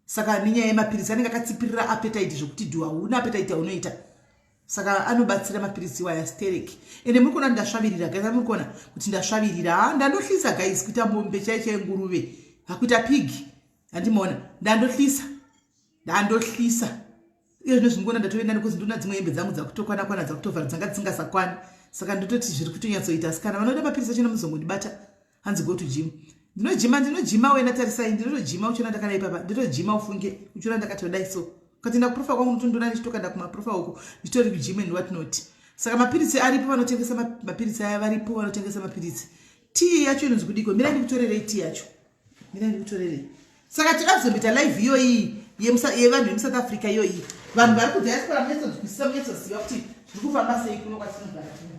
saka nenyaya yemapirisi anenge akatsipirira appetite zvokuti dhiwa una appetite yaunoita saka anobatsira mapirisi waya sterek ende muri kuona ndasvavirira guys muri kuona kuti ndasvavirira ndandohlisa guys kuita mombe chaicha nguruve hakuita pig handimaona ndandohlisa iyo zvino zvingona ndatoenda nekuti ndona dzimwe hembe dzangu dzakutokwana kwana dzakutovhara dzanga dzisingasakwani saka ndototi zviri kutonyatsoita sikana vanoda mapirisi achona muzongondibata hanzi go to gym ndinojima wena tarisai ndinotojima uchiona ndakana ipapa nditojima ufunge uchiona ndakatodai so katinda kuprofa kwangu mutondona ndichitoka kumaprofa uko nditori kujima and what not saka mapirisi aripo vanotengesa mapirisi aya varipo vanotengesa mapirisi tii yacho inonzi kudiko mira ndikutorerei tii yacho mira ndikutorerei saka tikazomboita live iyoyi yevanhu vemusouth Africa iyoyi vanhu vari kudiaspora munyatsodzwisisa munyatsoziva kuti zviri kufamba sei kuno kwatinogara tino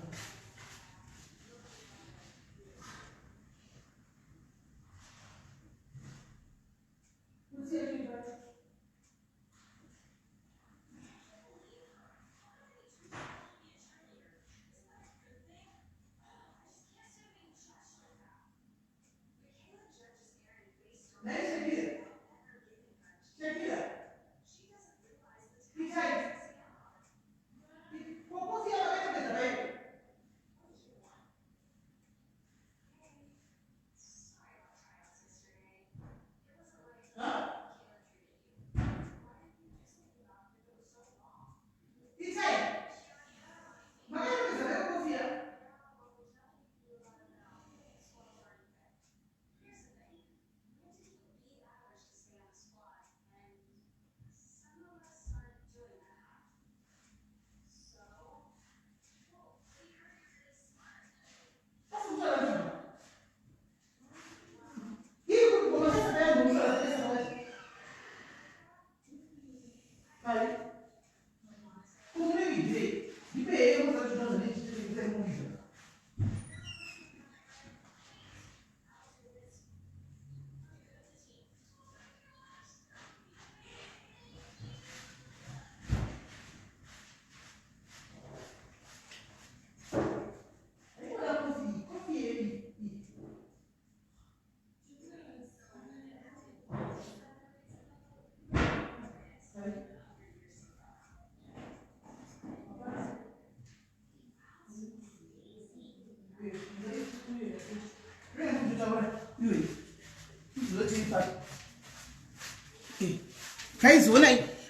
kaizoona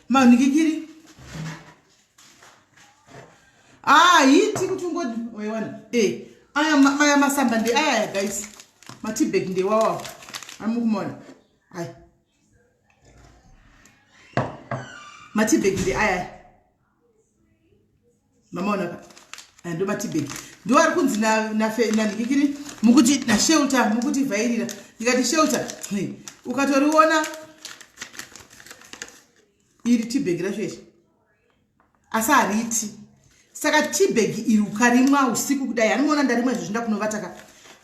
manhikikiri hiti kuti ungodi waiwana aya masamba ndeayaya guys matibek ndewawawo amukumona hai matibek ndeayaya mamaona ndo matibek ndo ari kunzi nanhikikiri mukuti nashelter mukuti vhairira ndikati shelter ukatoriona iri tibhegi racho ichi asi hariti saka tibhegi iri ukarimwa usiku kudai haniona ndarimwa izvo zvinda kunovataka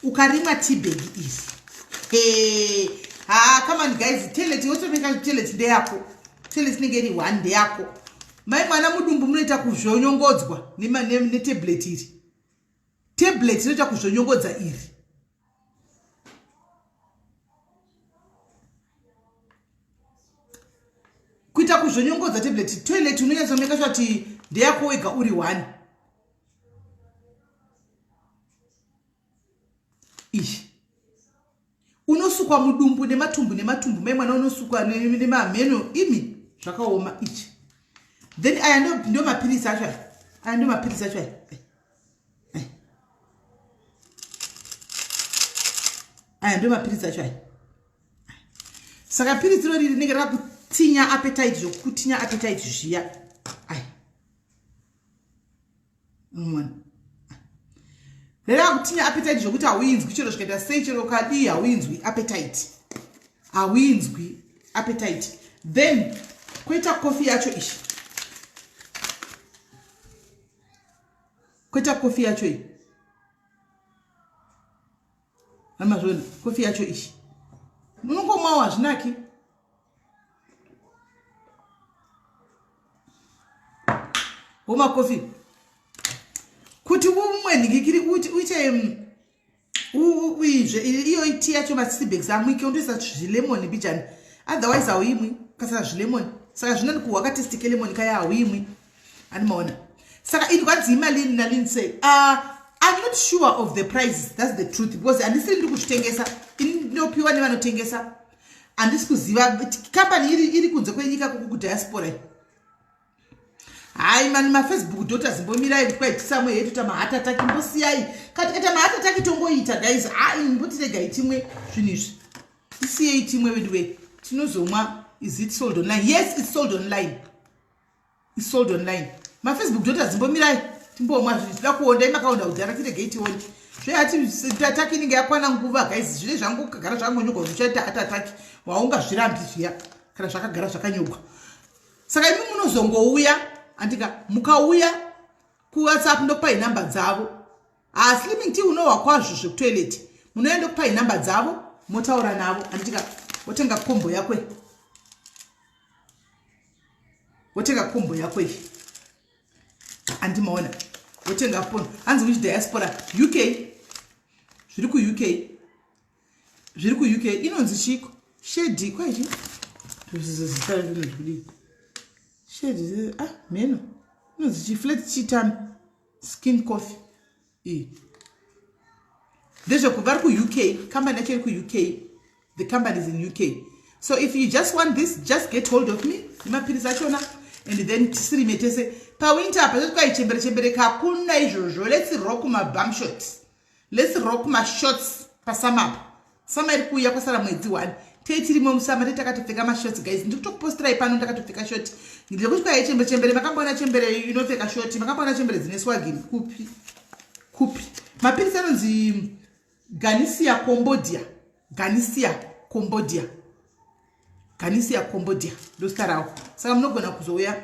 ukarimwa tibhegi iri come on guys toilet wotomeka toilet ndeyako toilet inenge iri 1 ndeyako mai mwana mudumbu munoita kuzvonyongodzwa netablet iri tablet inoita kuzvonyongodza iri kuita kuzvonyongodza tablet toilet unonyatsomeka sure kuti ndeyako wega uri 1 ishi unosukwa mudumbu nematumbu maimwana unosukwa nemamheno imi zvakaoma ichi then aya ndio mapirisi acho aya ndio mapirisi acho aya ndio mapirisi acho saka pirisi rori rinenge rakutinya appetite zvokutinya appetite zviya aya rakutinya appetite zvokuti hauinzwi chero zvikaita sei chero kadii hauinzwi appetite then koita kofi yacho ishi koita kofi yacho iyi amazvona kofi yacho ishi unongomwawo hazvinaki homa kofi kuti umwe ningikiri uite uizve iyo iti yacho masibeks amwike undoisa zvilemoni bijani otherwise hauimwi kasara zvilemoni saka zvinoni kuhwakatestike lemoni kaya hauimwi animaona saka ini kwanzi imalini nalini sei I'm not sure of the prices, that's the truth, because handisiri ndiri kuzvitengesa inopiwa nevanotengesa handisi kuziva kambani iri kunze kwenyika kudiaspora hai mani mafacebook daughters mbomirai kwaitisamwe yedu tamahata ataki mbosiyai katikata mahata ataki tongoita guys mbotiregai timwe zvinhu izvi isiyei timwe wedu we tinozomwa. Is it sold online? Yes, it's sold online. It's sold online. Mafacebook daughters mbomirai timbomwa zvida kuonda imakaonda kudhara tiregei tione zveyati tataki inenge yakwana nguva guys zvine zvangu kagara zvakanyogwa zvichaita atataki waungazvirambi zviya kana zvakagara zvakanyogwa saka imi munozongouya andika mukauya kuwhatsapp ndokupai namba dzavo slimming tea unohwa kwazvo zvekutoilet munoenda kupai namba dzavo motaura navo andika wotenga kombo yakwe andimaona wotenga phone hanzi which diaspora UK zviri ku UK inonzi chiko shedi kwaizvi shedi meno inonzi chiflat chitan skin coffee ndezvo vari ku UK company yacho iri ku UK the company is in UK so if you just want this just get hold of me nemapirisi achona and then tisirime tese pawinter apa kwaichembere kakuna izvozvo let's rock mabum shots let's rock mashots pasamapa sama iri kuuya kwasara mwedzi 1 tetirimo musama tetakatopfeka mashots guys ndikutokuposterai pano ndakatopfeka shoti ndikuti kwaichembere makamboona chembere inopfeka shoti makamboona chembere dzine swagiri kupi mapirisi anonzi Ganisia Cambodia ndosita rawo saka munogona kuzouya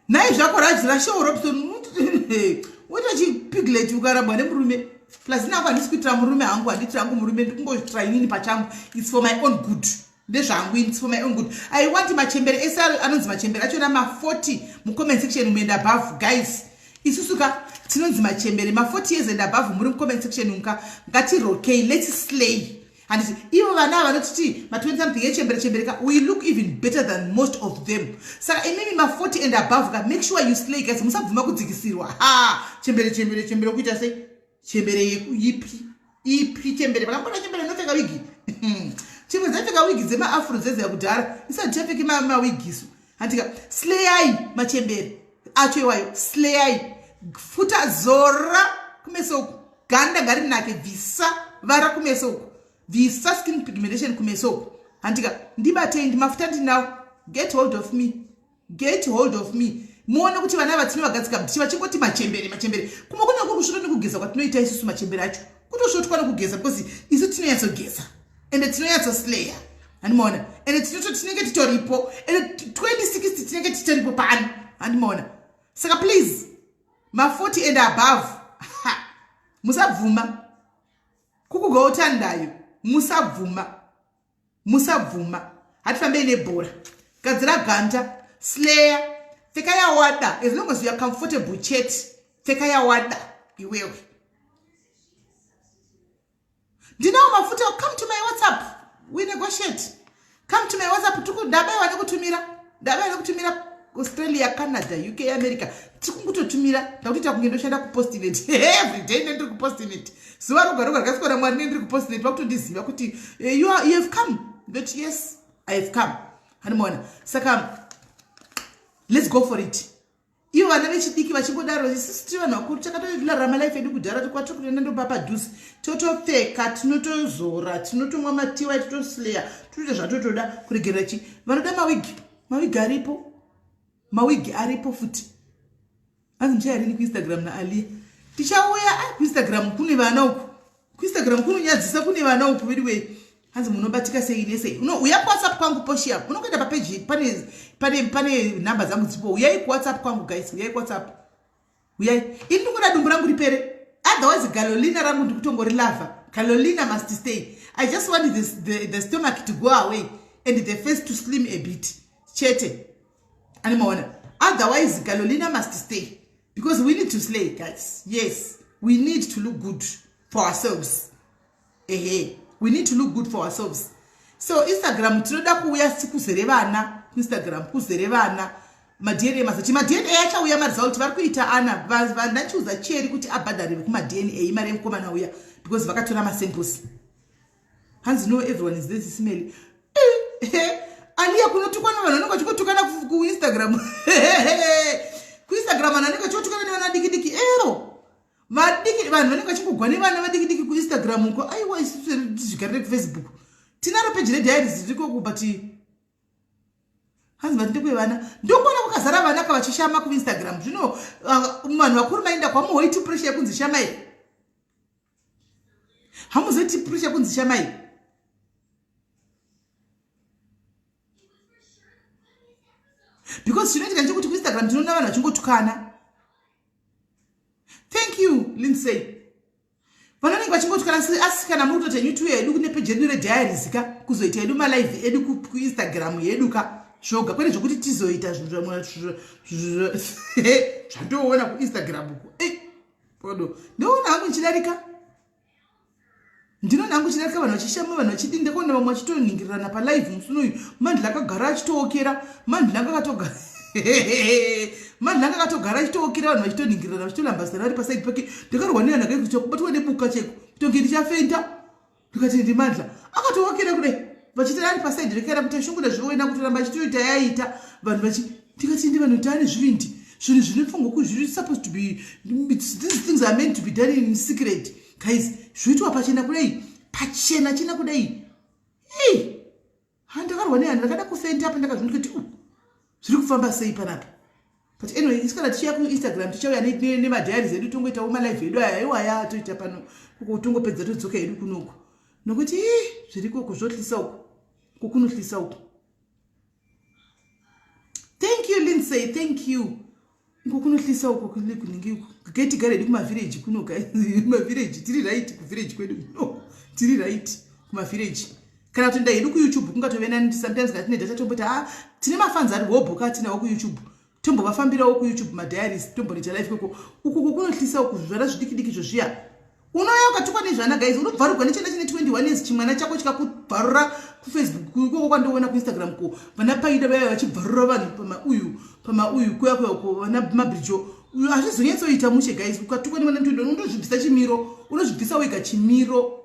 nai zvako radzira show Robson wota chipiglet ukarabwa nemurume plus nako handisi kuitira murume hangu handitira hangu murume ndikungotrainini pachangu it's for my own good ndezvangu it's for my own good I want machembere ese anonzi machembere achona ma40 mucomment section muenda above guys isusuka tinonzi machembere ma40 years and above muri mucomment section unka ngatirokei let's slay and ivo vana vanotiti ma20 something yechembere ka we look even better than most of them saka imimi ma40 and above ka make sure you slay guys musabvuma kudzikisirwa chembere kuita sei chembere ipi chembere vakambona chembere inopfeka wigi chimwe dzapfeka wigi dzemaafro dzedza kudhara isati chapfeke mawigisu andika slayai machembere acho iwayo slayai futa zora kumesoko ganda ngari nake visa vara kumesoko visa skin pigmentation kumesoko andika ndibatei ndimafuta ndinawo get hold of me muone kuti vana vatinogadzika tichiva chingoti machembere kuma kuna kurusviro nekugeza kwatinoita isusu machembere acho kutosvotwa nekugeza because isu tinoyatsogeza ende tinoyatsoslaya handimaona ende tinenge titoripo ende 2060 tinenge titoripo pano handimaona saka please ma40 and above musabvuma kukugautandai musabvuma hatifambei nebhora gadzira ganda slaya pfeka yawada as long as you are comfortable chat pfeka yawada iwewe ndinawo mafuta come to my WhatsApp we negotiate come to my WhatsApp ndabaiwa nekutumira Australia, Canada, UK, America. Tikungutotumira ndakuita kunge ndoshanda kupostinet every day ndiri kupostinet. Zuva roga rakasikora Mwari ndiri kupostinet vakutondiziva kuti you have come. But yes, I have come. Hanimona. Saka let's go for it. Ivo vana vechidiki vachingodaro isisi tiri vanhu vakuru takatovirarama life yedu kudhara tikwato kuenda ndobva padhusi totopfeka tinotozora tinotomwa matiwa totosleya toita zvatotoda kuregerera chi vanoda mawigi aripo mawigi aripo futi hanzi muchayarini kuinstagram naalia tichauya kuinstagram kune vana uku kuinstagram kunonyadzisa kune vana uku vediwei hanzi munobatika sei nesei uya kuwhatsapp kwangu poshia unokuenda papeji pane namba dzangu dzipo uyai kuwhatsapp kwangu guys uyai kuwhatsapp uyai ini ndingoda dumbu rangu ripere otherwise galolina rangu ndikutongori lava galolina must stay. I just want the stomach to go away and the face to slim a bit chete animaona otherwise galolina must stay because we need to slay guys. Yes, we need to look good for ourselves. We need to look good for ourselves. So Instagram tinoda kuuya kuzere vana Instagram kuzere vana madna masachi madna achauya maresult vari kuita ana vandachiudza cheri kuti abhadharirwe kumadna mari yemukomana uya because vakatora masamples. Hands know everyone is this smell. Alia kunotukana vanhu vanenge vachikotukana kuinstagram kuinstagram vanhu vanenge vachitukana nevana dikidiki ero vadiki vanhu vanenge vachingogwa nevana vadikidiki kuinstagram uko aiwa isusu tichigarire kufacebook tinaro peji rediaries ririkoko but hanzi vatinde vana ndokuona kwakazara vana kavachishama kuinstagram zvino vanhu vakuru mainda kwamuhoiti pressure yekunzi shamai hamuzoiti pressure yekunzi shamai because zvinoitika ndechekuti kuinstagram tinoona vanhu vachingotukana. Thank you Lindsay. Vanhu vanenge vachingotukana asi kana muri kutoti youtube yedu kune peji yedu rediaries ka kuzoita yedu malive edu kuinstagram yedu ka zvoga kwete zvokuti tizoita zvandoona kuinstagram uko podo ndoona hangu nchidarika ndinoona hangu nchidarika vanhu vachishama vanhu vachidini ndakaona vamwe vachitoningirana palive musi unoyu mandla akagara achitookera mandla akatogara mandla akatogara achitookera vanhu vachitoningirana vachitolambazana vari pasaidi pake ndakarwa nevanhu akaikuti kubatwa nebuka cheko kutonge ndichafenda ndikati ndimandla akatookera kudai vachita ari pasaidi rekera kuti shunguda zvoenda kutoramba achitoita yaita vanhu vachi ndikati ndi vanhu tani zvivindi zvinhu zvinofunga kuti zviri supposed to be these things are meant to be done in secret guys zvoitwa pachena kudai pachena chena kudai handakarwa nevanhu vakada kufenda apa ndakazvinoka kuti zviri kufamba sei panapa but anyway isikana tichiya kuinstagram tichauya nemadiaries edu tongoitawo malive edu aya iwaya toita pano uko tongopedza todzoka edu kunoko nokuti zviriko kuzvotlisa uko kukunotlisa uko. Thank you Lindsay, thank you. Kukunotlisa uko kuningi uko geti gare edu kumavillage kunoka mavillage tiri right kuvillage kwedu no tiri right kumavillage kana kuti ndaedu kuyoutube kungatovena sometimes ngatine data tombota tine mafans ari hobhoka tinawo kuyoutube tombovafambirawo kuyoutube madiaries tomboita live koko uko kunotlisa uko zvara zvidikidiki zvozviya unouya ukatukwa nezvana guys unobvarurwa nechana chine 21 years chimwana chako chikakubvarura kufacebook ikoko kwandoona kuinstagram ko vana paida vaya vachibvarura vanhu pamauyu kuya uko vana mabridjo hazvizonyatsoita mushe guys ukatukwa nevana 21 unozvibvisa chimiro unozvibvisa wega chimiro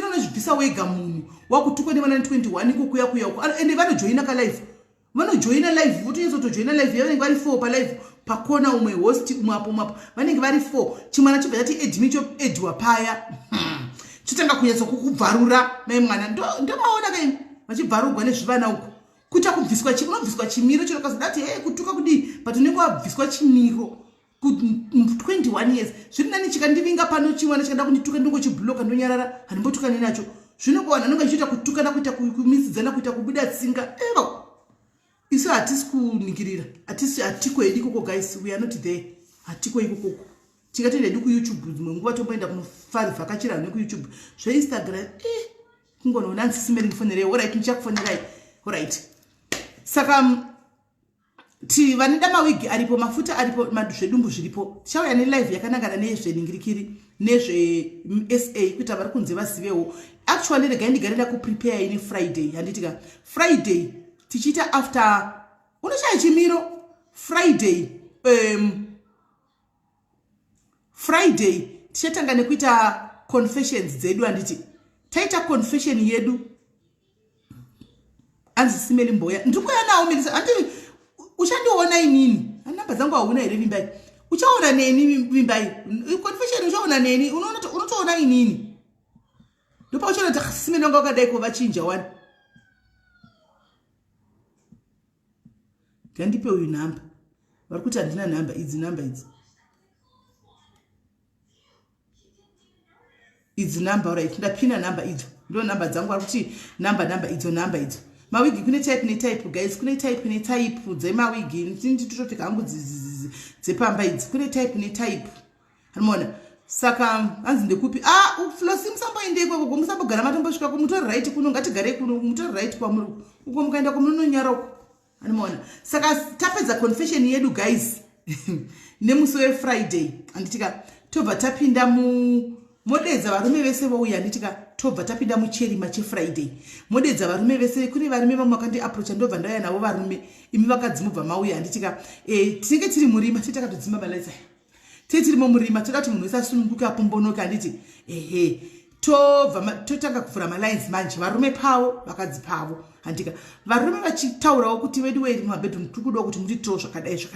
unozvibvisa wega munhu wakutukwa nevana 21 iko kuya uko ende vanojoina kalive vanojoina live votonyatsotojoina live yavanenge vari 4 palive pakona umwe host umwe apo vanenge vari 4 chimwana chibva chati admin choedwa paya chitanga kunyatsa kukubvarura mai mwana ndomaona kai vachibvarurwa nezvivana uko kuta kubviswa unobviswa chimiro chinokazodati kutuka kudii but unenge wabviswa chimiro 21 years zviri nani chikandivinga pano chimwana chikada kundituka ndongochibhuloka ndonyarara handimbotukane nacho zvino kuvanhu anenge achiita kutukana kuita kumisidzana kuita kubuda tsinga isu hatisi kuningirira hatiko hedu ikoko guys, we are not there. Hatiko ikoko tingatoenda hedu kuyoutube dzimwe nguva tomboenda kunovhakachira nekuyoutube zveinstagram kungonoona nsisime rindifonere alright ndichakufonerai alright. Saka vanida mawigi aripo mafuta aripo zvedumbu zviripo tichauya nelive yakanangana nezveningirikiri nezve SA kuita vari kunze vazivewo actually regai ndigarenda kuprepare ini Friday handitika Friday tichita after unoshaya chimiro Friday tichatanga nekuita confessions dzedu handiti taita confession yedu anzi Simeli Mboya ndikuya nawo milisa handiti uchandiona inini namba dzangu hauna here vimbai uchaona neni vimbai confession uchaona neni unotoona inini ndopa uchaona kuti Simeli wanga wakadai kuvachinja wani ngandipe uyu namba vari kuti handina namba idzi namba right ndapina namba idzo ndo namba dzangu vari kuti namba idzo mawigi kune type netype guys kune type netype dzemawigi nditotopfeka hangu dzepamba idzi kune type netype anoona saka hanzi ndekupi flosi musamboende ikoko musambogara matombosvika kumutori right kuno ngatigare kuno mutori right kwamuri uko mukaenda komunononyaroko anoona saka tapedza confession yedu guys nemusi weFriday anditika tobva tapinda modedza varume vese vouya anditika tobva tapinda mucherima cheFriday modedza varume vese kune varume vamwe vakandi approach ndobva ndauya navo varume imi vakadzi mubva mauya anditika tinenge tiri murima titakatodzima malaisa titirimo murima toda kuti munhu wese asununguke apombonoka anditi totanga kuvhura malines manje varume pavo vakadzi pavo handika varume vachitaurawo kuti wedu mumabedroom tikudawo kuti mutitoo zvakadai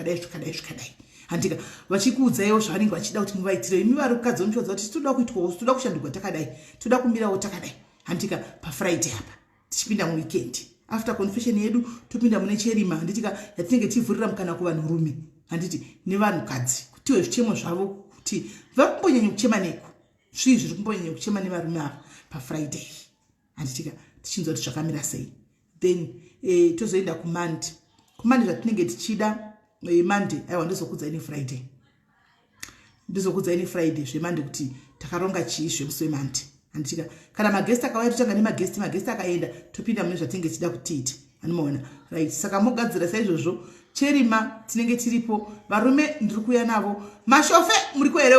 handika vachikuudzaiwo zvavanenge vachida kuti muvaitire imi vari kukadzi vomuchodza kuti toda kuitwawo toda kushandurwa takadai toda kumirawo takadai handika paFriday apa tichipinda muweekend after confession yedu topinda mune cherima handitika yatinenge tivhurira mukana kuvanhurume handiti nevanhukadzi kutiwe zvichemo zvavo kuti vakumbonyanya kuchema neku zvii zviri kumbonyanya kuchema nevarume ava paFriday handitika tichinzwa kuti zvakamira sei then tozoenda kumande zvatinenge tichida Monday aiwa ndizokudzaini Friday zvemande kuti takaronga chii zvemusi weMonday handitika kana magesti akauya totanga nemagesti akaenda topinda mune zvatinenge tichida kutiita anomaona right saka mogadzira saizvozvo cherima tinenge tiripo varume ndiri kuuya navo mashofe muri kuhere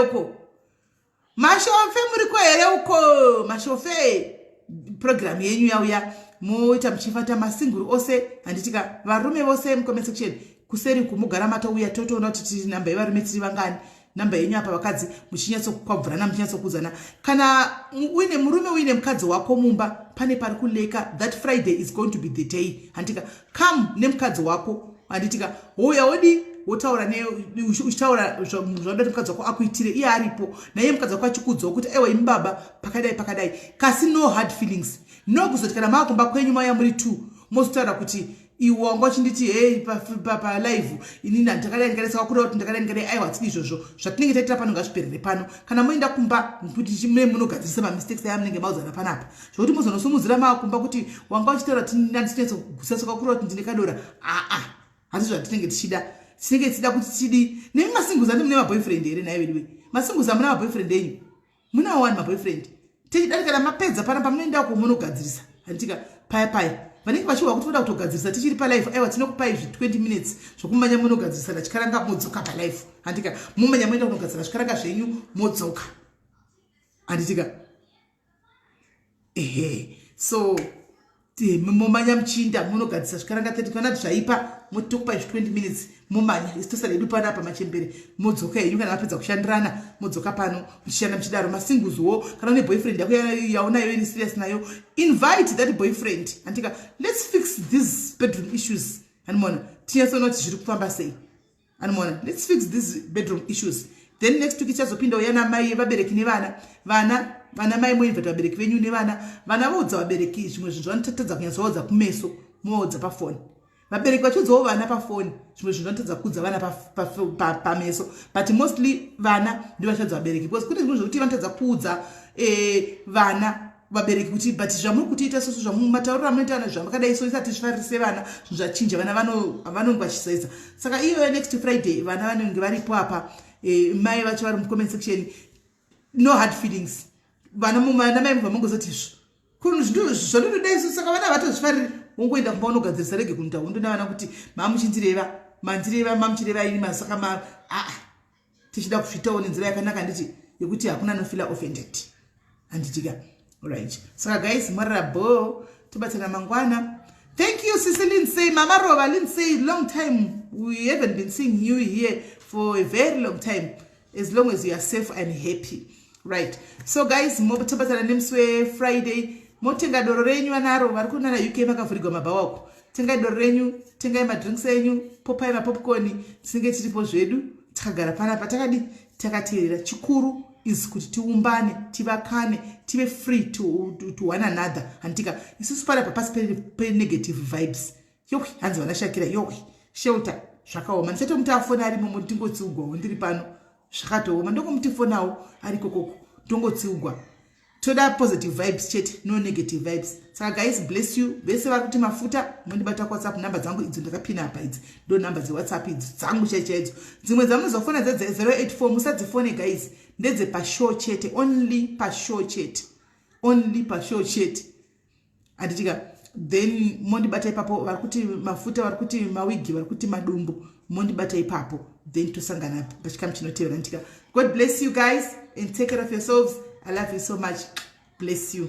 mashofe program yenyu yauya moita muchifata masinguru ose handitika varume vose mucomment section kuseri kumugara matouya totoona kuti tiri namba yevarume tiri vangani namba yenyu apa vakadzi muchinyatsokwabvurana muchinyatsokudzana kana uine murume uine mukadzi wako mumba pane pari kuleka that Friday is going to be the day handika come nemukadzi wako handitika hoya wodi wotaura uchitaura zvaoda kuti mukadzi wako akuitire iye aripo naye mukadzi wako achikudzawo kuti ewa imi baba pakadai kasi no hard feelings no kuzoti kana maakomba kwenyu maya muri 2 mozotaura kuti iwe wanga uchinditi palive inini ndakadai ndakadai kuti ndakadai aiwa tidi izvozvo zvatinenge taitira pano ngazviperere pano kana moenda kumba kuti mune munogadzirisa mamistakes aya munenge mauzana panapa zvokuti muzonosumudzira maakumba kuti wanga uchitaura kuti ndandinetsokusatsokakura kuti ndine kadora hasi zvatinenge tichida kuti tidi nemi masinguzi andi mune maboyfriend here naye vediwe masinguzi amuna maboyfriend enyu muna wani maboyfriend tichidari kana mapedza panapa munoenda komunogadzirisa handitika paya vanenge vachiwa kuti voda kutogadzirisa tichiri palive aiwa tinokupai 20 minutes zvokumanya munogadzirisa nachikaranga modzoka palive handika mumanya moenda kunogadzira zvikaranga zvenyu modzoka handitika so momanya muchinda munogadzirisa zvikaranga 30 kana zvaipa motokupai 20 minutes momanya isitosa redu panapa machembere modzoka henyu kana mapedza kushandirana modzoka pano muchishanda muchidaro masinguziwo kana une boyfriend yako yaunayo ini serious nayo invite that boyfriend handika let's fix these bedroom issues anomaona tinyatsona kuti zviri kufamba sei anomaona let's fix these bedroom issues then next week ichazopinda uyana mai vabereki nevana mai moinvita vabereki venyu nevana voudza vabereki zvimwe zvinhu zvanotatadza kunyatsovaudza kumeso movaudza pafoni vabereki vachiudzawo vana pafoni zvimwe zvinhu zvanotadza kuudza vana pameso but mostly vana ndivachadza vabereki because kune zvinhu zvokuti vanotadza kuudza vana vabereki kuti but zvamuri kutiita soso zvamumatauriro amunoita zvamakadai so isati zvifarise vana zvinhu zvachinja vana vanonge vachisaisa saka iyo next Friday vana vanenge varipo apa mai vacho vari mucomment section no hard feelings vana mai mubva mongozoti zvandinodai so saka vana vatozvifariri wongoenda kumba unogadzirisa rege kunita undonavana kuti mandireva mamuchireva ini masaka tichida kuzvitawo nenzira yakanaka nditi yekuti hakuna nofila offended handitika right. Saka guys, marabo tobatsana mangwana. Thank you, Sister Lindsay, Mama Rova Lindsay. Long time we haven't been seeing you here for a very long time. As long as you are safe and happy, right? So guys, tobatsana nemswe Friday. Motenga doro renyu anaro varikuna na UK makavhurigwa mabhawako. Tengai doro renyu, tengai madrinks enyu, popai mapopcorn, tinenge tiripo zvedu, takagara panapa takadi takateerera. Chikuru is kuti tiumbane, tivakane, tive free to one another. Antika isusu panapa pasi pe negative vibes. Yoki hanzi vanashakira yoki shelter zvakaoma. Ndichato mutafona ari momo tingotsiugwa ndiri pano. Zvakatooma ndoko mutifonawo ari kokoko tongotsiugwa. Toda positive vibes chete, no negative vibes. Saka guys, bless you. Bese vakuti mafuta mondibata kwa WhatsApp number dzangu idzo ndakapina apa idzi. Do number dze WhatsApp idzo dzangu chechedzo. Dzimwe dzamuzofona dze 084 musadzifone guys. Ndedze pa show chete, only pa show chete. Only pa show chete. Anditika then mondibata ipapo varikuti mafuta, varikuti mawigi, varikuti madumbu. Mondibata ipapo then tosangana pachikamu chinotevera. Anditika God bless you guys and take care of yourselves. I love you so much. Bless you.